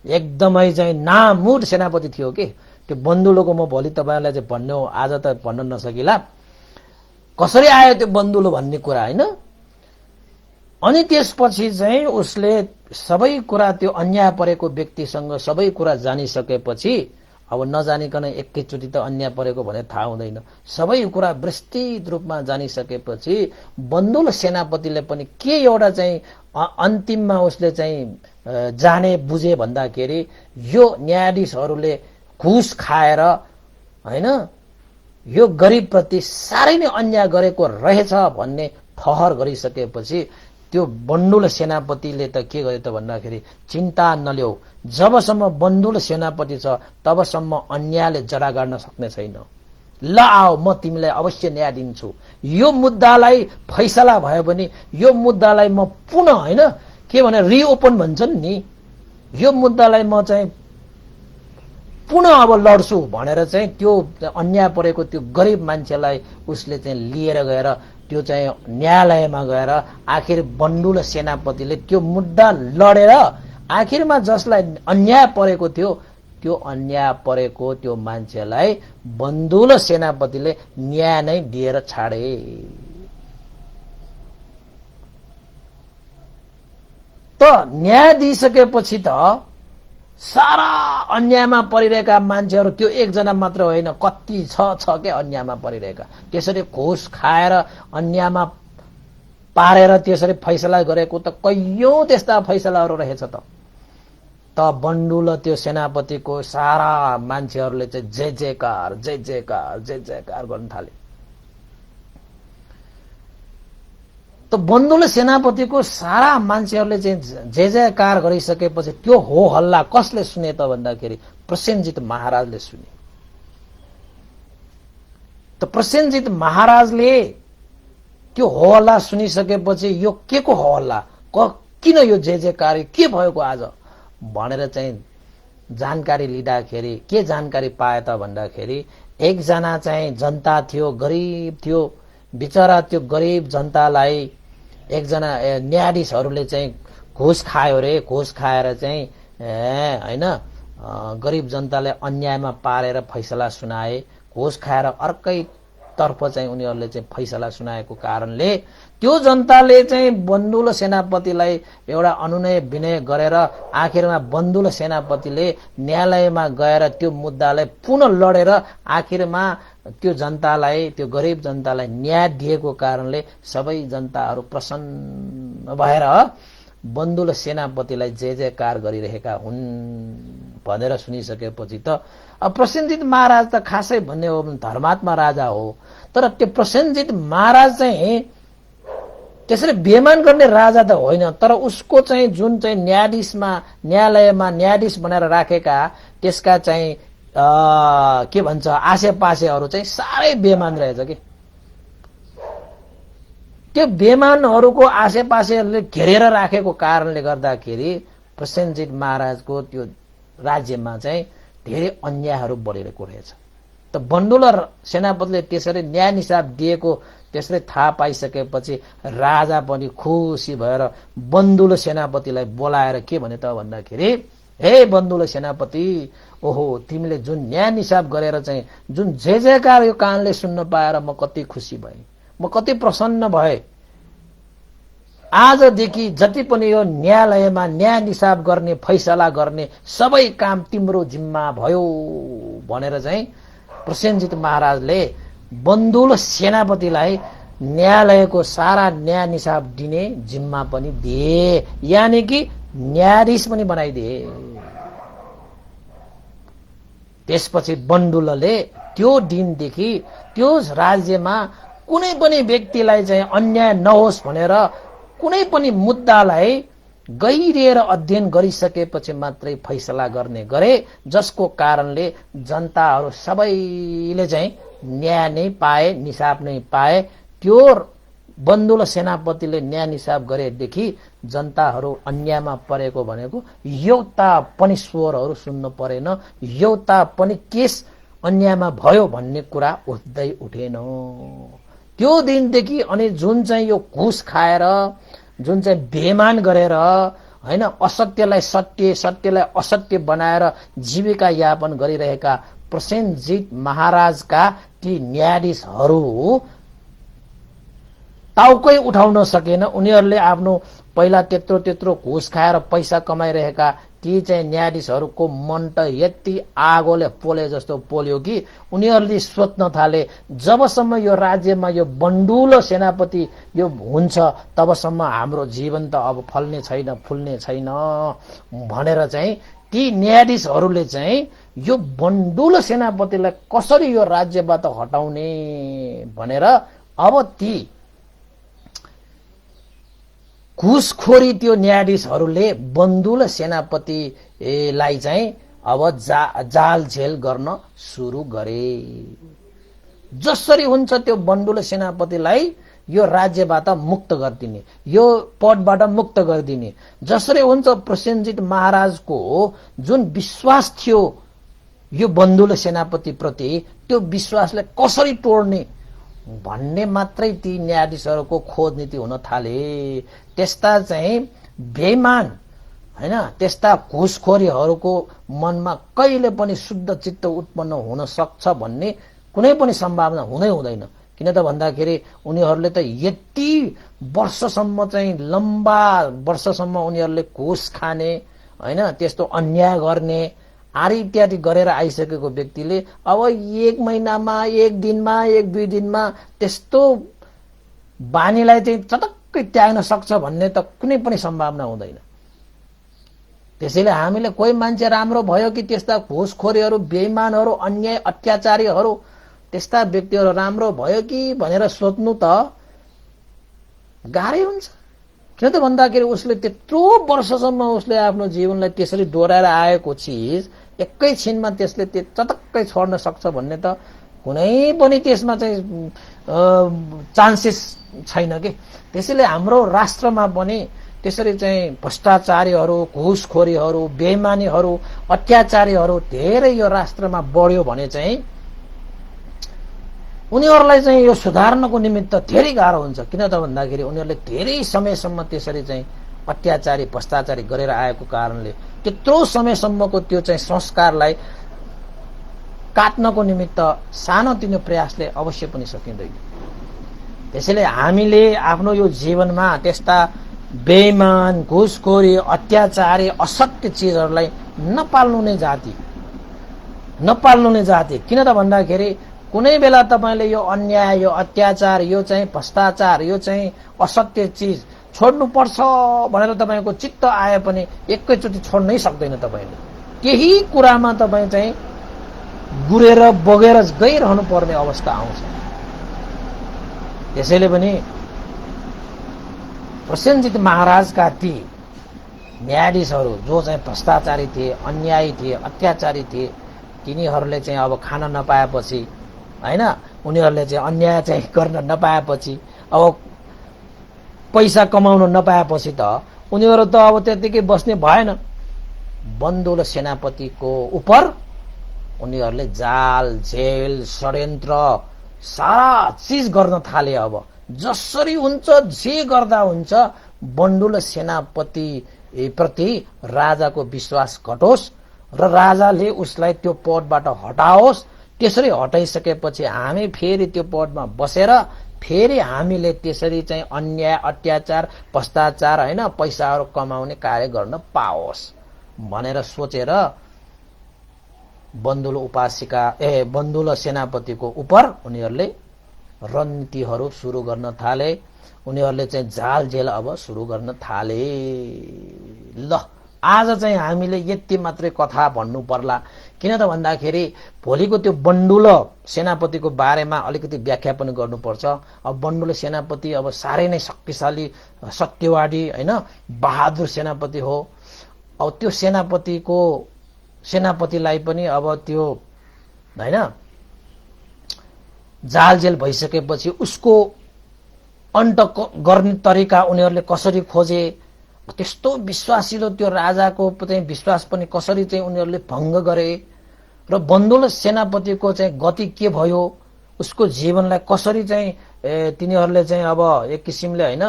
एकदमै चाहिँ नामुर सेनापति थियो कि। त्यो बन्डुलोको म भोलि तपाईलाई चाहिँ भन्नु, आज त भन्न नसकिला कसरी आयो त्यो बन्डुलो भन्ने कुरा हैन। अनि त्यसपछि चाहिँ उसले सबै कुरा त्यो अन्याय परेको व्यक्तिसँग सबै कुरा जानिसकेपछि, अब नजानिकन एकैचोटि त अन्याय परेको भने थाहा हुँदैन, सबै कुरा विस्तृत रूपमा जानिसकेपछि बन्डुल सेनापतिले पनि के एउटा चाहिँ अन्तिममा उसले चाहिँ जाने बुझे भन्दाखेरि यो न्यायाधीशहरूले घुस खाएर हैन यो गरिबप्रति साह्रै नै अन्याय गरेको रहेछ भन्ने ठहर गरिसकेपछि त्यो बन्डुल सेनापतिले त के गर्यो त भन्दाखेरि, चिन्ता नल्याऊ, जबसम्म बन्डुल सेनापति छ तबसम्म अन्यायले जरा गर्न सक्ने छैन। ल आओ, म तिमीलाई अवश्य न्याय दिन्छु। यो मुद्दालाई फैसला भयो भने यो मुद्दालाई म पुनः हैन के भने रिओपन भन्छन् नि, यो मुद्दालाई म चाहिँ पुनः अब लड्छु भनेर चाहिँ त्यो अन्याय परेको त्यो गरिब मान्छेलाई उसले चाहिँ लिएर गएर त्यो चाहिँ न्यायालयमा गएर आखिर बन्डुल सेनापतिले त्यो मुद्दा लडेर आखिरमा जसलाई अन्याय परेको थियो त्यो अन्याय परेको त्यो मान्छेलाई बन्डुल सेनापतिले न्याय नै दिएर छाडे। त न्याय दिइसकेपछि त सारा अन्यायमा परिरहेका मान्छेहरू त्यो एकजना मात्र होइन, कति छ के अन्यायमा परिरहेका, त्यसरी घुस खाएर अन्यायमा पारेर त्यसरी फैसला गरेको त कैयौं त्यस्ता फैसलाहरू रहेछ। त बन्डुल त्यो सेनापतिको सारा मान्छेहरूले चाहिँ जय जयकार जय जयकार जय जयकार गर्न थाले। त बन्डुल सेनापतिको सारा मान्छेहरूले चाहिँ जय जयकार गरिसकेपछि त्यो हो हल्ला कसले सुने त भन्दाखेरि प्रसेनजित महाराजले सुने। त प्रसेनजित महाराजले त्यो हो हल्ला सुनिसकेपछि यो के को हो हल्ला, किन यो जय जयकार, के भएको आज भनेर चाहिँ जानकारी लिँदाखेरि के जानकारी पाए त भन्दाखेरि एकजना चाहिँ जनता थियो, गरिब थियो, बिचरा त्यो गरिब जनतालाई एकजना न्यायाधीशहरूले चाहिँ घुस खायो रे, घुस खाएर चाहिँ हैन गरिब जनतालाई अन्यायमा पारेर फैसला सुनाए। घुस खाएर अर्कै तर्फ चाहिँ उनीहरूले चाहिँ फैसला सुनाएको कारणले त्यो जनताले चाहिँ बन्दुल सेनापतिलाई एउटा अनुनय विनय गरेर आखिरमा बन्दुल सेनापतिले न्यायालयमा गएर त्यो मुद्दालाई पुनः लडेर आखिरमा त्यो जनतालाई, त्यो गरिब जनतालाई न्याय दिएको कारणले सबै जनताहरू प्रसन्न भएर बन्दुल सेनापतिलाई जय जयकार गरिरहेका हुन् भनेर सुनिसकेपछि त अब प्रसेनजित महाराज त खासै भन्ने हो भने धर्मात्मा राजा हो। तर त्यो प्रसेनजित महाराज चाहिँ त्यसरी बेमान गर्ने राजा त होइन, तर उसको चाहिँ जुन चाहिँ न्यायालयमा न्यायाधीश बनाएर राखेका त्यसका चाहिँ के भन्छ आसेपासेहरू चाहिँ साह्रै बेमान रहेछ कि। त्यो बेमानहरूको आसेपासेहरूले घेरेर राखेको कारणले गर्दाखेरि प्रसेनजित महाराजको त्यो राज्यमा चाहिँ धेरै अन्यायहरू बढिरहेको रहेछ। त बन्दुल सेनापतिले त्यसरी न्याय निसाब दिएको त्यसरी थाहा पाइसकेपछि राजा पनि खुसी भएर बन्दुल सेनापतिलाई बोलाएर के भने त भन्दाखेरि, हे बन्दुल सेनापति, ओहो तिमीले जुन न्याय निसाब गरेर चाहिँ जुन जय जयकार यो कानले सुन्न पाएर म कति खुसी भएँ, म कति प्रसन्न भए। आजदेखि जति पनि यो न्यायालयमा न्याय निसाब गर्ने फैसला गर्ने सबै काम तिम्रो जिम्मा भयो भनेर चाहिँ प्रसेनजित महाराजले बन्दुल सेनापतिलाई न्यायालयको सारा न्याय निसाब दिने जिम्मा पनि दिए, यानी कि न्यायाधीश पनि बनाइदिए। त्यसपछि बन्दुलले त्यो दिनदेखि त्यो राज्यमा कुनै पनि व्यक्तिलाई चाहिँ अन्याय नहोस् भनेर कुनै पनि मुद्दालाई गहिरिएर अध्ययन गरिसकेपछि मात्रै फैसला गर्ने गरे, जसको कारणले जनताहरू सबैले चाहिँ न्याय नै पाए, निसाब नै पाए। त्यो बन्दुल सेनापतिले न्याय निसाब गरेदेखि जनताहरू अन्यायमा परेको भनेको एउटा पनि स्वरहरू सुन्न परेन, एउटा पनि केस अन्यायमा भयो भन्ने कुरा उठ्दै उठेन। त्यो दिनदेखि अनि जुन चाहिँ यो घुस खाएर जुन चाहिँ बेमान गरेर हैन असत्यलाई सत्य, सत्यलाई असत्य बनाएर जीविका यापन गरिरहेका प्रसेनजित महाराजका ती न्यायाधीशहरू टाउकै उठाउन सकेन। उनीहरूले आफ्नो पहिला त्यत्रो घुस खाएर पैसा कमाइरहेका ती चाहिँ न्यायाधीशहरूको मन त यति आगोले पोले जस्तो पोल्यो कि उनीहरूले सोच्न थाले, जबसम्म यो राज्यमा यो बन्दुल सेनापति यो हुन्छ तबसम्म हाम्रो जीवन त अब फल्ने छैन, फुल्ने छैन भनेर चाहिँ ती न्यायाधीशहरूले चाहिँ यो बन्दुल सेनापतिलाई कसरी यो राज्यबाट हटाउने भनेर अब ती घुसखोरी त्यो न्यायाधीशहरूले बन्दुल सेनापतिलाई चाहिँ अब जाल झेल गर्न सुरु गरे। जसरी हुन्छ त्यो बन्दुल सेनापतिलाई यो राज्यबाट मुक्त गरिदिने, यो पदबाट मुक्त गरिदिने। जसरी हुन्छ प्रसेनजित महाराजको जुन विश्वास थियो यो बन्दुल सेनापति प्रति, त्यो विश्वासलाई कसरी तोड्ने भन्ने मात्रै ती न्यायाधीशहरूको खोज नीति हुन थाले। त्यस्ता चाहिँ बेइमान हैन, त्यस्ता घुसखोरीहरूको मनमा कहिले पनि शुद्ध चित्त उत्पन्न हुन सक्छ भन्ने कुनै पनि सम्भावना हुँदैन। किन त भन्दाखेरि उनीहरूले त यति वर्षसम्म चाहिँ लम्बा वर्षसम्म उनीहरूले घुस खाने हैन, त्यस्तो अन्याय गर्ने आदि इत्यादि गरेर आइसकेको व्यक्तिले अब एक महिनामा, एक दिनमा, एक दुई दिनमा त्यस्तो बानीलाई चाहिँ चटक्कै त्याग्न सक्छ भन्ने त कुनै पनि सम्भावना हुँदैन। त्यसैले हामीले कोही मान्छे राम्रो भयो कि त्यस्ता घुसखोरीहरू, बेइमानहरू, अन्याय अत्याचारीहरू त्यस्ता व्यक्तिहरू राम्रो भयो कि भनेर सोध्नु त गाह्रै हुन्छ। किन त भन्दाखेरि उसले त्यत्रो वर्षसम्म उसले आफ्नो जीवनलाई त्यसरी दोहोऱ्याएर आएको चिज एकैछिनमा त्यसले चटक्कै छोड्न सक्छ भन्ने त कुनै पनि त्यसमा चाहिँ चान्सेस छैन कि। त्यसैले हाम्रो राष्ट्रमा पनि त्यसरी चाहिँ भ्रष्टाचारीहरू, घुसखोरीहरू, बेइमानीहरू, अत्याचारीहरू धेरै यो राष्ट्रमा बढ्यो भने चाहिँ उनीहरूलाई चाहिँ यो सुधार्नको निमित्त धेरै गाह्रो हुन्छ। किन त भन्दाखेरि उनीहरूले धेरै समयसम्म त्यसरी चाहिँ अत्याचारी भ्रष्टाचारी गरेर आएको कारणले त्यत्रो समयसम्मको त्यो चाहिँ संस्कारलाई काट्नको निमित्त सानोतिनो प्रयासले अवश्य पनि सकिँदैन। त्यसैले हामीले आफ्नो यो जीवनमा त्यस्ता बेइमान, घुसखोरी, अत्याचारी, असत्य चिजहरूलाई नपाल्नु नै जाति। किन त भन्दाखेरि कुनै बेला तपाईले यो अन्याय, यो अत्याचार, यो चाहिँ भ्रष्टाचार, यो चाहिँ असत्य चिज छोड्नु पर्छ भनेर तपाईको चित्त आए पनि एकैचोटि छोड्नै सक्दैन तपाईले। केही कुरामा तपाई चाहिँ गुरेर बगेर गइरहनु पर्ने अवस्था आउँछ। त्यसैले पनि प्रसेनजित महाराजका ती न्यायाधीशहरू जो चाहिँ भ्रष्टाचारी थिए, अन्यायी थिए, अत्याचारी थिए, तिनीहरूले चाहिँ अब खान नपाएपछि हैन, उनीहरूले चाहिँ अन्याय चाहिँ गर्न नपाएपछि, अब पैसा कमाउन नपाएपछि त उनीहरू त अब त्यतिकै बस्ने भएन। बन्दुल सेनापतिको उपर उनीहरूले जाल, जेल, षड्यन्त्र सारा चीज गर्न थाले। अब जसरी हुन्छ, जे गर्दा हुन्छ, बन्दुल सेनापति प्रति राजाको विश्वास घटोस् र राजाले उसलाई त्यो पदबाट हटाओस्। त्यसरी हटाइसकेपछि हामी फेरि त्यो पदमा बसेर फेरि हामीले त्यसरी चाहिँ अन्याय, अत्याचार, भ्रष्टाचार हैन पैसाहरू कमाउने कार्य गर्न पाओस् भनेर सोचेर बन्दुल सेनापतिको उपर उनीहरूले रणनीतिहरू सुरु गर्न थाले। उनीहरूले चाहिँ जाल जेल अब सुरु गर्न थाले। ल आज चाहिँ हामीले यति मात्रै कथा भन्नु पर्ला। किन त भन्दाखेरि भोलिको त्यो बन्दुल सेनापतिको बारेमा अलिकति व्याख्या पनि गर्नुपर्छ। अब बन्दुल सेनापति अब साह्रै नै शक्तिशाली, सत्यवादी हैन, बहादुर सेनापति हो। अब त्यो सेनापतिलाई पनि अब त्यो हैन जाल जेल भइसकेपछि उसको अन्त गर्ने तरिका उनीहरूले कसरी खोजे, त्यस्तो विश्वासिलो त्यो राजाको चाहिँ विश्वास पनि कसरी चाहिँ उनीहरूले भङ्ग गरे र बन्दुल सेनापतिको चाहिँ गति के भयो, उसको जीवनलाई कसरी चाहिँ तिनीहरूले चाहिँ अब एक किसिमले हैन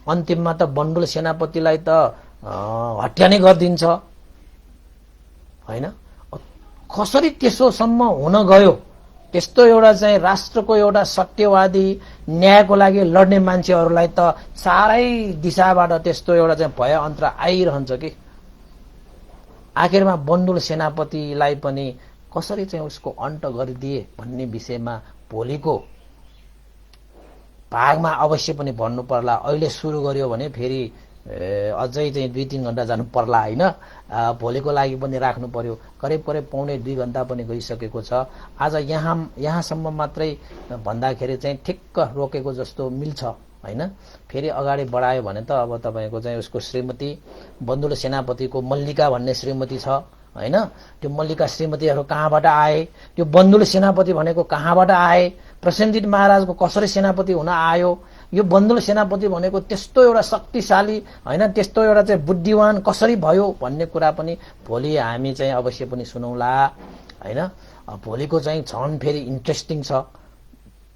अन्तिममा त बन्दुल सेनापतिलाई त हत्या नै गरिदिन्छ हैन। कसरी त्यसोसम्म हुन गयो, त्यस्तो एउटा चाहिँ राष्ट्रको एउटा सत्यवादी, न्यायको लागि लड्ने मान्छेहरूलाई त चारै दिशाबाट त्यस्तो एउटा चाहिँ भय अन्तर आइरहन्छ कि। आखिरमा बन्दुल सेनापतिलाई पनि कसरी चाहिँ उसको अन्त गरिदिए भन्ने विषयमा भोलिको भागमा अवश्य पनि भन्नु पर्ला। अहिले सुरु गर्यो भने फेरि अझै चाहिँ 2-3 घण्टा जानु पर्ला हैन। भोलिको लागि पनि राख्नु पर्यो। करिब 1.5-2 घण्टा पनि गइसकेको छ। आज यहाँसम्म मात्रै भन्दाखेरि चाहिँ ठिक्क रोकेको जस्तो मिल्छ हैन। फेरि अगाडि बढायो भने त अब तपाईको चाहिँ उसको श्रीमती बन्दुल सेनापतिको मल्लिका भन्ने श्रीमती छ हैन। त्यो मल्लिका श्रीमतीहरू कहाँबाट आए, त्यो बन्दुल सेनापति भनेको कहाँबाट आए, प्रसेनजित महाराजको कसरी सेनापति हुन आयो, यो बन्दुल सेनापति भनेको त्यस्तो एउटा शक्तिशाली हैन, त्यस्तो एउटा चाहिँ बुद्धिमान कसरी भयो भन्ने कुरा पनि भोलि हामी चाहिँ अवश्य पनि सुनौला हैन। भोलिको चाहिँ झन् फेरि इन्ट्रेस्टिङ छ,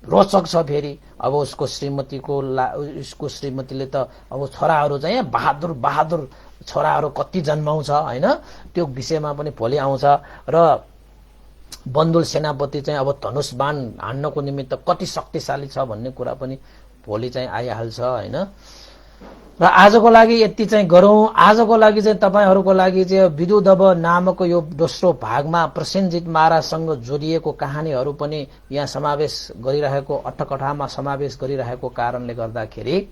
रोचक छ। फेरि अब उसको श्रीमतीले त अब छोराहरू चाहिँ बहादुर छोराहरू कति जन्माउँछ हैन, त्यो विषयमा पनि भोलि आउँछ। र बन्दुल सेनापति चाहिँ अब धनुष बाण हान्नको निमित्त कति शक्तिशाली छ भन्ने कुरा पनि भोलि चाहिँ आइहाल्छ हैन। र आजको लागि यति चाहिँ गरौँ। आजको लागि चाहिँ तपाईहरूको लागि चाहिँ विदुदव नामक यो दोस्रो भागमा प्रसेनजित महाराजसँग जोडिएको कहानीहरू पनि यहाँ समावेश गरिरहेको, अट्टकथामा समावेश गरिरहेको कारणले गर्दाखेरि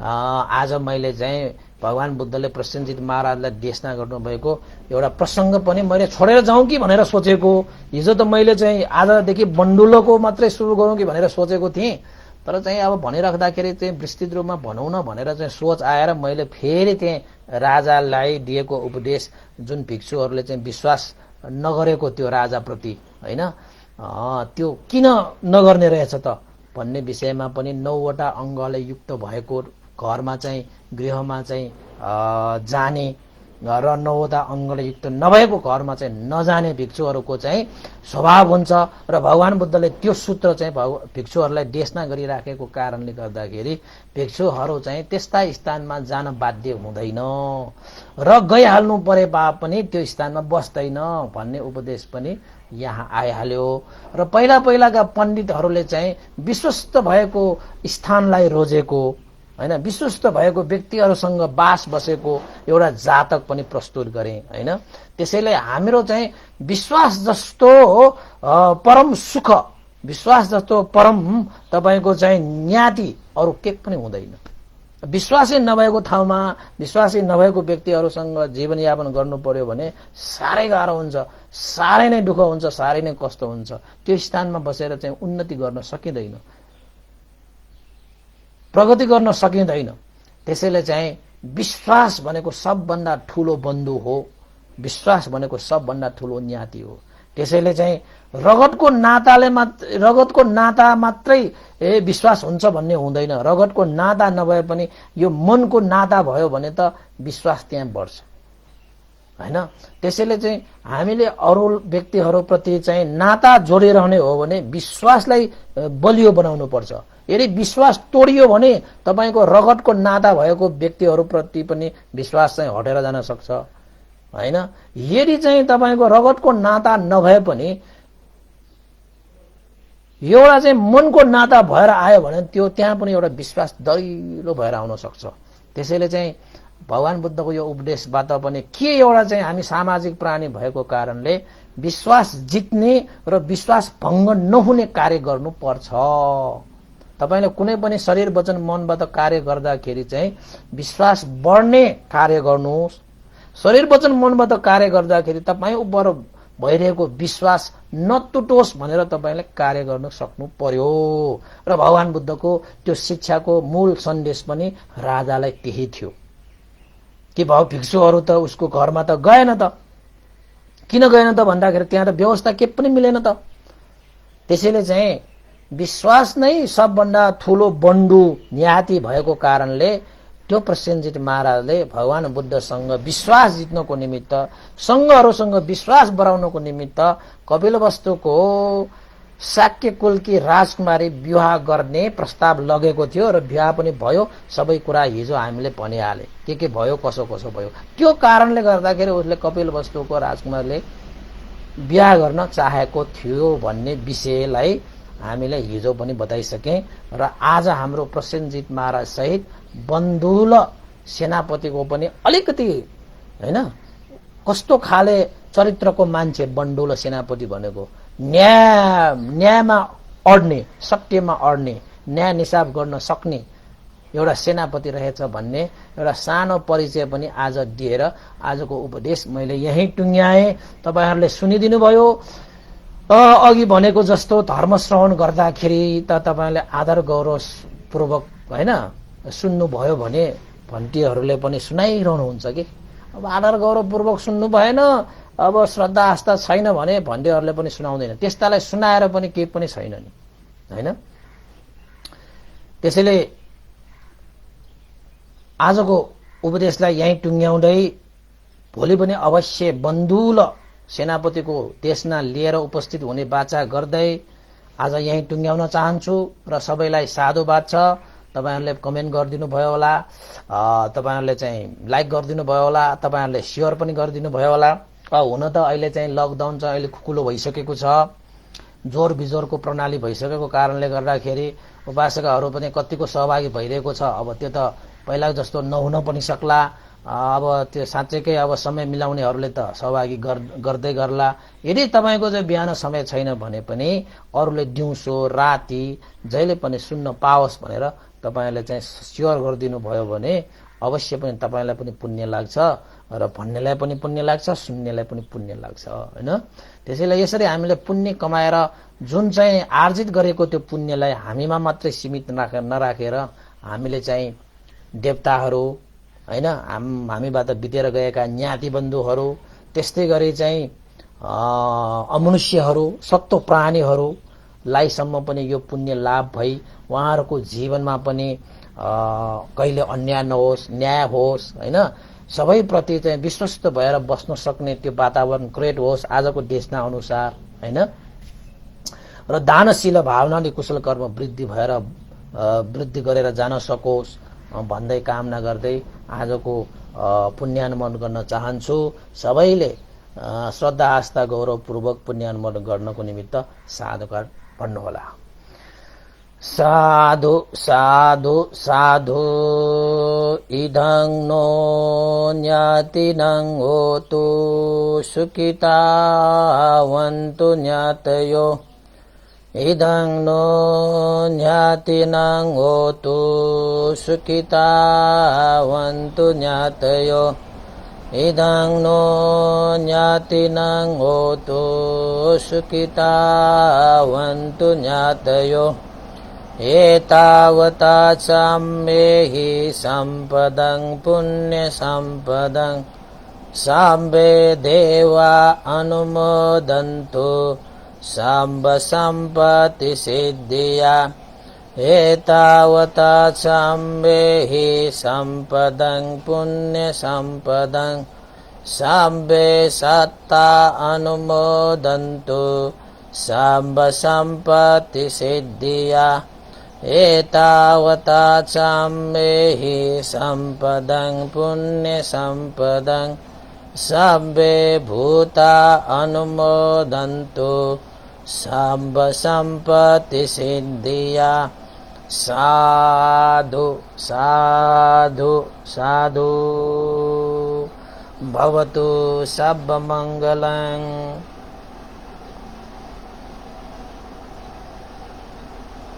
आज मैले चाहिँ भगवान बुद्धले प्रसेनजित महाराजलाई देशना गर्नुभएको एउटा प्रसङ्ग पनि मैले छोडेर जाउँ कि भनेर सोचेको। हिजो त मैले चाहिँ आजदेखि बन्दुलको मात्रै सुरु गरौँ कि भनेर सोचेको थिएँ, तर चाहिँ अब भनिराख्दाखेरि चाहिँ विस्तृत रूपमा भनौँ न भनेर चाहिँ सोच आएर मैले फेरि त्यहाँ राजालाई दिएको उपदेश जुन भिक्षुहरूले चाहिँ विश्वास नगरेको त्यो राजाप्रति हैन, त्यो किन नगर्ने रहेछ त भन्ने विषयमा पनि 9वटा अङ्गले युक्त भएको घरमा चाहिँ गृहमा चाहिँ जाने र 9वटा अङ्गले युक्त नभएको घरमा चाहिँ नजाने भिक्षुहरूको चाहिँ स्वभाव हुन्छ। र भगवान बुद्धले त्यो सूत्र चाहिँ भिक्षुहरूलाई देशना गरिराखेको कारणले गर्दाखेरि भिक्षुहरू चाहिँ त्यस्ता स्थानमा जान बाध्य हुँदैन र गइहाल्नु परे पनि त्यो स्थानमा बस्दैन भन्ने उपदेश पनि यहाँ आइहाल्यो र पहिलाका पण्डितहरूले चाहिँ विश्वस्त भएको स्थानलाई रोजेको हैन, विश्वस्त भएको व्यक्तिहरूसँग बास बसेको एउटा जातक पनि प्रस्तुत गरे हैन। त्यसैले हाम्रो चाहिँ विश्वास जस्तो परम सुख, विश्वास जस्तो परम तपाईको चाहिँ न्याति अरु के पनि हुँदैन। विश्वासै नभएको ठाउँमा, विश्वासै नभएको व्यक्तिहरूसँग जीवनयापन गर्नु पर्यो भने साह्रै गाह्रो हुन्छ, साह्रै नै दुःख हुन्छ, साह्रै नै कष्ट हुन्छ। त्यो स्थानमा बसेर चाहिँ उन्नति गर्न सकिँदैन, प्रगति गर्न सकिँदैन। त्यसैले चाहिँ विश्वास भनेको सबभन्दा ठूलो बन्धु हो, विश्वास भनेको सबभन्दा ठूलो न्याति हो। त्यसैले चाहिँ रगतको नाता मात्रै विश्वास हुन्छ भन्ने हुँदैन। रगतको नाता नभए पनि यो मनको नाता भयो भने त विश्वास त्यहाँ बढ्छ हैन। त्यसैले चाहिँ हामीले अरू व्यक्तिहरूप्रति चाहिँ नाता जोडिरहने हो भने विश्वासलाई बलियो बनाउनु पर्छ। यदि विश्वास तोडियो भने तपाईको रगतको नाता भएको व्यक्तिहरूप्रति पनि विश्वास चाहिँ हटेर जान सक्छ हैन। यदि चाहिँ तपाईको रगतको नाता नभए पनि एउटा चाहिँ मनको नाता भएर आयो भने त्यो त्यहाँ पनि एउटा विश्वास दरिलो भएर आउन सक्छ। त्यसैले चाहिँ भगवान बुद्धको यो उपदेशबाट पनि के एउटा चाहिँ हामी सामाजिक प्राणी भएको कारणले विश्वास जित्ने र विश्वास भङ्ग नहुने कार्य गर्नुपर्छ। तपाईले कुनै पनि शरीर वचन मनबाट कार्य गर्दाखेरि चाहिँ विश्वास बढ्ने कार्य गर्नुहोस्। शरीर वचन मनबाट कार्य गर्दाखेरि तपाईँ उपर भइरहेको विश्वास नटुटोस् भनेर तपाईले कार्य गर्न सक्नु पर्यो। र भगवान बुद्धको त्यो शिक्षाको मूल सन्देश पनि राजालाई त्यही थियो कि भाउ भिक्षुहरू त उसको घरमा त गएन त, किन गएन त भन्दाखेरि त्यहाँ त व्यवस्था के पनि मिलेन त। त्यसैले चाहिँ विश्वास नै सबभन्दा ठूलो बन्धु न्याति भएको कारणले त्यो प्रसेनजित महाराजले भगवान बुद्धसँग विश्वास जित्नको निमित्त, संघहरूसँग विश्वास बढाउनको निमित्त कपिलवस्तुको शाक्य कुलकी राजकुमारी विवाह गर्ने प्रस्ताव लगेको थियो र विवाह पनि भयो। सबै कुरा हिजो हामीले भनिहाले के भयो, कसो कसो भयो। त्यो कारणले गर्दाखेरि उसले कपिलवस्तुको राजकुमारले विवाह गर्न चाहेको थियो भन्ने विषयलाई हामीले हिजो पनि बताइसके। र आज हाम्रो प्रसेनजित महाराज सहित बन्धुल सेनापतिको पनि अलिकति हैन कस्तो खाले चरित्रको मान्छे बन्धुल सेनापति भनेको, न्यायमा अड्ने, सत्यमा अड्ने, न्याय निसाब गर्न सक्ने एउटा सेनापति रहेछ भन्ने एउटा सानो परिचय पनि आज दिएर आजको उपदेश मैले यही टुङ्ग्याएँ। तपाईहरूले सुनिदिनु भयो। अघि भनेको जस्तो धर्म श्रवण गर्दाखेरि त तपाईले आदर गौरव पूर्वक हैन सुन्नुभयो भने भन्टीहरूले पनि सुनाइरहनुहुन्छ कि। अब आदर गौरव पूर्वक सुन्नु भएन, अब श्रद्धा आस्था छैन भने भन्टीहरूले पनि सुनाउँदैन। त्यस्तालाई सुनाएर पनि केही पनि छैन नि हैन। त्यसैले आजको उपदेशलाई यही टुङ्ग्याउँदै भोलि पनि अवश्य बन्धुल सेनापतिको देशना लिएर उपस्थित हुने बाचा गर्दै आज यही टुङ्ग्याउन चाहन्छु। र सबैलाई साधुवाद छ। तपाईहरुले कमेन्ट गरिदिनु भयो होला, तपाईहरुले चाहिँ लाइक गरिदिनु भयो होला, तपाईहरुले शेयर पनि गरिदिनु भयो होला। हुन त अहिले चाहिँ लकडाउन चाहिँ अहिले खुकुलो भइसकेको छ, जोर बिजोरको प्रणाली भइसकेको कारणले गर्दाखेरि उपासकहरू पनि कतिको सहभागी भइरहेको छ। अब त्यो त पहिला जस्तो नहुन पनि सक्ला। अब त्यो साँच्चैकै अब समय मिलाउनेहरूले त सहभागी गर्दै गर्ला। यदि तपाईको चाहिँ बिहान समय छैन भने पनि अरूले दिउँसो राति जहिले पनि सुन्न पाओस् भनेर तपाईले चाहिँ शेयर गरिदिनु भयो भने अवश्य पनि तपाईलाई पनि पुण्य लाग्छ र भन्नेलाई पनि पुण्य लाग्छ, सुन्नेलाई पनि पुण्य लाग्छ हैन। त्यसैले यसरी हामीले पुण्य कमाएर जुन चाहिँ आर्जित गरेको त्यो पुण्यलाई हामीमा मात्रै सीमित नराखेर हामीले चाहिँ देवताहरू हैन, हामीबाट बितेर गएका ज्ञाति बन्धुहरू, त्यस्तै गरी चाहिँ अमनुष्यहरू, सत्व प्राणीहरूलाई सम्म पनि यो पुण्य लाभ भई उहाँहरूको जीवनमा पनि कहिले अन्याय नहोस्, न्याय होस् हैन, सबैप्रति चाहिँ विश्वस्त भएर बस्न सक्ने त्यो वातावरण क्रिएट होस् आजको देशना अनुसार हैन। र दानशील भावनाले कुशल कर्म वृद्धि गरेर जान सकोस् भन्दै कामना गर्दै आजको पुण्यानुमोदन गर्न चाहन्छु। सबैले श्रद्धा आस्था गौरवपूर्वक पुण्य अनुमोदन गर्नको निमित्त साधुकार भन्नुहोला। साधु साधु साधु इदं नो ज्ञातिनं होतु सुखितावन्तु ज्ञातयो इदं नो ज्ञातिनं होतु सुखितावन्तु ज्ञातयो इदं नो ज्ञातिनं होतु सुखितावन्तु ज्ञातयो एतावता साम्येहि सम्पदं पुण्यसम्पदं साम्बे देवा अनुमोदन्तु साम्ब सम्पत्तिसिद्धिया एतावता साम्येहि सम्पदं पुण्यसम्पदं साम्बे सत्ता अनुमोदन्तु साम्ब सम्पत्तिसिद्धिया एतावता साम्येहि सम्पदं पुण्यसम्पदं सब्बे भूता अनुमोदन्तु साम्ब सम्पत्तिसिद्धिया साधु साधु साधु भवतु सर्वमङ्गलं।